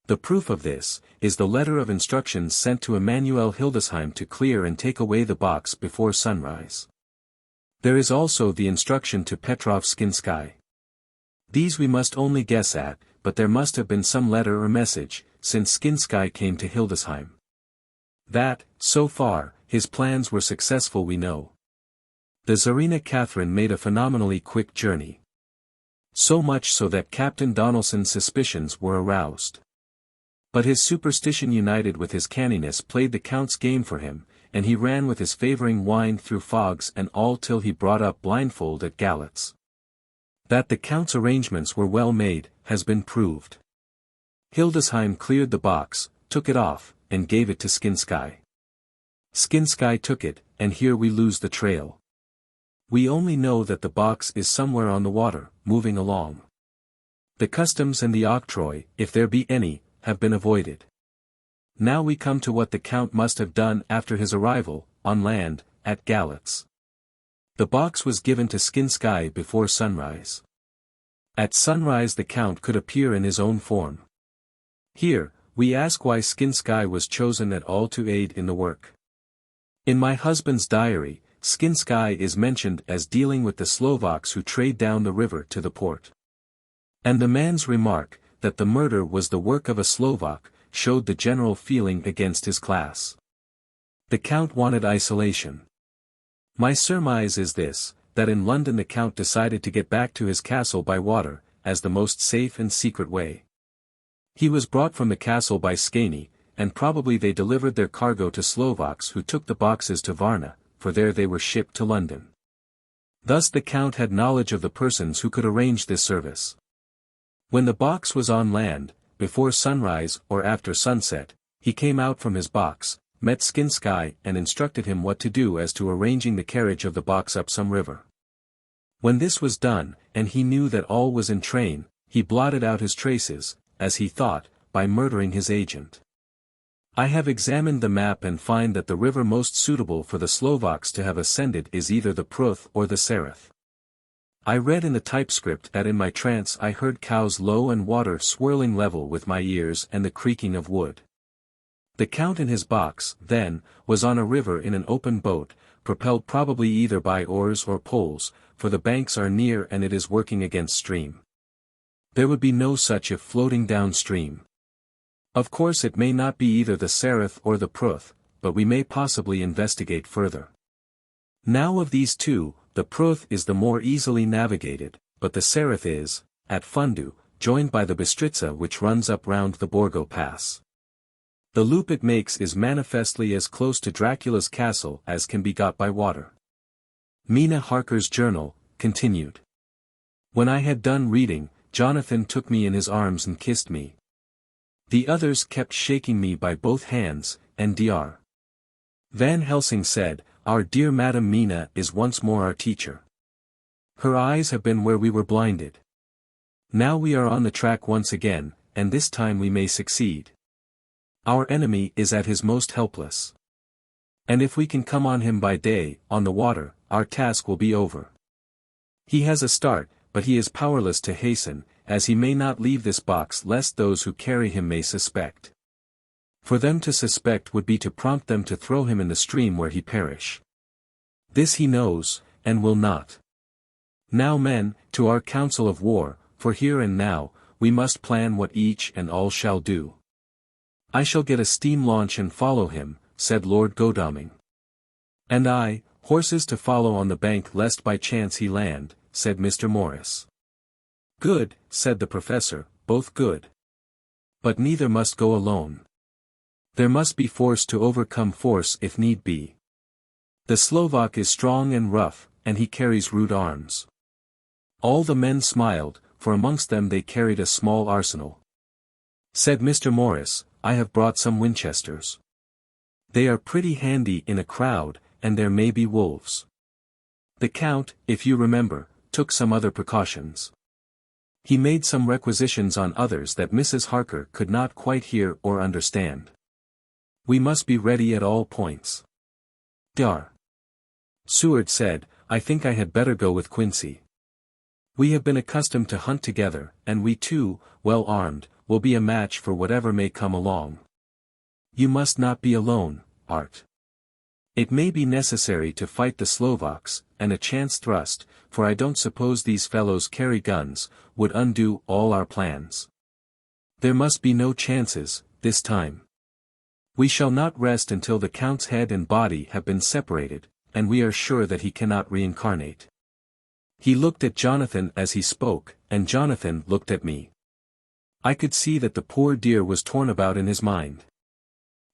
The proof of this, is the letter of instructions sent to Emanuel Hildesheim to clear and take away the box before sunrise. There is also the instruction to Petrov Skinsky. These we must only guess at, but there must have been some letter or message, since Skinsky came to Hildesheim. That, so far, his plans were successful we know. The Tsarina Catherine made a phenomenally quick journey. So much so that Captain Donelson's suspicions were aroused. But his superstition united with his canniness played the Count's game for him, and he ran with his favoring wind through fogs and all till he brought up blindfold at Galatz. That the Count's arrangements were well made, has been proved. Hildesheim cleared the box, took it off, and gave it to Skinsky. Skinsky took it, and here we lose the trail. We only know that the box is somewhere on the water, moving along. The customs and the octroi, if there be any, have been avoided. Now we come to what the Count must have done after his arrival, on land, at Galatz. The box was given to Skinsky before sunrise. At sunrise the Count could appear in his own form. Here, we ask why Skinsky was chosen at all to aid in the work. In my husband's diary, Skinsky is mentioned as dealing with the Slovaks who trade down the river to the port. And the man's remark, that the murder was the work of a Slovak, showed the general feeling against his class. The Count wanted isolation. My surmise is this, that in London the Count decided to get back to his castle by water, as the most safe and secret way. He was brought from the castle by Skani, and probably they delivered their cargo to Slovaks who took the boxes to Varna, for there they were shipped to London. Thus the Count had knowledge of the persons who could arrange this service. When the box was on land, before sunrise or after sunset, he came out from his box, met Skinsky and instructed him what to do as to arranging the carriage of the box up some river. When this was done, and he knew that all was in train, he blotted out his traces, as he thought, by murdering his agent. I have examined the map and find that the river most suitable for the Slovaks to have ascended is either the Pruth or the Sereth. I read in the typescript that in my trance I heard cows low and water swirling level with my ears and the creaking of wood. The Count in his box, then, was on a river in an open boat, propelled probably either by oars or poles, for the banks are near and it is working against stream. There would be no such if floating downstream. Of course it may not be either the Sereth or the Pruth, but we may possibly investigate further. Now of these two, the Pruth is the more easily navigated, but the Sereth is, at Fundu, joined by the Bistritza which runs up round the Borgo Pass. The loop it makes is manifestly as close to Dracula's castle as can be got by water. Mina Harker's journal, continued. When I had done reading, Jonathan took me in his arms and kissed me. The others kept shaking me by both hands, and Dr. Van Helsing said, "Our dear Madam Mina is once more our teacher. Her eyes have been where we were blinded. Now we are on the track once again, and this time we may succeed. Our enemy is at his most helpless. And if we can come on him by day, on the water, our task will be over. He has a start, but he is powerless to hasten, as he may not leave this box lest those who carry him may suspect. For them to suspect would be to prompt them to throw him in the stream where he perish. This he knows, and will not. Now men, to our council of war, for here and now, we must plan what each and all shall do. I shall get a steam launch and follow him, said Lord Godalming. And I, horses to follow on the bank lest by chance he land, said Mr. Morris. Good, said the professor, both good. But neither must go alone. There must be force to overcome force if need be. The Slovak is strong and rough, and he carries rude arms. All the men smiled, for amongst them they carried a small arsenal. said Mr. Morris, I have brought some Winchesters. They are pretty handy in a crowd, and there may be wolves. The Count, if you remember, took some other precautions. He made some requisitions on others that Mrs. Harker could not quite hear or understand. We must be ready at all points. Dar. Seward said, I think I had better go with Quincy. We have been accustomed to hunt together, and we too, well armed, will be a match for whatever may come along. You must not be alone, Art. It may be necessary to fight the Slovaks, and a chance thrust, for I don't suppose these fellows carry guns, would undo all our plans. There must be no chances, this time. We shall not rest until the Count's head and body have been separated, and we are sure that he cannot reincarnate. He looked at Jonathan as he spoke, and Jonathan looked at me. I could see that the poor dear was torn about in his mind.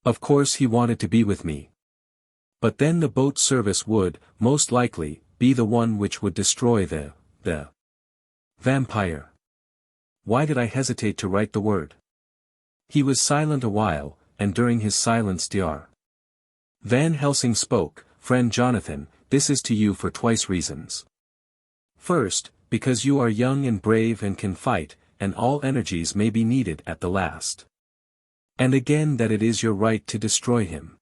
Of course he wanted to be with me. But then the boat service would, most likely, be the one which would destroy the vampire. Why did I hesitate to write the word? He was silent a while, and during his silence Dr. Van Helsing spoke, Friend Jonathan, this is to you for twice reasons. First, because you are young and brave and can fight, and all energies may be needed at the last. And again that it is your right to destroy him.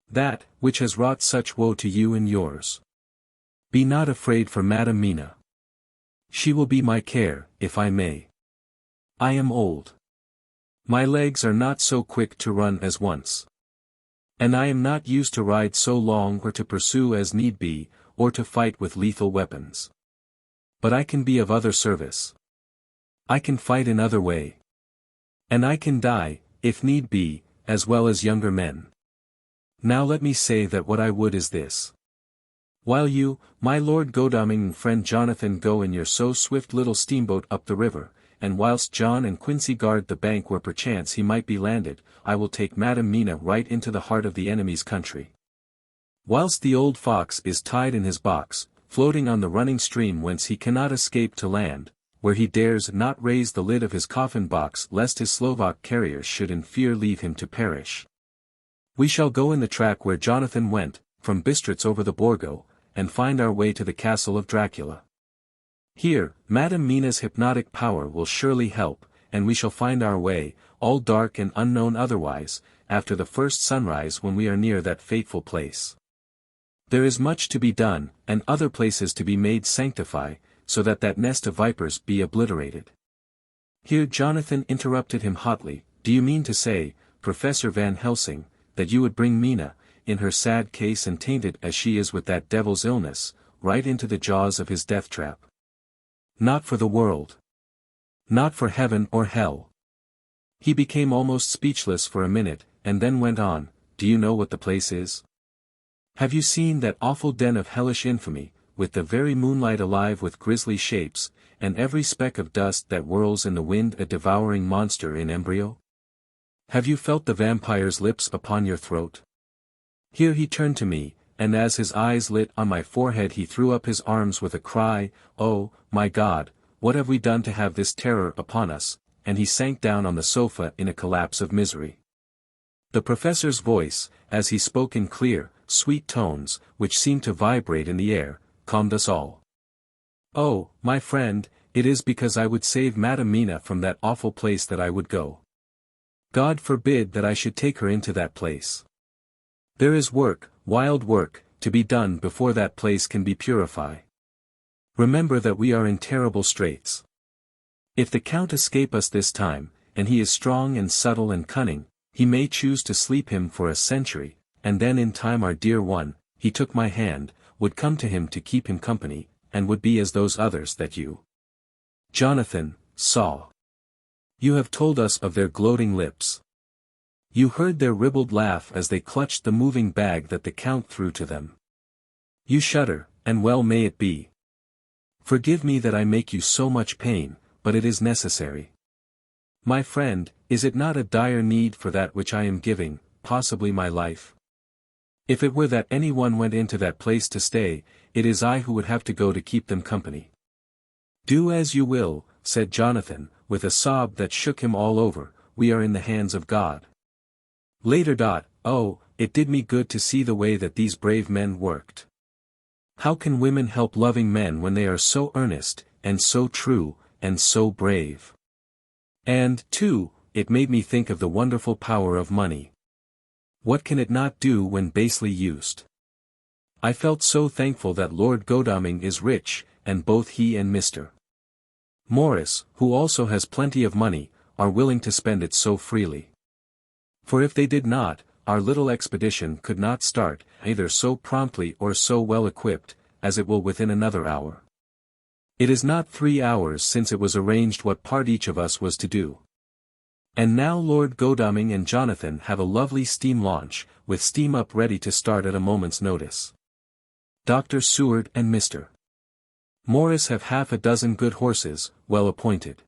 That, which has wrought such woe to you and yours. Be not afraid for Madam Mina. She will be my care, if I may. I am old. My legs are not so quick to run as once. And I am not used to ride so long or to pursue as need be, or to fight with lethal weapons. But I can be of other service. I can fight in other way. And I can die, if need be, as well as younger men. Now let me say that what I would is this. While you, my Lord Godalming and friend Jonathan go in your so swift little steamboat up the river, and whilst John and Quincy guard the bank where perchance he might be landed, I will take Madam Mina right into the heart of the enemy's country. Whilst the old fox is tied in his box, floating on the running stream whence he cannot escape to land, where he dares not raise the lid of his coffin box lest his Slovak carriers should in fear leave him to perish. We shall go in the track where Jonathan went, from Bistritz over the Borgo, and find our way to the castle of Dracula. Here, Madam Mina's hypnotic power will surely help, and we shall find our way, all dark and unknown otherwise, after the first sunrise when we are near that fateful place. There is much to be done, and other places to be made sanctify, so that that nest of vipers be obliterated. Here Jonathan interrupted him hotly, do you mean to say, Professor Van Helsing, that you would bring Mina, in her sad case and tainted as she is with that devil's illness, right into the jaws of his death trap? Not for the world. Not for heaven or hell. He became almost speechless for a minute, and then went on, do you know what the place is? Have you seen that awful den of hellish infamy, with the very moonlight alive with grisly shapes, and every speck of dust that whirls in the wind a devouring monster in embryo? Have you felt the vampire's lips upon your throat? Here he turned to me, and as his eyes lit on my forehead he threw up his arms with a cry, oh, my God, what have we done to have this terror upon us, and he sank down on the sofa in a collapse of misery. The professor's voice, as he spoke in clear, sweet tones, which seemed to vibrate in the air, calmed us all. Oh, my friend, it is because I would save Madam Mina from that awful place that I would go. God forbid that I should take her into that place. There is work, wild work, to be done before that place can be purified. Remember that we are in terrible straits. If the Count escape us this time, and he is strong and subtle and cunning, he may choose to sleep him for a century, and then in time our dear one, he took my hand, would come to him to keep him company, and would be as those others that you, Jonathan, saw. You have told us of their gloating lips. You heard their ribald laugh as they clutched the moving bag that the Count threw to them. You shudder, and well may it be. Forgive me that I make you so much pain, but it is necessary. My friend, is it not a dire need for that which I am giving, possibly my life? If it were that any one went into that place to stay, it is I who would have to go to keep them company. Do as you will, said Jonathan, with a sob that shook him all over, we are in the hands of God. Later. Oh, it did me good to see the way that these brave men worked. How can women help loving men when they are so earnest, and so true, and so brave? And, too, it made me think of the wonderful power of money. What can it not do when basely used? I felt so thankful that Lord Godalming is rich, and both he and Mr. Morris, who also has plenty of money, are willing to spend it so freely. For if they did not, our little expedition could not start, either so promptly or so well equipped, as it will within another hour. It is not 3 hours since it was arranged what part each of us was to do. And now Lord Godalming and Jonathan have a lovely steam launch, with steam up ready to start at a moment's notice. Dr. Seward and Mr. Morris have half a dozen good horses, well appointed.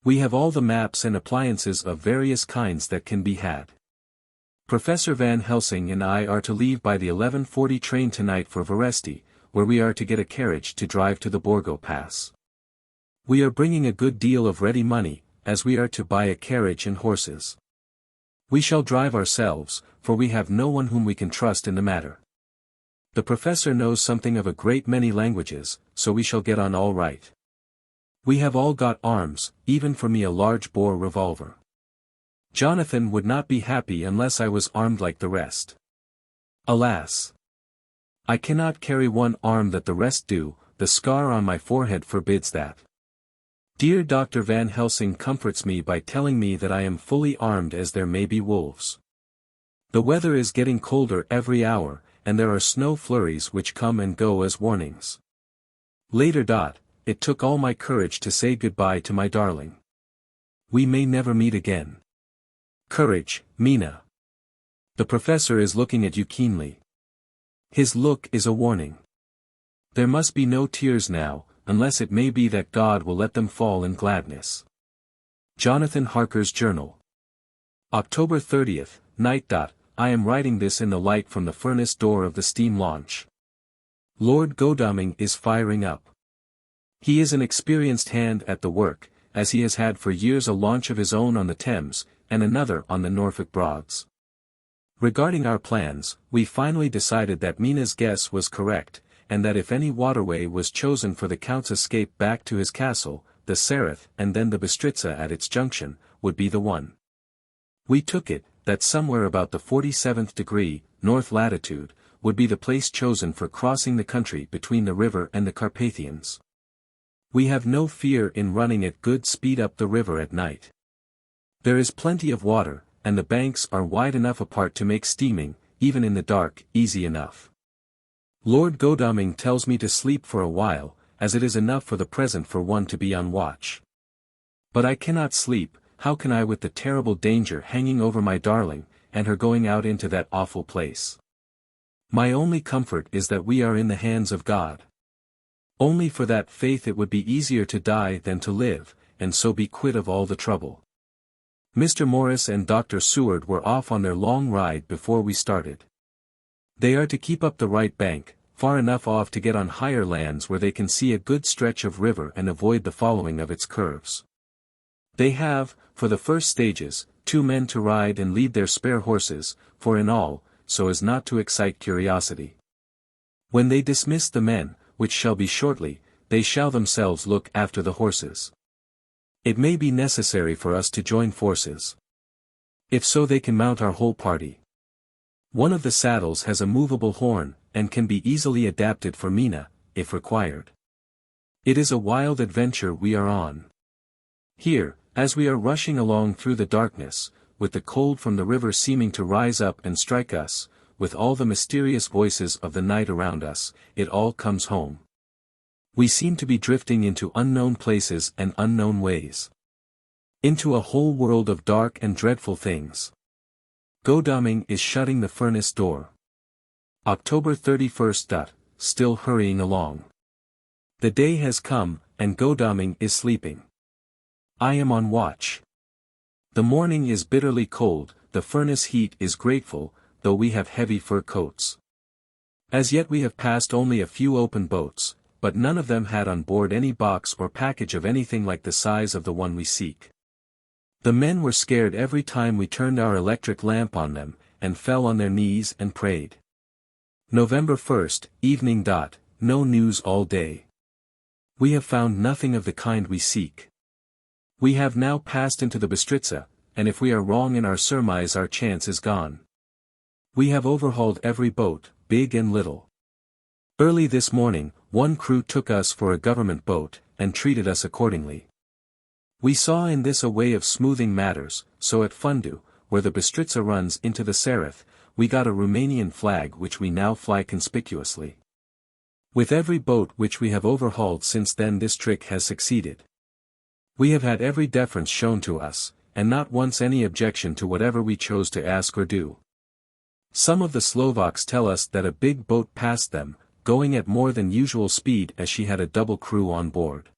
We have all the maps and appliances of various kinds that can be had. Professor Van Helsing and I are to leave by the 11:40 train tonight for Veresti, where we are to get a carriage to drive to the Borgo Pass. We are bringing a good deal of ready money, as we are to buy a carriage and horses. We shall drive ourselves, for we have no one whom we can trust in the matter. The professor knows something of a great many languages, so we shall get on all right. We have all got arms, even for me a large-bore revolver. Jonathan would not be happy unless I was armed like the rest. Alas! I cannot carry one arm that the rest do, the scar on my forehead forbids that. Dear Dr. Van Helsing comforts me by telling me that I am fully armed as there may be wolves. The weather is getting colder every hour, and there are snow flurries which come and go as warnings. Later. It took all my courage to say goodbye to my darling. We may never meet again. Courage, Mina. The professor is looking at you keenly. His look is a warning. There must be no tears now, unless it may be that God will let them fall in gladness. Jonathan Harker's Journal. October 30th, night. I am writing this in the light from the furnace door of the steam launch. Lord Godalming is firing up. He is an experienced hand at the work, as he has had for years a launch of his own on the Thames, and another on the Norfolk Broads. Regarding our plans, we finally decided that Mina's guess was correct, and that if any waterway was chosen for the Count's escape back to his castle, the Sereth and then the Bistritza at its junction, would be the one. We took it, that somewhere about the 47th degree, north latitude, would be the place chosen for crossing the country between the river and the Carpathians. We have no fear in running at good speed up the river at night. There is plenty of water, and the banks are wide enough apart to make steaming, even in the dark, easy enough. Lord Godalming tells me to sleep for a while, as it is enough for the present for one to be on watch. But I cannot sleep, how can I with the terrible danger hanging over my darling, and her going out into that awful place? My only comfort is that we are in the hands of God. Only for that faith it would be easier to die than to live, and so be quit of all the trouble. Mr. Morris and Dr. Seward were off on their long ride before we started. They are to keep up the right bank, far enough off to get on higher lands where they can see a good stretch of river and avoid the following of its curves. They have, for the first stages, 2 men to ride and lead their spare horses, for in all, so as not to excite curiosity. When they dismiss the men, which shall be shortly, they shall themselves look after the horses. It may be necessary for us to join forces. If so, they can mount our whole party. One of the saddles has a movable horn, and can be easily adapted for Mina, if required. It is a wild adventure we are on. Here, as we are rushing along through the darkness, with the cold from the river seeming to rise up and strike us, with all the mysterious voices of the night around us, it all comes home. We seem to be drifting into unknown places and unknown ways. Into a whole world of dark and dreadful things. Godalming is shutting the furnace door. October 31st. Still hurrying along. The day has come, and Godalming is sleeping. I am on watch. The morning is bitterly cold, the furnace heat is grateful, though we have heavy fur coats. As yet we have passed only a few open boats, but none of them had on board any box or package of anything like the size of the one we seek. The men were scared every time we turned our electric lamp on them, and fell on their knees and prayed. November 1st, evening. No news all day. We have found nothing of the kind we seek. We have now passed into the Bistritza, and if we are wrong in our surmise our chance is gone. We have overhauled every boat, big and little. Early this morning, one crew took us for a government boat, and treated us accordingly. We saw in this a way of smoothing matters, so at Fundu, where the Bistritza runs into the Sereth, we got a Romanian flag which we now fly conspicuously. With every boat which we have overhauled since then this trick has succeeded. We have had every deference shown to us, and not once any objection to whatever we chose to ask or do. Some of the Slovaks tell us that a big boat passed them, going at more than usual speed as she had a double crew on board.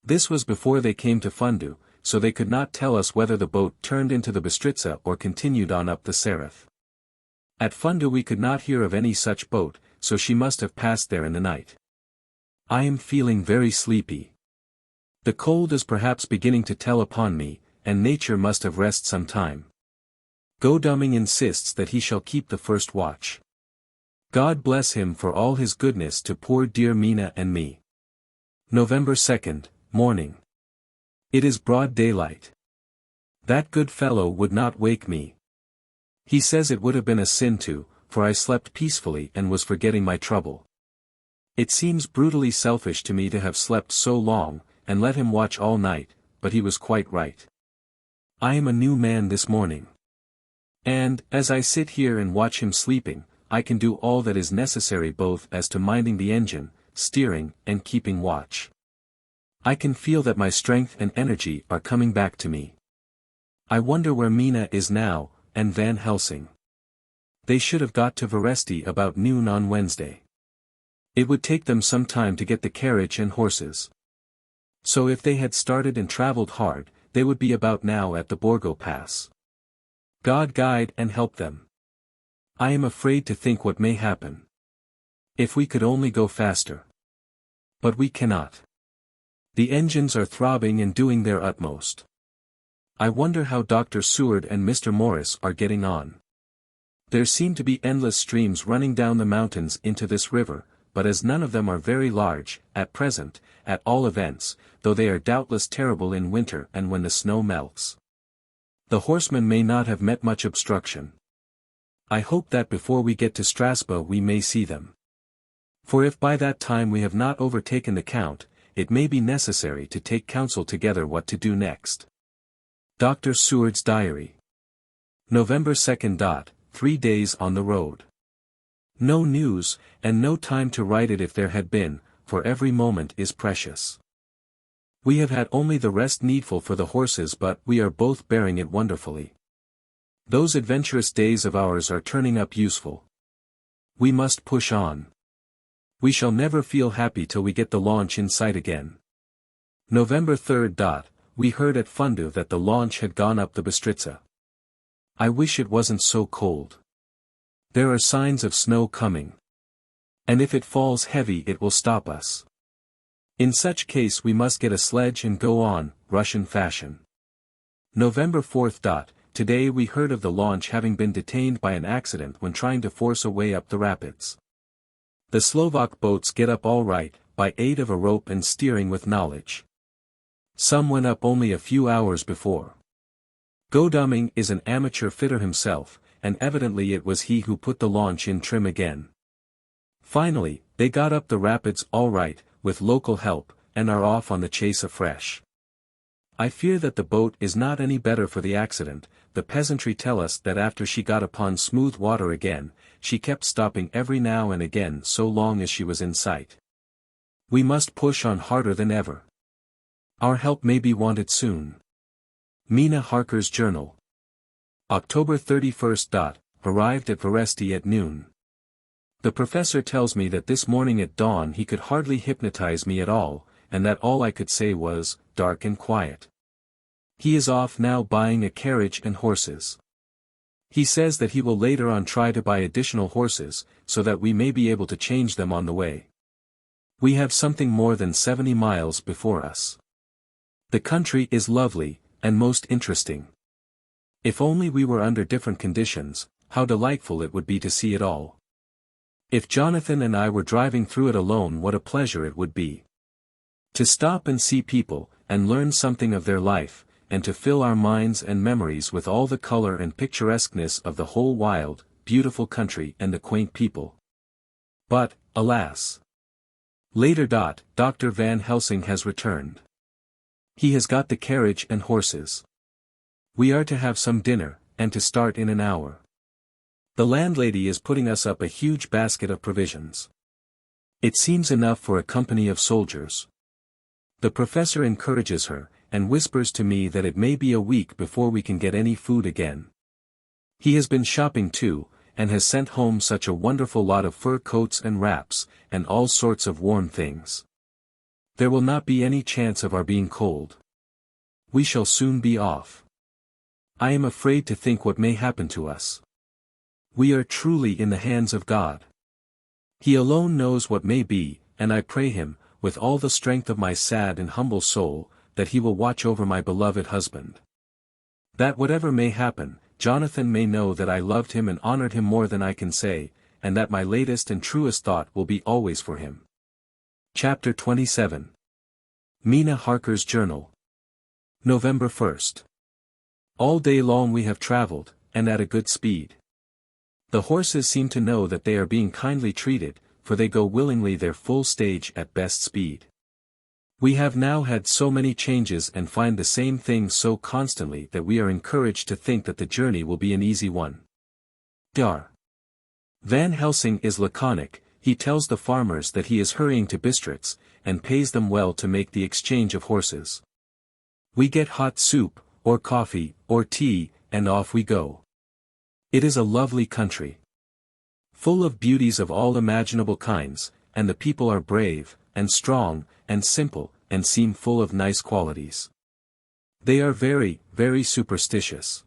This was before they came to Fundu, so they could not tell us whether the boat turned into the Bistritza or continued on up the Sereth. At Fundu we could not hear of any such boat, so she must have passed there in the night. I am feeling very sleepy. The cold is perhaps beginning to tell upon me, and nature must have rest some time. Godalming insists that he shall keep the first watch. God bless him for all his goodness to poor dear Mina and me. November 2nd, morning. It is broad daylight. That good fellow would not wake me. He says it would have been a sin to, for I slept peacefully and was forgetting my trouble. It seems brutally selfish to me to have slept so long, and let him watch all night, but he was quite right. I am a new man this morning. And, as I sit here and watch him sleeping, I can do all that is necessary both as to minding the engine, steering, and keeping watch. I can feel that my strength and energy are coming back to me. I wonder where Mina is now, and Van Helsing. They should have got to Veresti about noon on Wednesday. It would take them some time to get the carriage and horses. So if they had started and traveled hard, they would be about now at the Borgo Pass. God guide and help them. I am afraid to think what may happen. If we could only go faster. But we cannot. The engines are throbbing and doing their utmost. I wonder how Dr. Seward and Mr. Morris are getting on. There seem to be endless streams running down the mountains into this river, but as none of them are very large, at present, at all events, though they are doubtless terrible in winter and when the snow melts. The horsemen may not have met much obstruction. I hope that before we get to Strasbourg we may see them. For if by that time we have not overtaken the Count, it may be necessary to take counsel together what to do next. Dr. Seward's Diary. November 2nd. 3 days on the road. No news, and no time to write it if there had been, for every moment is precious. We have had only the rest needful for the horses, but we are both bearing it wonderfully. Those adventurous days of ours are turning up useful. We must push on. We shall never feel happy till we get the launch in sight again. November 3rd. We heard at Fundu that the launch had gone up the Bistritza. I wish it wasn't so cold. There are signs of snow coming. And if it falls heavy it will stop us. In such case we must get a sledge and go on, Russian fashion. November 4th. Today we heard of the launch having been detained by an accident when trying to force a way up the rapids. The Slovak boats get up all right, by aid of a rope and steering with knowledge. Some went up only a few hours before. Godalming is an amateur fitter himself, and evidently it was he who put the launch in trim again. Finally, they got up the rapids all right, with local help, and are off on the chase afresh. I fear that the boat is not any better for the accident. The peasantry tell us that after she got upon smooth water again, she kept stopping every now and again so long as she was in sight. We must push on harder than ever. Our help may be wanted soon. Mina Harker's Journal. October 31st. Arrived at Veresti at noon. The professor tells me that this morning at dawn he could hardly hypnotize me at all, and that all I could say was, dark and quiet. He is off now buying a carriage and horses. He says that he will later on try to buy additional horses, so that we may be able to change them on the way. We have something more than 70 miles before us. The country is lovely, and most interesting. If only we were under different conditions, how delightful it would be to see it all. If Jonathan and I were driving through it alone, what a pleasure it would be. To stop and see people, and learn something of their life, and to fill our minds and memories with all the color and picturesqueness of the whole wild, beautiful country and the quaint people. But, alas! Later. Dr. Van Helsing has returned. He has got the carriage and horses. We are to have some dinner, and to start in an hour. The landlady is putting us up a huge basket of provisions. It seems enough for a company of soldiers. The professor encourages her, and whispers to me that it may be a week before we can get any food again. He has been shopping too, and has sent home such a wonderful lot of fur coats and wraps, and all sorts of warm things. There will not be any chance of our being cold. We shall soon be off. I am afraid to think what may happen to us. We are truly in the hands of God. He alone knows what may be, and I pray him, with all the strength of my sad and humble soul, that he will watch over my beloved husband. That whatever may happen, Jonathan may know that I loved him and honored him more than I can say, and that my latest and truest thought will be always for him. Chapter 27. Mina Harker's Journal. November 1st. All day long we have traveled, and at a good speed. The horses seem to know that they are being kindly treated, for they go willingly their full stage at best speed. We have now had so many changes and find the same things so constantly that we are encouraged to think that the journey will be an easy one. Dr. Van Helsing is laconic. He tells the farmers that he is hurrying to Bistritz, and pays them well to make the exchange of horses. We get hot soup, or coffee, or tea, and off we go. It is a lovely country, full of beauties of all imaginable kinds, and the people are brave, and strong, and simple, and seem full of nice qualities. They are very, very superstitious.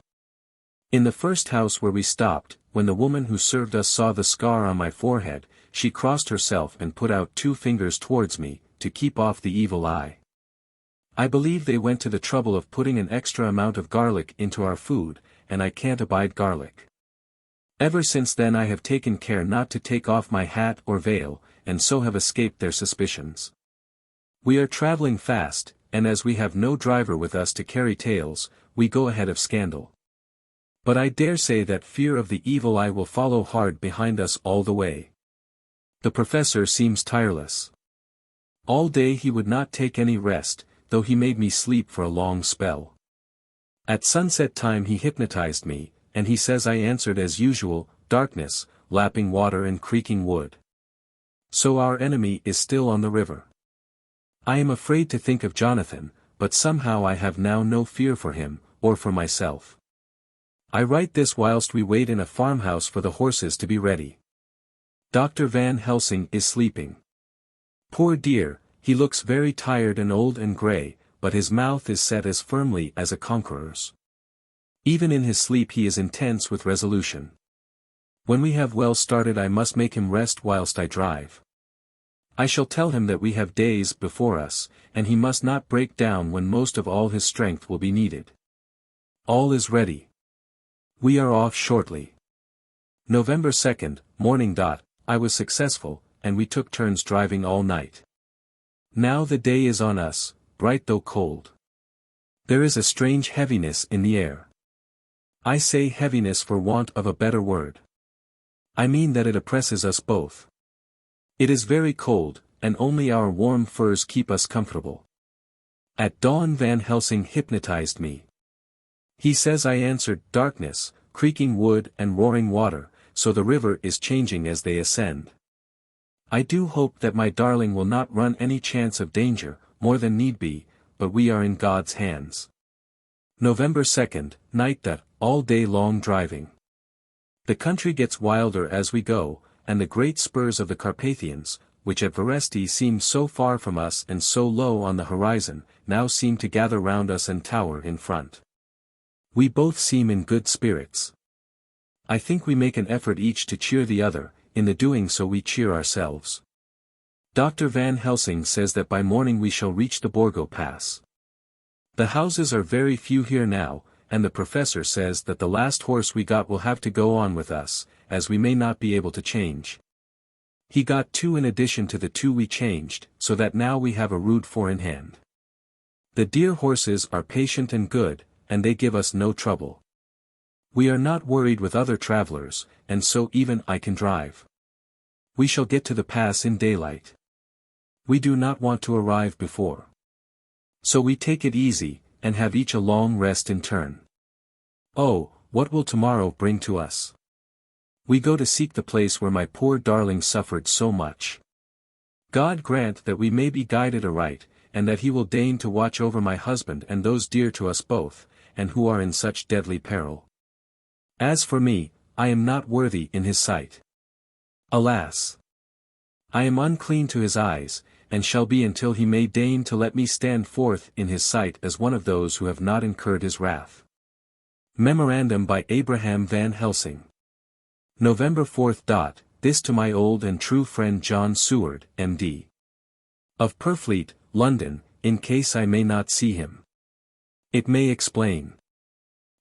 In the first house where we stopped, when the woman who served us saw the scar on my forehead, she crossed herself and put out 2 fingers towards me, to keep off the evil eye. I believe they went to the trouble of putting an extra amount of garlic into our food, and I can't abide garlic. Ever since then I have taken care not to take off my hat or veil, and so have escaped their suspicions. We are traveling fast, and as we have no driver with us to carry tales, we go ahead of scandal. But I dare say that fear of the evil eye will follow hard behind us all the way. The professor seems tireless. All day he would not take any rest, though he made me sleep for a long spell. At sunset time he hypnotized me, and he says I answered as usual, darkness, lapping water and creaking wood. So our enemy is still on the river. I am afraid to think of Jonathan, but somehow I have now no fear for him, or for myself. I write this whilst we wait in a farmhouse for the horses to be ready. Dr. Van Helsing is sleeping. Poor dear, he looks very tired and old and grey, but his mouth is set as firmly as a conqueror's. Even in his sleep he is intense with resolution. When we have well started I must make him rest whilst I drive. I shall tell him that we have days before us, and he must not break down when most of all his strength will be needed. All is ready. We are off shortly. November 2nd, morning. I was successful, and we took turns driving all night. Now the day is on us, bright though cold. There is a strange heaviness in the air. I say heaviness for want of a better word. I mean that it oppresses us both. It is very cold, and only our warm furs keep us comfortable. At dawn Van Helsing hypnotized me. He says I answered darkness, creaking wood and roaring water, so the river is changing as they ascend. I do hope that my darling will not run any chance of danger, more than need be, but we are in God's hands. November 2nd, night. All day long driving. The country gets wilder as we go, and the great spurs of the Carpathians, which at Veresti seemed so far from us and so low on the horizon, now seem to gather round us and tower in front. We both seem in good spirits. I think we make an effort each to cheer the other, in the doing so we cheer ourselves. Dr. Van Helsing says that by morning we shall reach the Borgo Pass. The houses are very few here now, and the professor says that the last horse we got will have to go on with us, as we may not be able to change. He got 2 in addition to the 2 we changed, so that now we have a rude 4 in hand. The dear horses are patient and good, and they give us no trouble. We are not worried with other travelers, and so even I can drive. We shall get to the pass in daylight. We do not want to arrive before. So we take it easy, and have each a long rest in turn. Oh, what will tomorrow bring to us? We go to seek the place where my poor darling suffered so much. God grant that we may be guided aright, and that he will deign to watch over my husband and those dear to us both, and who are in such deadly peril. As for me, I am not worthy in his sight. Alas! I am unclean to his eyes, and shall be until he may deign to let me stand forth in his sight as one of those who have not incurred his wrath. Memorandum by Abraham Van Helsing. November 4th. This to my old and true friend John Seward, M.D. of Purfleet, London, in case I may not see him. It may explain.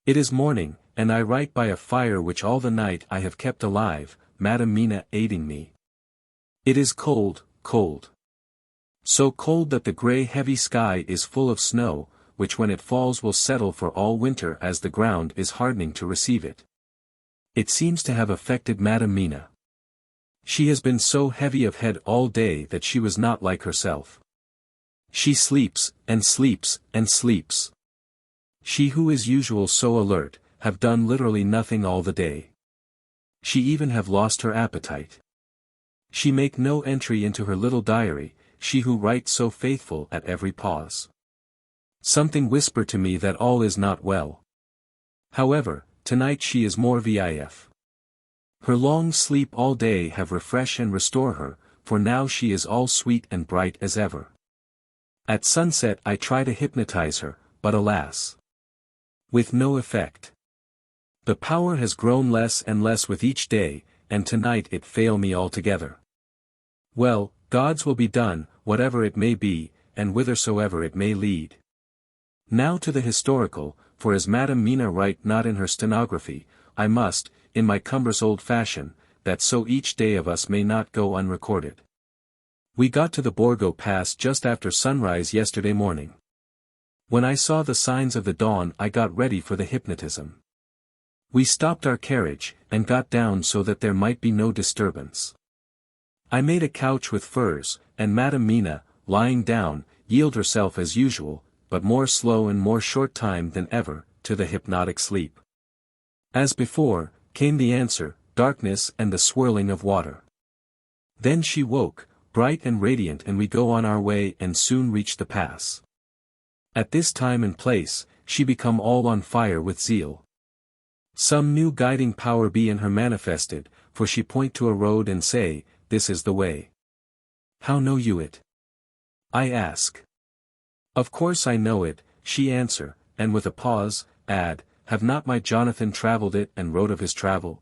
It is morning, and I write by a fire which all the night I have kept alive, Madam Mina aiding me. It is cold, cold. So cold that the grey heavy sky is full of snow, which when it falls will settle for all winter as the ground is hardening to receive it. It seems to have affected Madam Mina. She has been so heavy of head all day that she was not like herself. She sleeps, and sleeps, and sleeps. She who is usual so alert, have done literally nothing all the day. She even have lost her appetite. She make no entry into her little diary, she who writes so faithful at every pause. Something whisper to me that all is not well. However, tonight she is more vif. Her long sleep all day have refresh and restore her, for now she is all sweet and bright as ever. At sunset I try to hypnotize her, but alas! With no effect. The power has grown less and less with each day, and tonight it fail me altogether. Well, God's will be done, whatever it may be, and whithersoever it may lead. Now to the historical, for as Madam Mina write not in her stenography, I must, in my cumbrous old fashion, that so each day of us may not go unrecorded. We got to the Borgo Pass just after sunrise yesterday morning. When I saw the signs of the dawn I got ready for the hypnotism. We stopped our carriage, and got down so that there might be no disturbance. I made a couch with furs, and Madam Mina, lying down, yield herself as usual, but more slow and more short time than ever, to the hypnotic sleep. As before, came the answer, darkness and the swirling of water. Then she woke, bright and radiant, and we go on our way and soon reach the pass. At this time and place, she become all on fire with zeal. Some new guiding power be in her manifested, for she point to a road and say, this is the way. How know you it? I ask. Of course I know it, she answer, and with a pause, add, have not my Jonathan travelled it and wrote of his travel?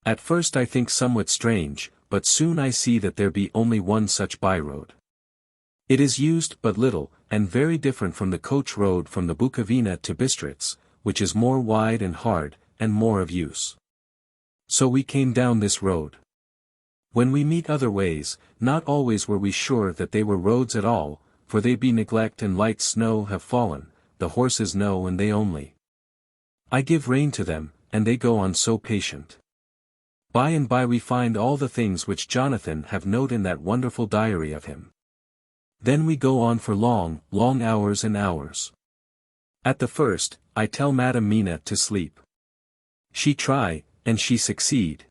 At first I think somewhat strange, but soon I see that there be only one such by-road. It is used but little, and very different from the coach road from the Bukovina to Bistritz, which is more wide and hard, and more of use. So we came down this road. When we meet other ways, not always were we sure that they were roads at all, for they be neglect and light snow have fallen, the horses know and they only. I give rein to them, and they go on so patient. By and by we find all the things which Jonathan have note in that wonderful diary of him. Then we go on for long, long hours and hours. At the first, I tell Madam Mina to sleep. She try, and she succeed.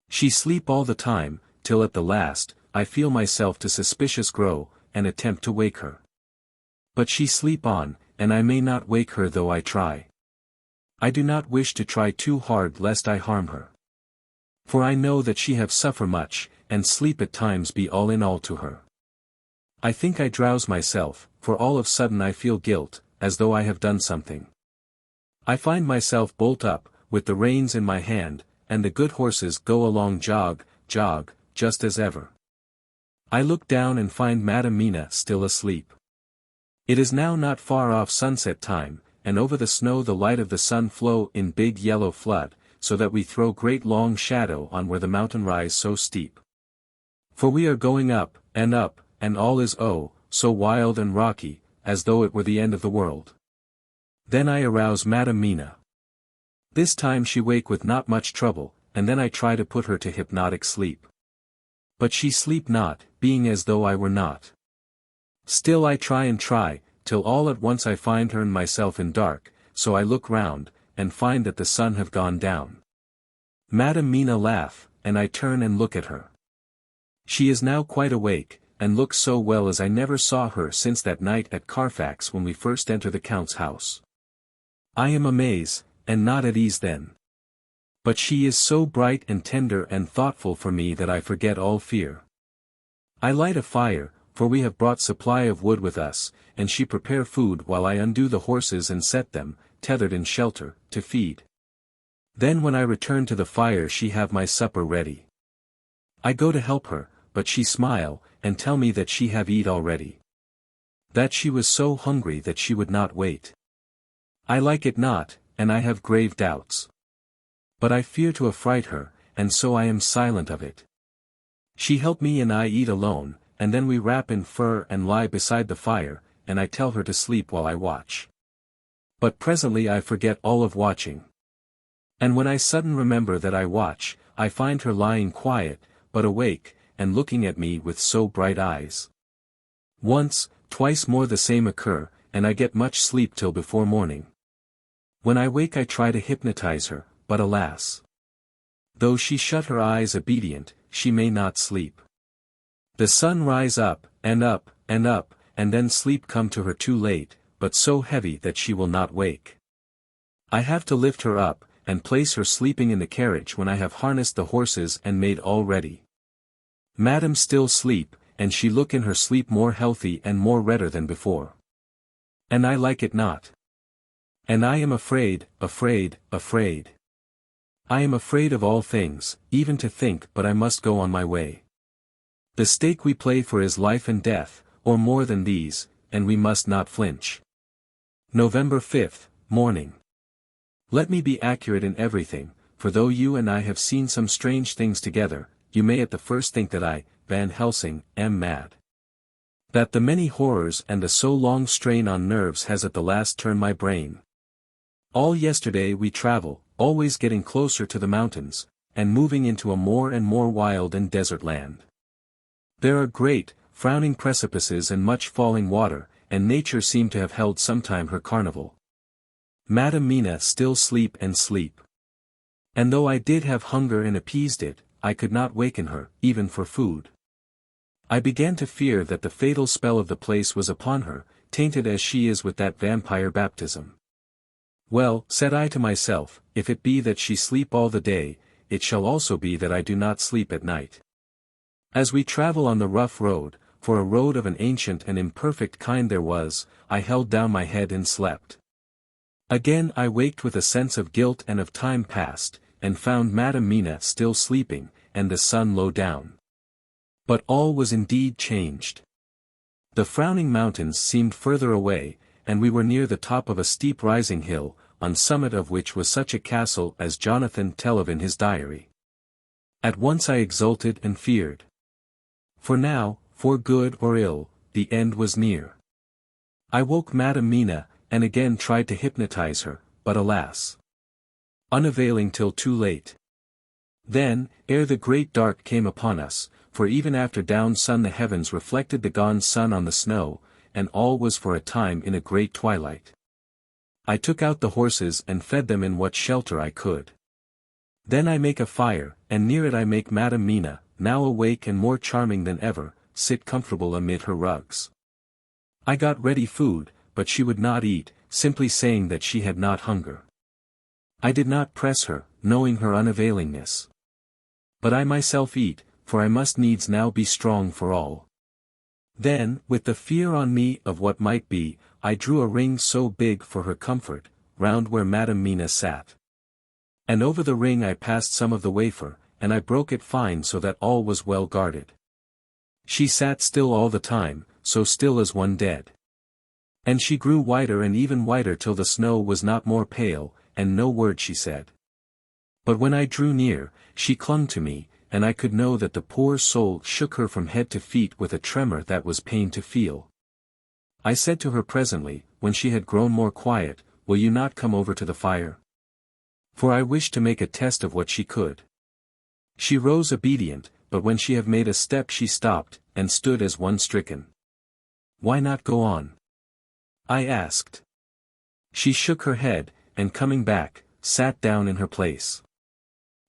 She sleep all the time, till at the last, I feel myself to suspicious grow, and attempt to wake her. But she sleep on, and I may not wake her though I try. I do not wish to try too hard lest I harm her. For I know that she have suffer much, and sleep at times be all in all to her. I think I drowse myself, for all of sudden I feel guilt, as though I have done something. I find myself bolt up, with the reins in my hand, and the good horses go along jog, jog, just as ever. I look down and find Madam Mina still asleep. It is now not far off sunset time, and over the snow the light of the sun flow in big yellow flood, so that we throw great long shadow on where the mountain rise so steep. For we are going up, and all is oh, so wild and rocky, as though it were the end of the world. Then I arouse Madam Mina. This time she wake with not much trouble, and then I try to put her to hypnotic sleep. But she sleep not, being as though I were not. Still I try, till all at once I find her and myself in dark, so I look round, and find that the sun have gone down. Madam Mina laugh, and I turn and look at her. She is now quite awake, and looks so well as I never saw her since that night at Carfax when we first entered the Count's house. I am amazed, and not at ease then. But she is so bright and tender and thoughtful for me that I forget all fear. I light a fire, for we have brought supply of wood with us, and she prepare food while I undo the horses and set them, tethered in shelter, to feed. Then when I return to the fire she have my supper ready. I go to help her, but she smile, and tell me that she have eat already. That she was so hungry that she would not wait. I like it not, and I have grave doubts. But I fear to affright her, and so I am silent of it. She help me and I eat alone, and then we wrap in fur and lie beside the fire, and I tell her to sleep while I watch. But presently I forget all of watching. And when I sudden remember that I watch, I find her lying quiet, but awake, and looking at me with so bright eyes. Once, twice more the same occur, and I get much sleep till before morning. When I wake I try to hypnotize her, but alas! Though she shut her eyes obedient, she may not sleep. The sun rise up, and then sleep come to her too late, but so heavy that she will not wake. I have to lift her up, and place her sleeping in the carriage when I have harnessed the horses and made all ready. Madam still sleep, and she look in her sleep more healthy and more redder than before. And I like it not. And I am afraid. I am afraid of all things, even to think, but I must go on my way. The stake we play for is life and death, or more than these, and we must not flinch. November 5th, morning. Let me be accurate in everything, for though you and I have seen some strange things together, you may at the first think that I, Van Helsing, am mad. That the many horrors and the so long strain on nerves has at the last turned my brain. All yesterday we travel, always getting closer to the mountains, and moving into a more and more wild and desert land. There are great, frowning precipices and much falling water, and nature seemed to have held sometime her carnival. Madam Mina still sleep. And though I did have hunger and appeased it, I could not waken her, even for food. I began to fear that the fatal spell of the place was upon her, tainted as she is with that vampire baptism. Well, said I to myself, if it be that she sleep all the day, it shall also be that I do not sleep at night. As we travel on the rough road, for a road of an ancient and imperfect kind there was, I held down my head and slept. Again I waked with a sense of guilt and of time past, and found Madam Mina still sleeping, and the sun low down. But all was indeed changed. The frowning mountains seemed further away, and we were near the top of a steep rising hill, on summit of which was such a castle as Jonathan tell of in his diary. At once I exulted and feared. For now, for good or ill, the end was near. I woke Madam Mina, and again tried to hypnotize her, but alas! Unavailing till too late. Then, ere the great dark came upon us, for even after down sun the heavens reflected the gone sun on the snow, and all was for a time in a great twilight. I took out the horses and fed them in what shelter I could. Then I make a fire, and near it I make Madam Mina, now awake and more charming than ever, sit comfortable amid her rugs. I got ready food, but she would not eat, simply saying that she had not hunger. I did not press her, knowing her unavailingness. But I myself eat, for I must needs now be strong for all. Then, with the fear on me of what might be, I drew a ring so big for her comfort, round where Madam Mina sat. And over the ring I passed some of the wafer, and I broke it fine so that all was well guarded. She sat still all the time, so still as one dead. And she grew whiter and even whiter till the snow was not more pale, and no word she said. But when I drew near, she clung to me, and I could know that the poor soul shook her from head to feet with a tremor that was pain to feel. I said to her presently, when she had grown more quiet, "Will you not come over to the fire?" For I wished to make a test of what she could. She rose obedient, but when she had made a step she stopped, and stood as one stricken. "Why not go on?" I asked. She shook her head, and coming back, sat down in her place.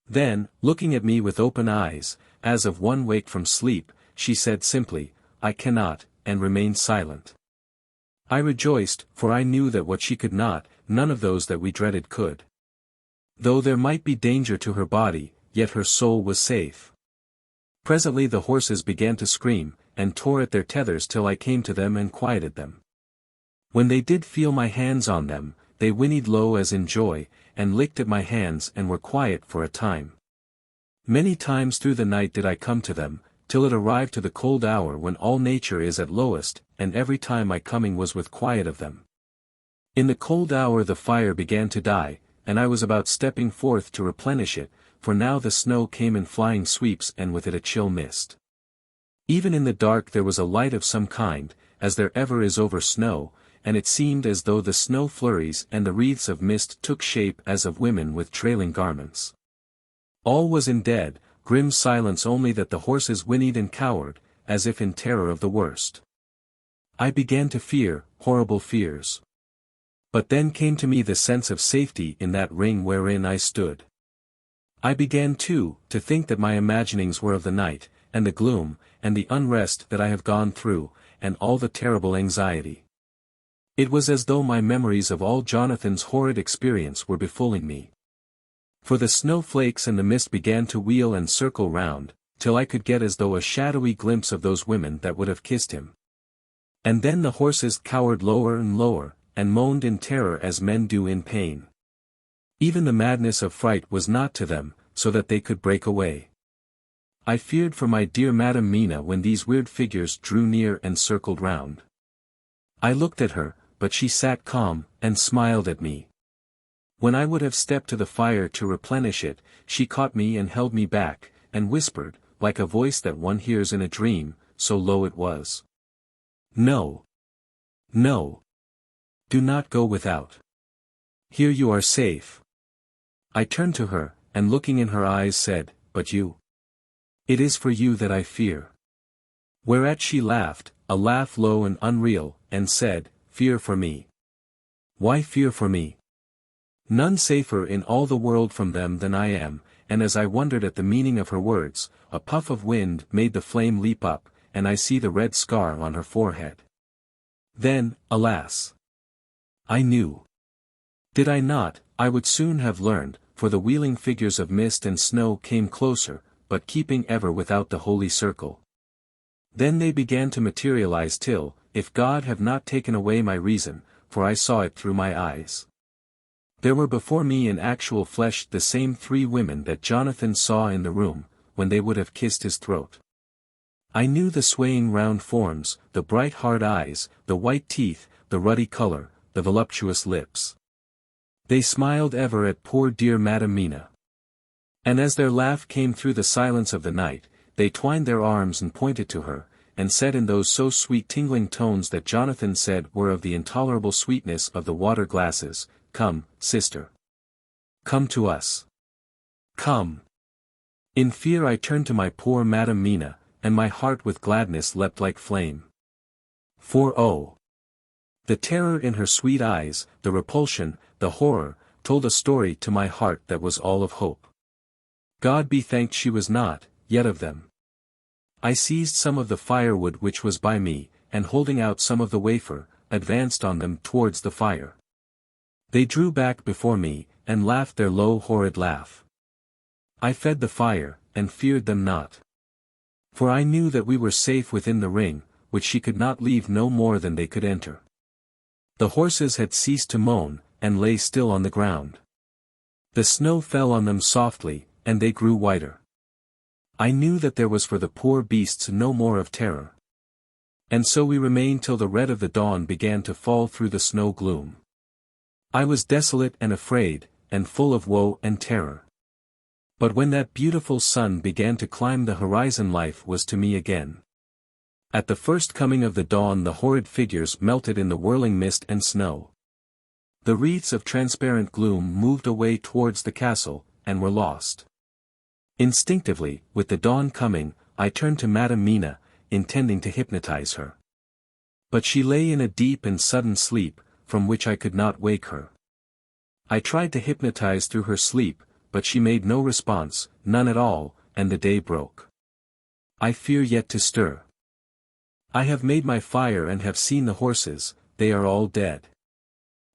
Then, looking at me with open eyes, as of one waked from sleep, she said simply, "I cannot," and remained silent. I rejoiced, for I knew that what she could not, none of those that we dreaded could. Though there might be danger to her body, yet her soul was safe. Presently the horses began to scream, and tore at their tethers till I came to them and quieted them. When they did feel my hands on them, they whinnied low as in joy, and licked at my hands and were quiet for a time. Many times through the night did I come to them, till it arrived to the cold hour when all nature is at lowest, and every time my coming was with quiet of them. In the cold hour the fire began to die, and I was about stepping forth to replenish it, for now the snow came in flying sweeps and with it a chill mist. Even in the dark there was a light of some kind, as there ever is over snow, and it seemed as though the snow flurries and the wreaths of mist took shape as of women with trailing garments. All was in dead, grim silence, only that the horses whinnied and cowered, as if in terror of the worst. I began to fear, horrible fears. But then came to me the sense of safety in that ring wherein I stood. I began too, to think that my imaginings were of the night, and the gloom, and the unrest that I have gone through, and all the terrible anxiety. It was as though my memories of all Jonathan's horrid experience were befooling me. For the snowflakes and the mist began to wheel and circle round, till I could get as though a shadowy glimpse of those women that would have kissed him. And then the horses cowered lower and lower, and moaned in terror as men do in pain. Even the madness of fright was not to them, so that they could break away. I feared for my dear Madam Mina when these weird figures drew near and circled round. I looked at her, but she sat calm, and smiled at me. When I would have stepped to the fire to replenish it, she caught me and held me back, and whispered, like a voice that one hears in a dream, so low it was. "No. No. Do not go without. Here you are safe." I turned to her, and looking in her eyes said, "But you? It is for you that I fear." Whereat she laughed, a laugh low and unreal, and said, "Fear for me? Why fear for me? None safer in all the world from them than I am," and as I wondered at the meaning of her words, a puff of wind made the flame leap up, and I see the red scar on her forehead. Then, alas! I knew. Did I not, I would soon have learned, for the wheeling figures of mist and snow came closer, but keeping ever without the holy circle. Then they began to materialize till, if God have not taken away my reason, for I saw it through my eyes. There were before me in actual flesh the same three women that Jonathan saw in the room, when they would have kissed his throat. I knew the swaying round forms, the bright hard eyes, the white teeth, the ruddy color, the voluptuous lips. They smiled ever at poor dear Madam Mina. And as their laugh came through the silence of the night, they twined their arms and pointed to her, and said in those so sweet tingling tones that Jonathan said were of the intolerable sweetness of the water glasses, "Come, sister. Come to us. Come." In fear I turned to my poor Madam Mina, and my heart with gladness leapt like flame. For oh! the terror in her sweet eyes, the repulsion, the horror, told a story to my heart that was all of hope. God be thanked she was not, yet of them. I seized some of the firewood which was by me, and holding out some of the wafer, advanced on them towards the fire. They drew back before me, and laughed their low horrid laugh. I fed the fire, and feared them not. For I knew that we were safe within the ring, which she could not leave no more than they could enter. The horses had ceased to moan, and lay still on the ground. The snow fell on them softly, and they grew whiter. I knew that there was for the poor beasts no more of terror. And so we remained till the red of the dawn began to fall through the snow gloom. I was desolate and afraid, and full of woe and terror. But when that beautiful sun began to climb the horizon, life was to me again. At the first coming of the dawn the horrid figures melted in the whirling mist and snow. The wreaths of transparent gloom moved away towards the castle, and were lost. Instinctively, with the dawn coming, I turned to Madam Mina, intending to hypnotize her. But she lay in a deep and sudden sleep, from which I could not wake her. I tried to hypnotize through her sleep, but she made no response, none at all, and the day broke. I fear yet to stir. I have made my fire and have seen the horses, they are all dead.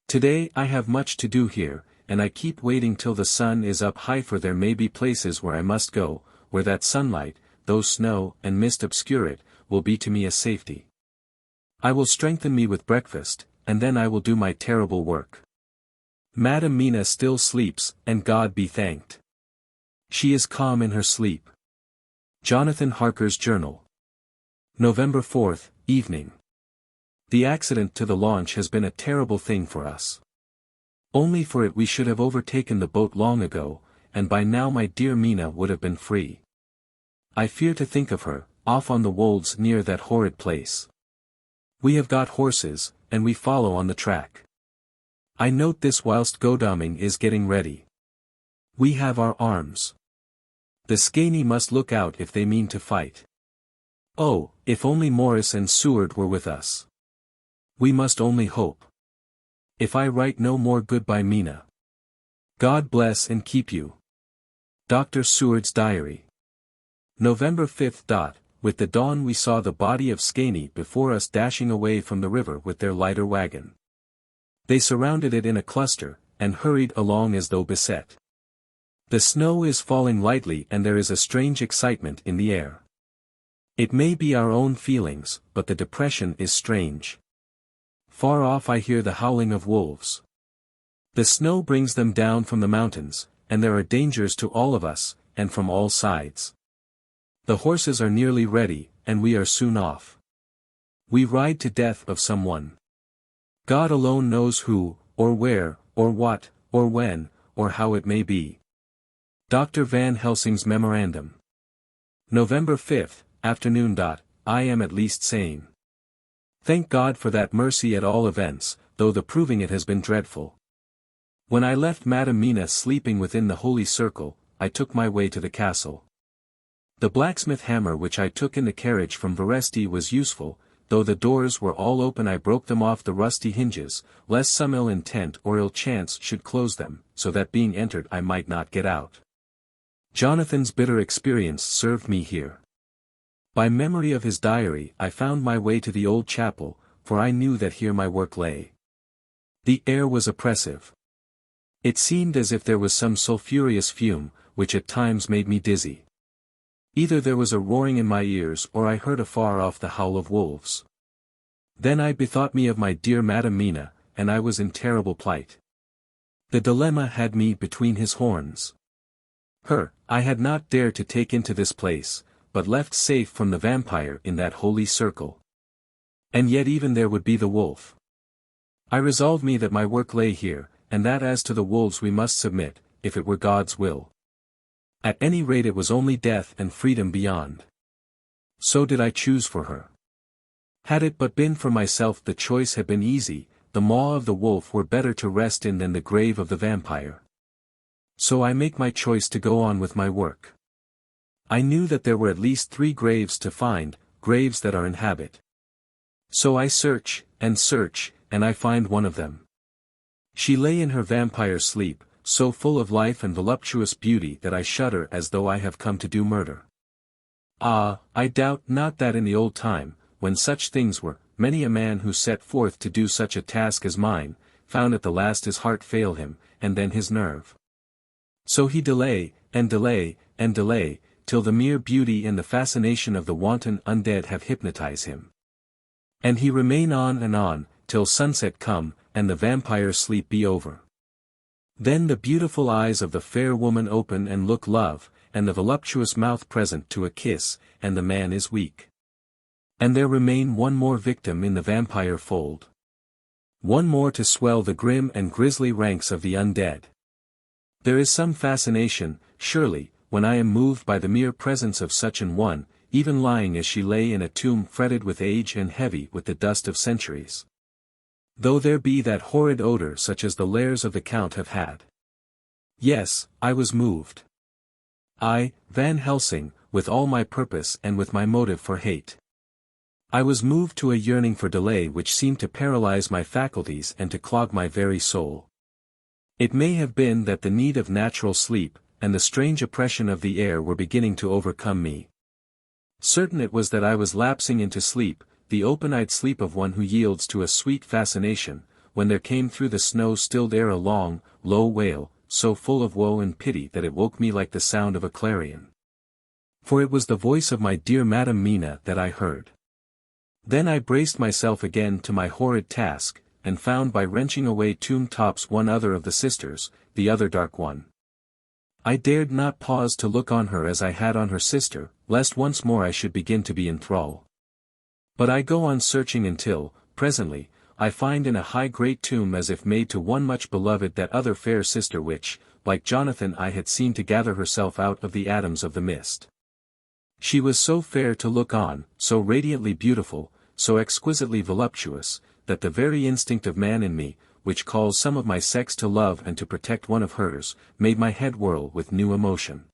Today I have much to do here, and I keep waiting till the sun is up high, for there may be places where I must go, where that sunlight, though snow and mist obscure it, will be to me a safety. I will strengthen me with breakfast, and then I will do my terrible work. Madam Mina still sleeps, and God be thanked. She is calm in her sleep. Jonathan Harker's Journal. November 4th, evening. The accident to the launch has been a terrible thing for us. Only for it we should have overtaken the boat long ago, and by now my dear Mina would have been free. I fear to think of her, off on the wolds near that horrid place. We have got horses, and we follow on the track. I note this whilst Godalming is getting ready. We have our arms. The Skaney must look out if they mean to fight. Oh, if only Morris and Seward were with us. We must only hope. If I write no more, goodbye Mina. God bless and keep you. Dr. Seward's Diary. November 5th. With the dawn we saw the body of Skaney before us dashing away from the river with their lighter wagon. They surrounded it in a cluster, and hurried along as though beset. The snow is falling lightly and there is a strange excitement in the air. It may be our own feelings, but the depression is strange. Far off I hear the howling of wolves. The snow brings them down from the mountains, and there are dangers to all of us, and from all sides. The horses are nearly ready, and we are soon off. We ride to death of someone. God alone knows who, or where, or what, or when, or how it may be. Dr. Van Helsing's Memorandum. November 5th, afternoon. I am at least sane. Thank God for that mercy at all events, though the proving it has been dreadful. When I left Madam Mina sleeping within the holy circle, I took my way to the castle. The blacksmith hammer which I took in the carriage from Veresti was useful, though the doors were all open I broke them off the rusty hinges, lest some ill intent or ill chance should close them, so that being entered I might not get out. Jonathan's bitter experience served me here. By memory of his diary I found my way to the old chapel, for I knew that here my work lay. The air was oppressive. It seemed as if there was some sulphurous fume, which at times made me dizzy. Either there was a roaring in my ears or I heard afar off the howl of wolves. Then I bethought me of my dear Madam Mina, and I was in terrible plight. The dilemma had me between his horns. Her, I had not dared to take into this place, but left safe from the vampire in that holy circle. And yet even there would be the wolf. I resolved me that my work lay here, and that as to the wolves we must submit, if it were God's will. At any rate it was only death and freedom beyond. So did I choose for her. Had it but been for myself the choice had been easy, the maw of the wolf were better to rest in than the grave of the vampire. So I make my choice to go on with my work. I knew that there were at least 3 graves to find, graves that are in habit. So I search, and I find one of them. She lay in her vampire sleep, so full of life and voluptuous beauty that I shudder as though I have come to do murder. Ah, I doubt not that in the old time, when such things were, many a man who set forth to do such a task as mine, found at the last his heart fail him, and then his nerve. So he delay, till the mere beauty and the fascination of the wanton undead have hypnotized him. And he remain on, till sunset come, and the vampire's sleep be over. Then the beautiful eyes of the fair woman open and look love, and the voluptuous mouth present to a kiss, and the man is weak. And there remain one more victim in the vampire fold. One more to swell the grim and grisly ranks of the undead. There is some fascination, surely, when I am moved by the mere presence of such an one, even lying as she lay in a tomb fretted with age and heavy with the dust of centuries. Though there be that horrid odor such as the lairs of the Count have had. Yes, I was moved. I, Van Helsing, with all my purpose and with my motive for hate. I was moved to a yearning for delay which seemed to paralyze my faculties and to clog my very soul. It may have been that the need of natural sleep, and the strange oppression of the air were beginning to overcome me. Certain it was that I was lapsing into sleep, the open-eyed sleep of one who yields to a sweet fascination, when there came through the snow-stilled air a long, low wail, so full of woe and pity that it woke me like the sound of a clarion. For it was the voice of my dear Madam Mina that I heard. Then I braced myself again to my horrid task, and found by wrenching away tomb tops one other of the sisters, the other dark one. I dared not pause to look on her as I had on her sister, lest once more I should begin to be in thrall. But I go on searching until, presently, I find in a high great tomb as if made to one much beloved that other fair sister which, like Jonathan I had seen to gather herself out of the atoms of the mist. She was so fair to look on, so radiantly beautiful, so exquisitely voluptuous, that the very instinct of man in me, which calls some of my sex to love and to protect one of hers, made my head whirl with new emotion.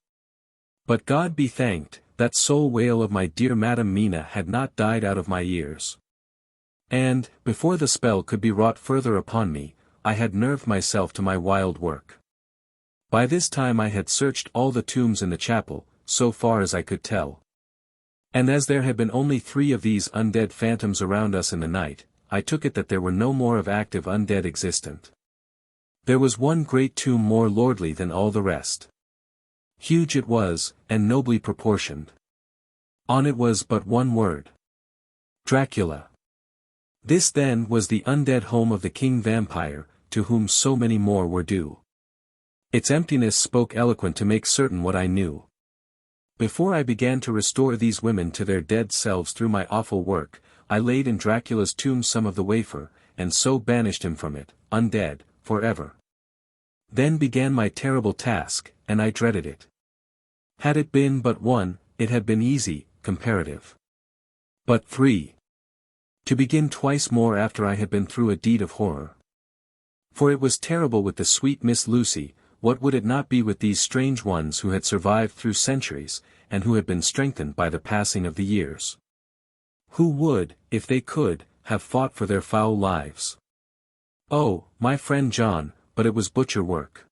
But God be thanked, that soul wail of my dear Madam Mina had not died out of my ears. And, before the spell could be wrought further upon me, I had nerved myself to my wild work. By this time I had searched all the tombs in the chapel, so far as I could tell. And as there had been only 3 of these undead phantoms around us in the night, I took it that there were no more of active undead existent. There was one great tomb more lordly than all the rest. Huge it was, and nobly proportioned. On it was but one word. Dracula. This then was the undead home of the king vampire, to whom so many more were due. Its emptiness spoke eloquent to make certain what I knew. Before I began to restore these women to their dead selves through my awful work, I laid in Dracula's tomb some of the wafer, and so banished him from it, undead, forever. Then began my terrible task, and I dreaded it. Had it been but one, it had been easy, comparative. But 3. To begin twice more after I had been through a deed of horror. For it was terrible with the sweet Miss Lucy, what would it not be with these strange ones who had survived through centuries, and who had been strengthened by the passing of the years? Who would, if they could, have fought for their foul lives? Oh, my friend John, but it was butcher work.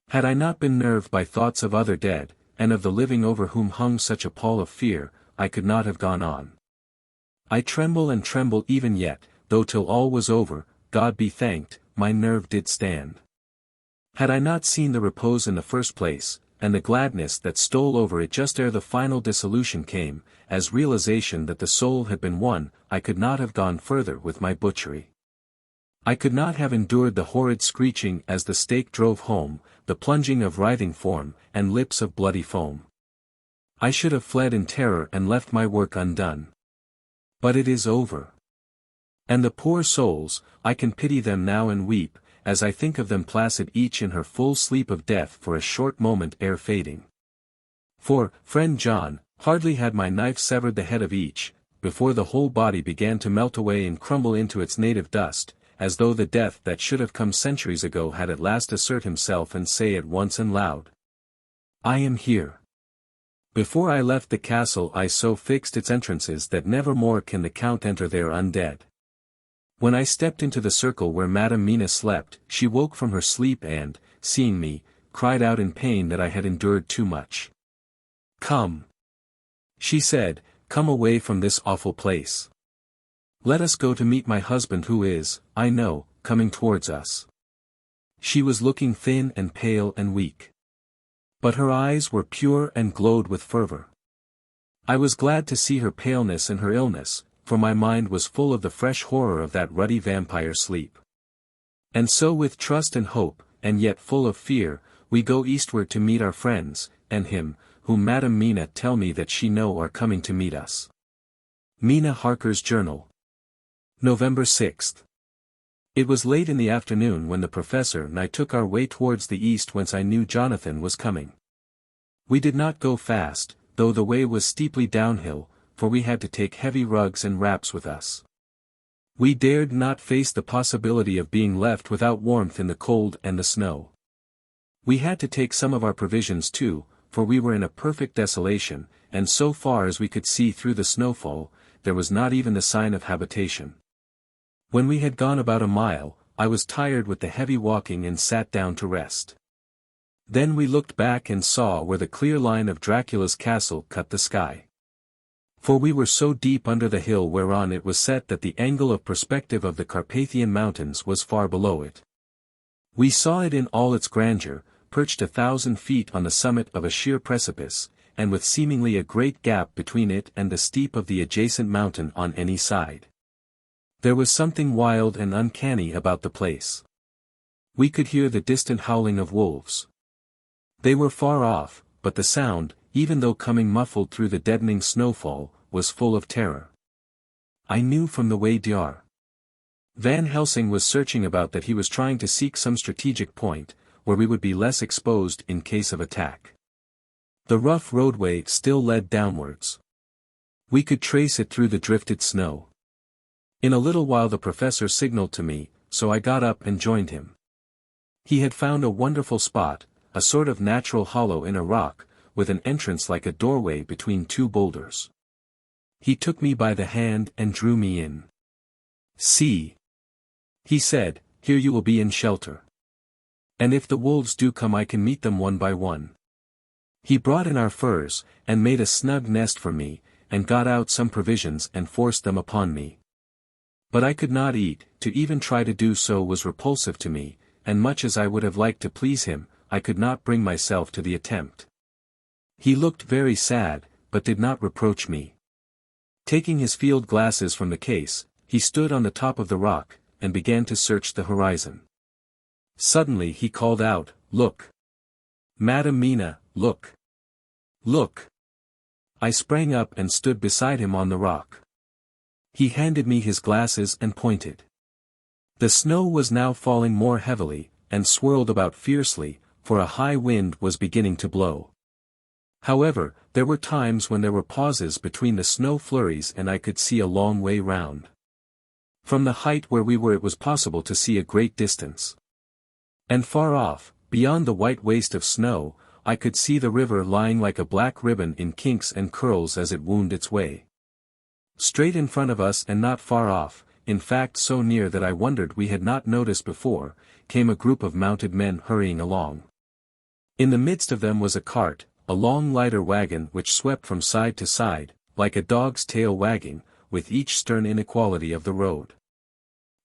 Had I not been nerved by thoughts of other dead, and of the living over whom hung such a pall of fear, I could not have gone on. I tremble and tremble even yet, though till all was over, God be thanked, my nerve did stand. Had I not seen the repose in the first place, and the gladness that stole over it just ere the final dissolution came, as realization that the soul had been won, I could not have gone further with my butchery. I could not have endured the horrid screeching as the stake drove home, the plunging of writhing form, and lips of bloody foam. I should have fled in terror and left my work undone. But it is over. And the poor souls, I can pity them now and weep, as I think of them placid each in her full sleep of death for a short moment ere fading. For, friend John, hardly had my knife severed the head of each, before the whole body began to melt away and crumble into its native dust, as though the death that should have come centuries ago had at last assert himself and say at once and loud, I am here. Before I left the castle I so fixed its entrances that never more can the Count enter there undead. When I stepped into the circle where Madam Mina slept, she woke from her sleep and, seeing me, cried out in pain that I had endured too much. Come. She said, come away from this awful place. Let us go to meet my husband who is, I know, coming towards us. She was looking thin and pale and weak. But her eyes were pure and glowed with fervor. I was glad to see her paleness and her illness, for my mind was full of the fresh horror of that ruddy vampire sleep. And so with trust and hope, and yet full of fear, we go eastward to meet our friends, and him, whom Madam Mina tell me that she know are coming to meet us. Mina Harker's Journal. November 6. It was late in the afternoon when the professor and I took our way towards the east whence I knew Jonathan was coming. We did not go fast, though the way was steeply downhill, for we had to take heavy rugs and wraps with us. We dared not face the possibility of being left without warmth in the cold and the snow. We had to take some of our provisions too, for we were in a perfect desolation, and so far as we could see through the snowfall, there was not even the sign of habitation. When we had gone about a mile, I was tired with the heavy walking and sat down to rest. Then we looked back and saw where the clear line of Dracula's castle cut the sky. For we were so deep under the hill whereon it was set that the angle of perspective of the Carpathian mountains was far below it. We saw it in all its grandeur, perched 1,000 feet on the summit of a sheer precipice, and with seemingly a great gap between it and the steep of the adjacent mountain on any side. There was something wild and uncanny about the place. We could hear the distant howling of wolves. They were far off, but the sound, even though coming muffled through the deadening snowfall, was full of terror. I knew from the way Dr. Van Helsing was searching about that he was trying to seek some strategic point, where we would be less exposed in case of attack. The rough roadway still led downwards. We could trace it through the drifted snow. In a little while the professor signaled to me, so I got up and joined him. He had found a wonderful spot, a sort of natural hollow in a rock, with an entrance like a doorway between two boulders. He took me by the hand and drew me in. "See," he said, "here you will be in shelter. And if the wolves do come I can meet them one by one." He brought in our furs, and made a snug nest for me, and got out some provisions and forced them upon me. But I could not eat, to even try to do so was repulsive to me, and much as I would have liked to please him, I could not bring myself to the attempt. He looked very sad, but did not reproach me. Taking his field glasses from the case, he stood on the top of the rock, and began to search the horizon. Suddenly he called out, "Look! Madam Mina, look! Look!" I sprang up and stood beside him on the rock. He handed me his glasses and pointed. The snow was now falling more heavily, and swirled about fiercely, for a high wind was beginning to blow. However, there were times when there were pauses between the snow flurries and I could see a long way round. From the height where we were it was possible to see a great distance. And far off, beyond the white waste of snow, I could see the river lying like a black ribbon in kinks and curls as it wound its way. Straight in front of us and not far off, in fact so near that I wondered we had not noticed before, came a group of mounted men hurrying along. In the midst of them was a cart, a long lighter wagon which swept from side to side, like a dog's tail wagging, with each stern inequality of the road.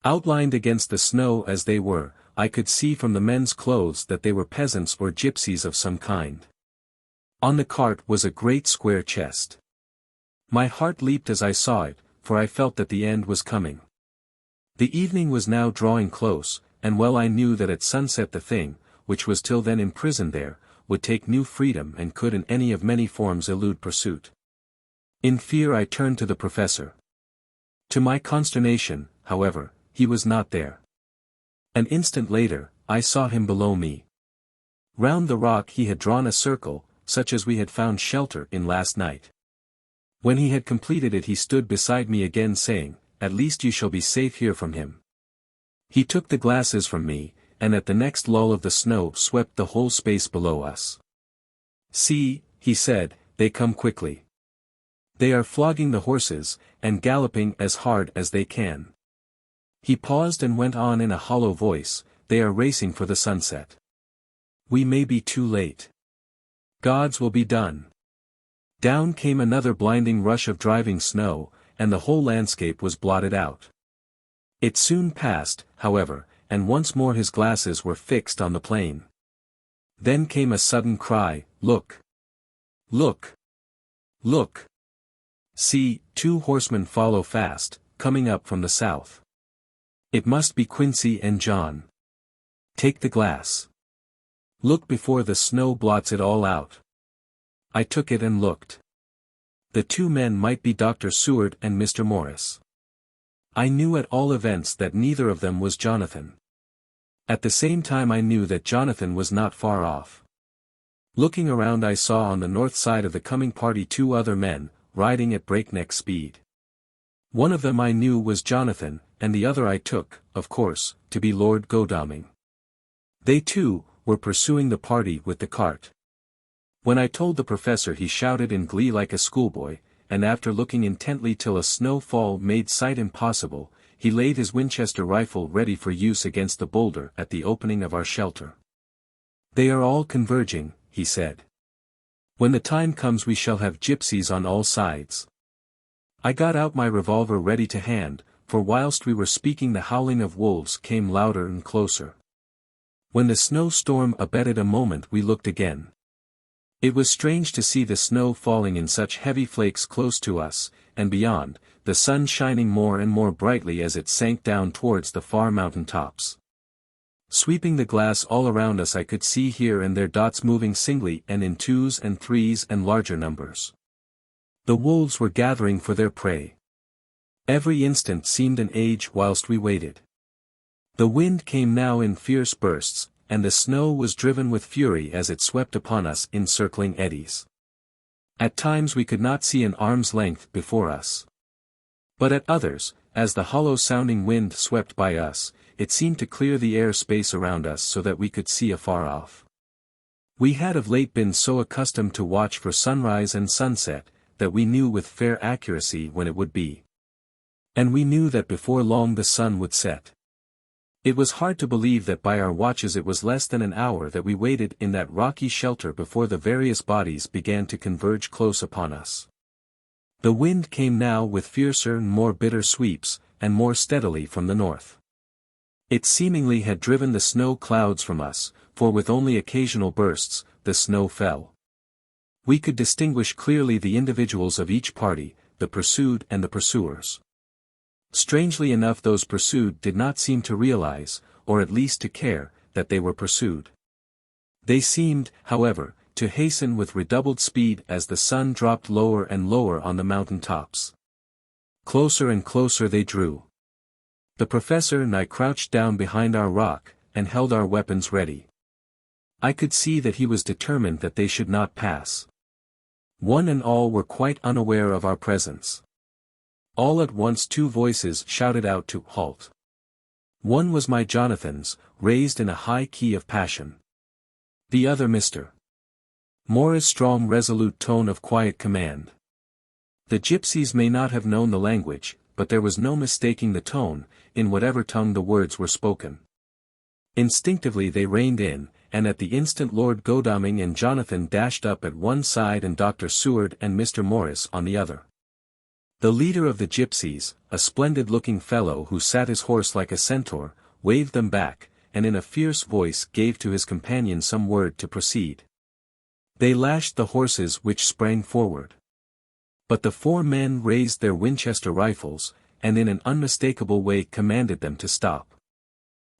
Outlined against the snow as they were, I could see from the men's clothes that they were peasants or gypsies of some kind. On the cart was a great square chest. My heart leaped as I saw it, for I felt that the end was coming. The evening was now drawing close, and well I knew that at sunset the thing, which was till then imprisoned there, would take new freedom and could in any of many forms elude pursuit. In fear I turned to the professor. To my consternation, however, he was not there. An instant later, I saw him below me. Round the rock he had drawn a circle, such as we had found shelter in last night. When he had completed it he stood beside me again saying, "At least you shall be safe here from him." He took the glasses from me, and at the next lull of the snow swept the whole space below us. "See," he said, "they come quickly. They are flogging the horses, and galloping as hard as they can." He paused and went on in a hollow voice, "They are racing for the sunset. We may be too late. God's will be done." Down came another blinding rush of driving snow, and the whole landscape was blotted out. It soon passed, however, and once more his glasses were fixed on the plain. Then came a sudden cry, "Look! Look! Look! See, 2 horsemen follow fast, coming up from the south. It must be Quincy and John. Take the glass. Look before the snow blots it all out." I took it and looked. The two men might be Dr. Seward and Mr. Morris. I knew at all events that neither of them was Jonathan. At the same time I knew that Jonathan was not far off. Looking around I saw on the north side of the coming party two other men, riding at breakneck speed. One of them I knew was Jonathan, and the other I took, of course, to be Lord Godalming. They too were pursuing the party with the cart. When I told the professor he shouted in glee like a schoolboy, and after looking intently till a snowfall made sight impossible, he laid his Winchester rifle ready for use against the boulder at the opening of our shelter. "They are all converging," he said. "When the time comes we shall have gypsies on all sides." I got out my revolver ready to hand, for whilst we were speaking the howling of wolves came louder and closer. When the snowstorm abated a moment we looked again. It was strange to see the snow falling in such heavy flakes close to us, and beyond, the sun shining more and more brightly as it sank down towards the far mountain tops. Sweeping the glass all around us I could see here and there dots moving singly and in twos and threes and larger numbers. The wolves were gathering for their prey. Every instant seemed an age whilst we waited. The wind came now in fierce bursts, and the snow was driven with fury as it swept upon us in circling eddies. At times we could not see an arm's length before us. But at others, as the hollow-sounding wind swept by us, it seemed to clear the air space around us so that we could see afar off. We had of late been so accustomed to watch for sunrise and sunset, that we knew with fair accuracy when it would be. And we knew that before long the sun would set. It was hard to believe that by our watches it was less than an hour that we waited in that rocky shelter before the various bodies began to converge close upon us. The wind came now with fiercer and more bitter sweeps, and more steadily from the north. It seemingly had driven the snow clouds from us, for with only occasional bursts, the snow fell. We could distinguish clearly the individuals of each party, the pursued and the pursuers. Strangely enough those pursued did not seem to realize, or at least to care, that they were pursued. They seemed, however, to hasten with redoubled speed as the sun dropped lower and lower on the mountain tops. Closer and closer they drew. The professor and I crouched down behind our rock, and held our weapons ready. I could see that he was determined that they should not pass. One and all were quite unaware of our presence. All at once two voices shouted out to halt. One was my Jonathan's, raised in a high key of passion. The other Mr. Morris' strong resolute tone of quiet command. The gypsies may not have known the language, but there was no mistaking the tone, in whatever tongue the words were spoken. Instinctively they reined in, and at the instant Lord Godalming and Jonathan dashed up at one side and Dr. Seward and Mr. Morris on the other. The leader of the gypsies, a splendid-looking fellow who sat his horse like a centaur, waved them back, and in a fierce voice gave to his companion some word to proceed. They lashed the horses which sprang forward. But the four men raised their Winchester rifles, and in an unmistakable way commanded them to stop.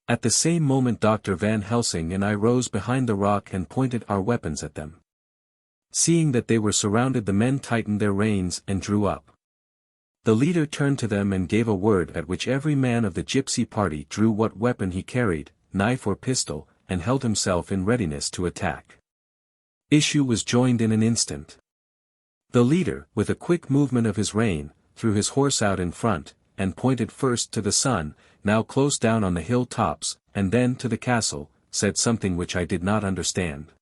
At the same moment Dr. Van Helsing and I rose behind the rock and pointed our weapons at them. Seeing that they were surrounded the men tightened their reins and drew up. The leader turned to them and gave a word at which every man of the gypsy party drew what weapon he carried, knife or pistol, and held himself in readiness to attack. Issue was joined in an instant. The leader, with a quick movement of his rein, threw his horse out in front, and pointed first to the sun, now close down on the hill tops, and then to the castle, said something which I did not understand.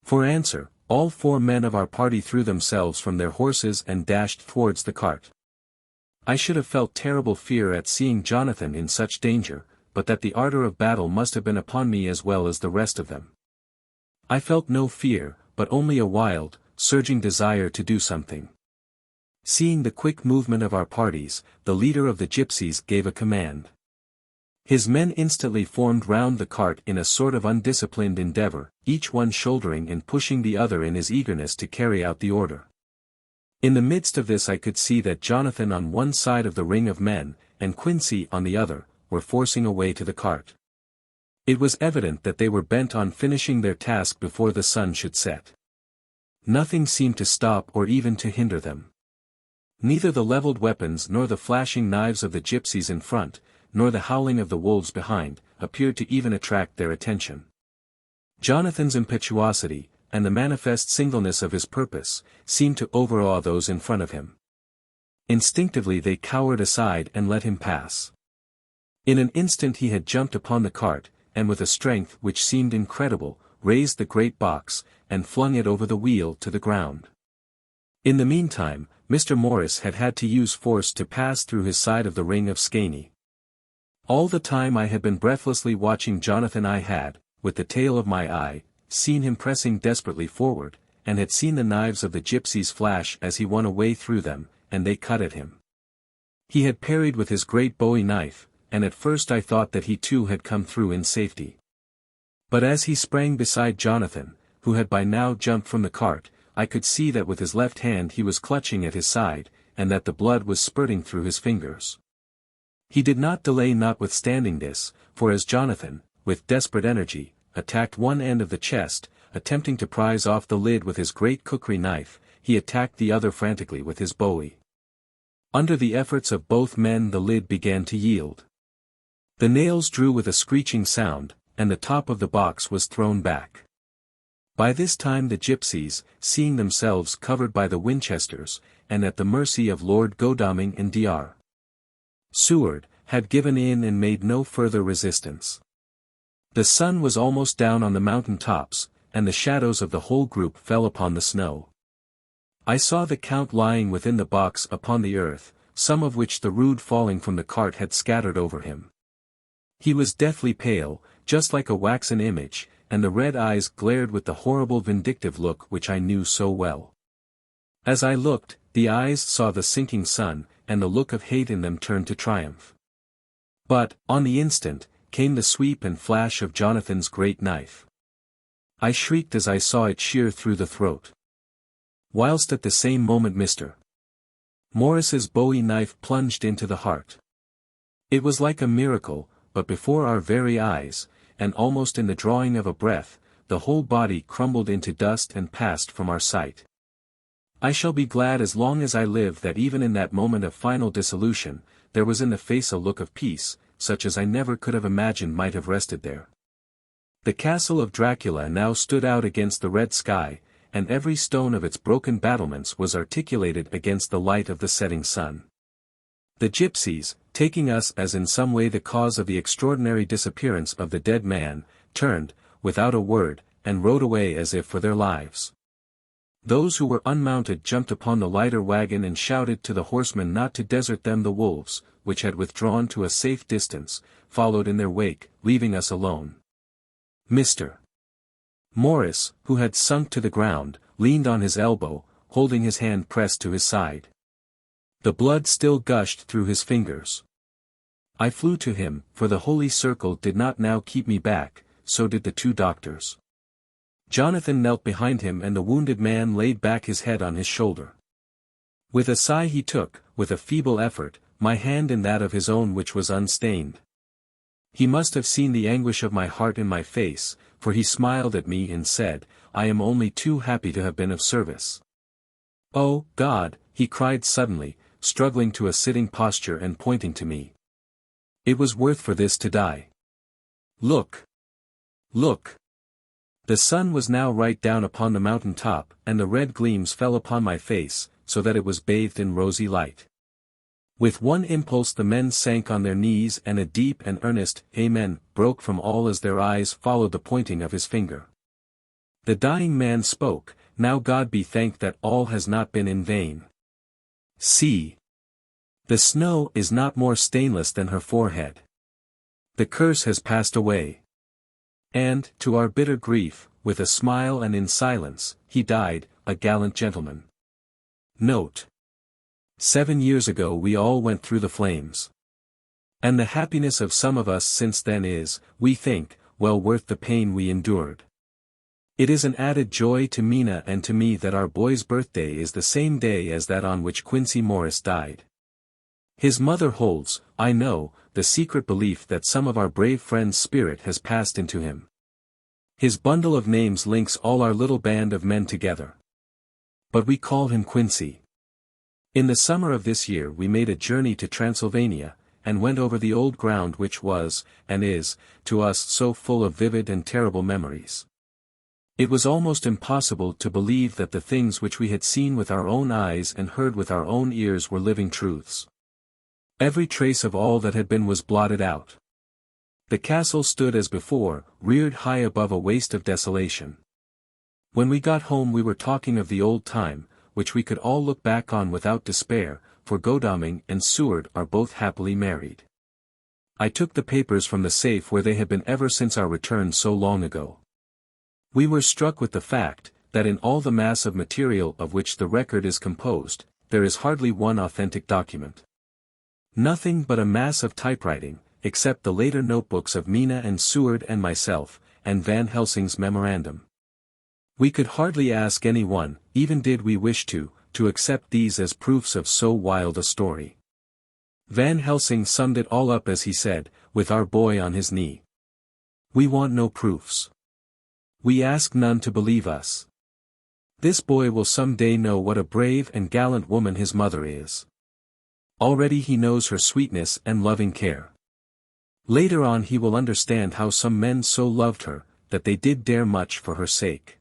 For answer, all four men of our party threw themselves from their horses and dashed towards the cart. I should have felt terrible fear at seeing Jonathan in such danger, but that the ardor of battle must have been upon me as well as the rest of them. I felt no fear, but only a wild, surging desire to do something. Seeing the quick movement of our parties, the leader of the gypsies gave a command. His men instantly formed round the cart in a sort of undisciplined endeavor, each one shouldering and pushing the other in his eagerness to carry out the order. In the midst of this I could see that Jonathan on one side of the ring of men, and Quincy on the other, were forcing a way to the cart. It was evident that they were bent on finishing their task before the sun should set. Nothing seemed to stop or even to hinder them. Neither the leveled weapons nor the flashing knives of the gypsies in front, nor the howling of the wolves behind, appeared to even attract their attention. Jonathan's impetuosity, and the manifest singleness of his purpose, seemed to overawe those in front of him. Instinctively they cowered aside and let him pass. In an instant he had jumped upon the cart, and with a strength which seemed incredible, raised the great box, and flung it over the wheel to the ground. In the meantime, Mr. Morris had had to use force to pass through his side of the ring of Skaney. All the time I had been breathlessly watching Jonathan I had, with the tail of my eye, seen him pressing desperately forward, and had seen the knives of the gypsies flash as he won a way through them, and they cut at him. He had parried with his great bowie knife, and at first I thought that he too had come through in safety. But as he sprang beside Jonathan, who had by now jumped from the cart, I could see that with his left hand he was clutching at his side, and that the blood was spurting through his fingers. He did not delay notwithstanding this, for as Jonathan, with desperate energy, attacked one end of the chest, attempting to prise off the lid with his great cookery knife, he attacked the other frantically with his bowie. Under the efforts of both men the lid began to yield. The nails drew with a screeching sound, and the top of the box was thrown back. By this time the gypsies, seeing themselves covered by the Winchesters, and at the mercy of Lord Godalming and Dr. Seward, had given in and made no further resistance. The sun was almost down on the mountain tops, and the shadows of the whole group fell upon the snow. I saw the Count lying within the box upon the earth, some of which the rude falling from the cart had scattered over him. He was deathly pale, just like a waxen image, and the red eyes glared with the horrible vindictive look which I knew so well. As I looked, the eyes saw the sinking sun, and the look of hate in them turned to triumph. But, on the instant, came the sweep and flash of Jonathan's great knife. I shrieked as I saw it shear through the throat. Whilst at the same moment Mr. Morris's bowie knife plunged into the heart. It was like a miracle, but before our very eyes, and almost in the drawing of a breath, the whole body crumbled into dust and passed from our sight. I shall be glad as long as I live that even in that moment of final dissolution, there was in the face a look of peace, such as I never could have imagined might have rested there. The castle of Dracula now stood out against the red sky, and every stone of its broken battlements was articulated against the light of the setting sun. The gypsies, taking us as in some way the cause of the extraordinary disappearance of the dead man, turned, without a word, and rode away as if for their lives. Those who were unmounted jumped upon the lighter wagon and shouted to the horsemen not to desert them. The wolves, which had withdrawn to a safe distance, followed in their wake, leaving us alone. Mr. Morris, who had sunk to the ground, leaned on his elbow, holding his hand pressed to his side. The blood still gushed through his fingers. I flew to him, for the holy circle did not now keep me back, so did the two doctors. Jonathan knelt behind him and the wounded man laid back his head on his shoulder. With a sigh he took, with a feeble effort, my hand in that of his own which was unstained. He must have seen the anguish of my heart in my face, for he smiled at me and said, "I am only too happy to have been of service." "Oh, God," he cried suddenly, struggling to a sitting posture and pointing to me. "It was worth for this to die. Look! Look!" The sun was now right down upon the mountain top, and the red gleams fell upon my face, so that it was bathed in rosy light. With one impulse the men sank on their knees and a deep and earnest "Amen" broke from all as their eyes followed the pointing of his finger. The dying man spoke, "Now God be thanked that all has not been in vain. See! The snow is not more stainless than her forehead. The curse has passed away." And, to our bitter grief, with a smile and in silence, he died, a gallant gentleman. Note: 7 years ago we all went through the flames. And the happiness of some of us since then is, we think, well worth the pain we endured. It is an added joy to Mina and to me that our boy's birthday is the same day as that on which Quincy Morris died. His mother holds, I know, the secret belief that some of our brave friend's spirit has passed into him. His bundle of names links all our little band of men together. But we call him Quincy. In the summer of this year we made a journey to Transylvania, and went over the old ground which was, and is, to us so full of vivid and terrible memories. It was almost impossible to believe that the things which we had seen with our own eyes and heard with our own ears were living truths. Every trace of all that had been was blotted out. The castle stood as before, reared high above a waste of desolation. When we got home we were talking of the old time, which we could all look back on without despair, for Godalming and Seward are both happily married. I took the papers from the safe where they had been ever since our return so long ago. We were struck with the fact, that in all the mass of material of which the record is composed, there is hardly one authentic document. Nothing but a mass of typewriting, except the later notebooks of Mina and Seward and myself, and Van Helsing's memorandum. We could hardly ask anyone, even did we wish to accept these as proofs of so wild a story. Van Helsing summed it all up as he said, with our boy on his knee. We want no proofs. We ask none to believe us. This boy will some day know what a brave and gallant woman his mother is. Already he knows her sweetness and loving care. Later on he will understand how some men so loved her, that they did dare much for her sake.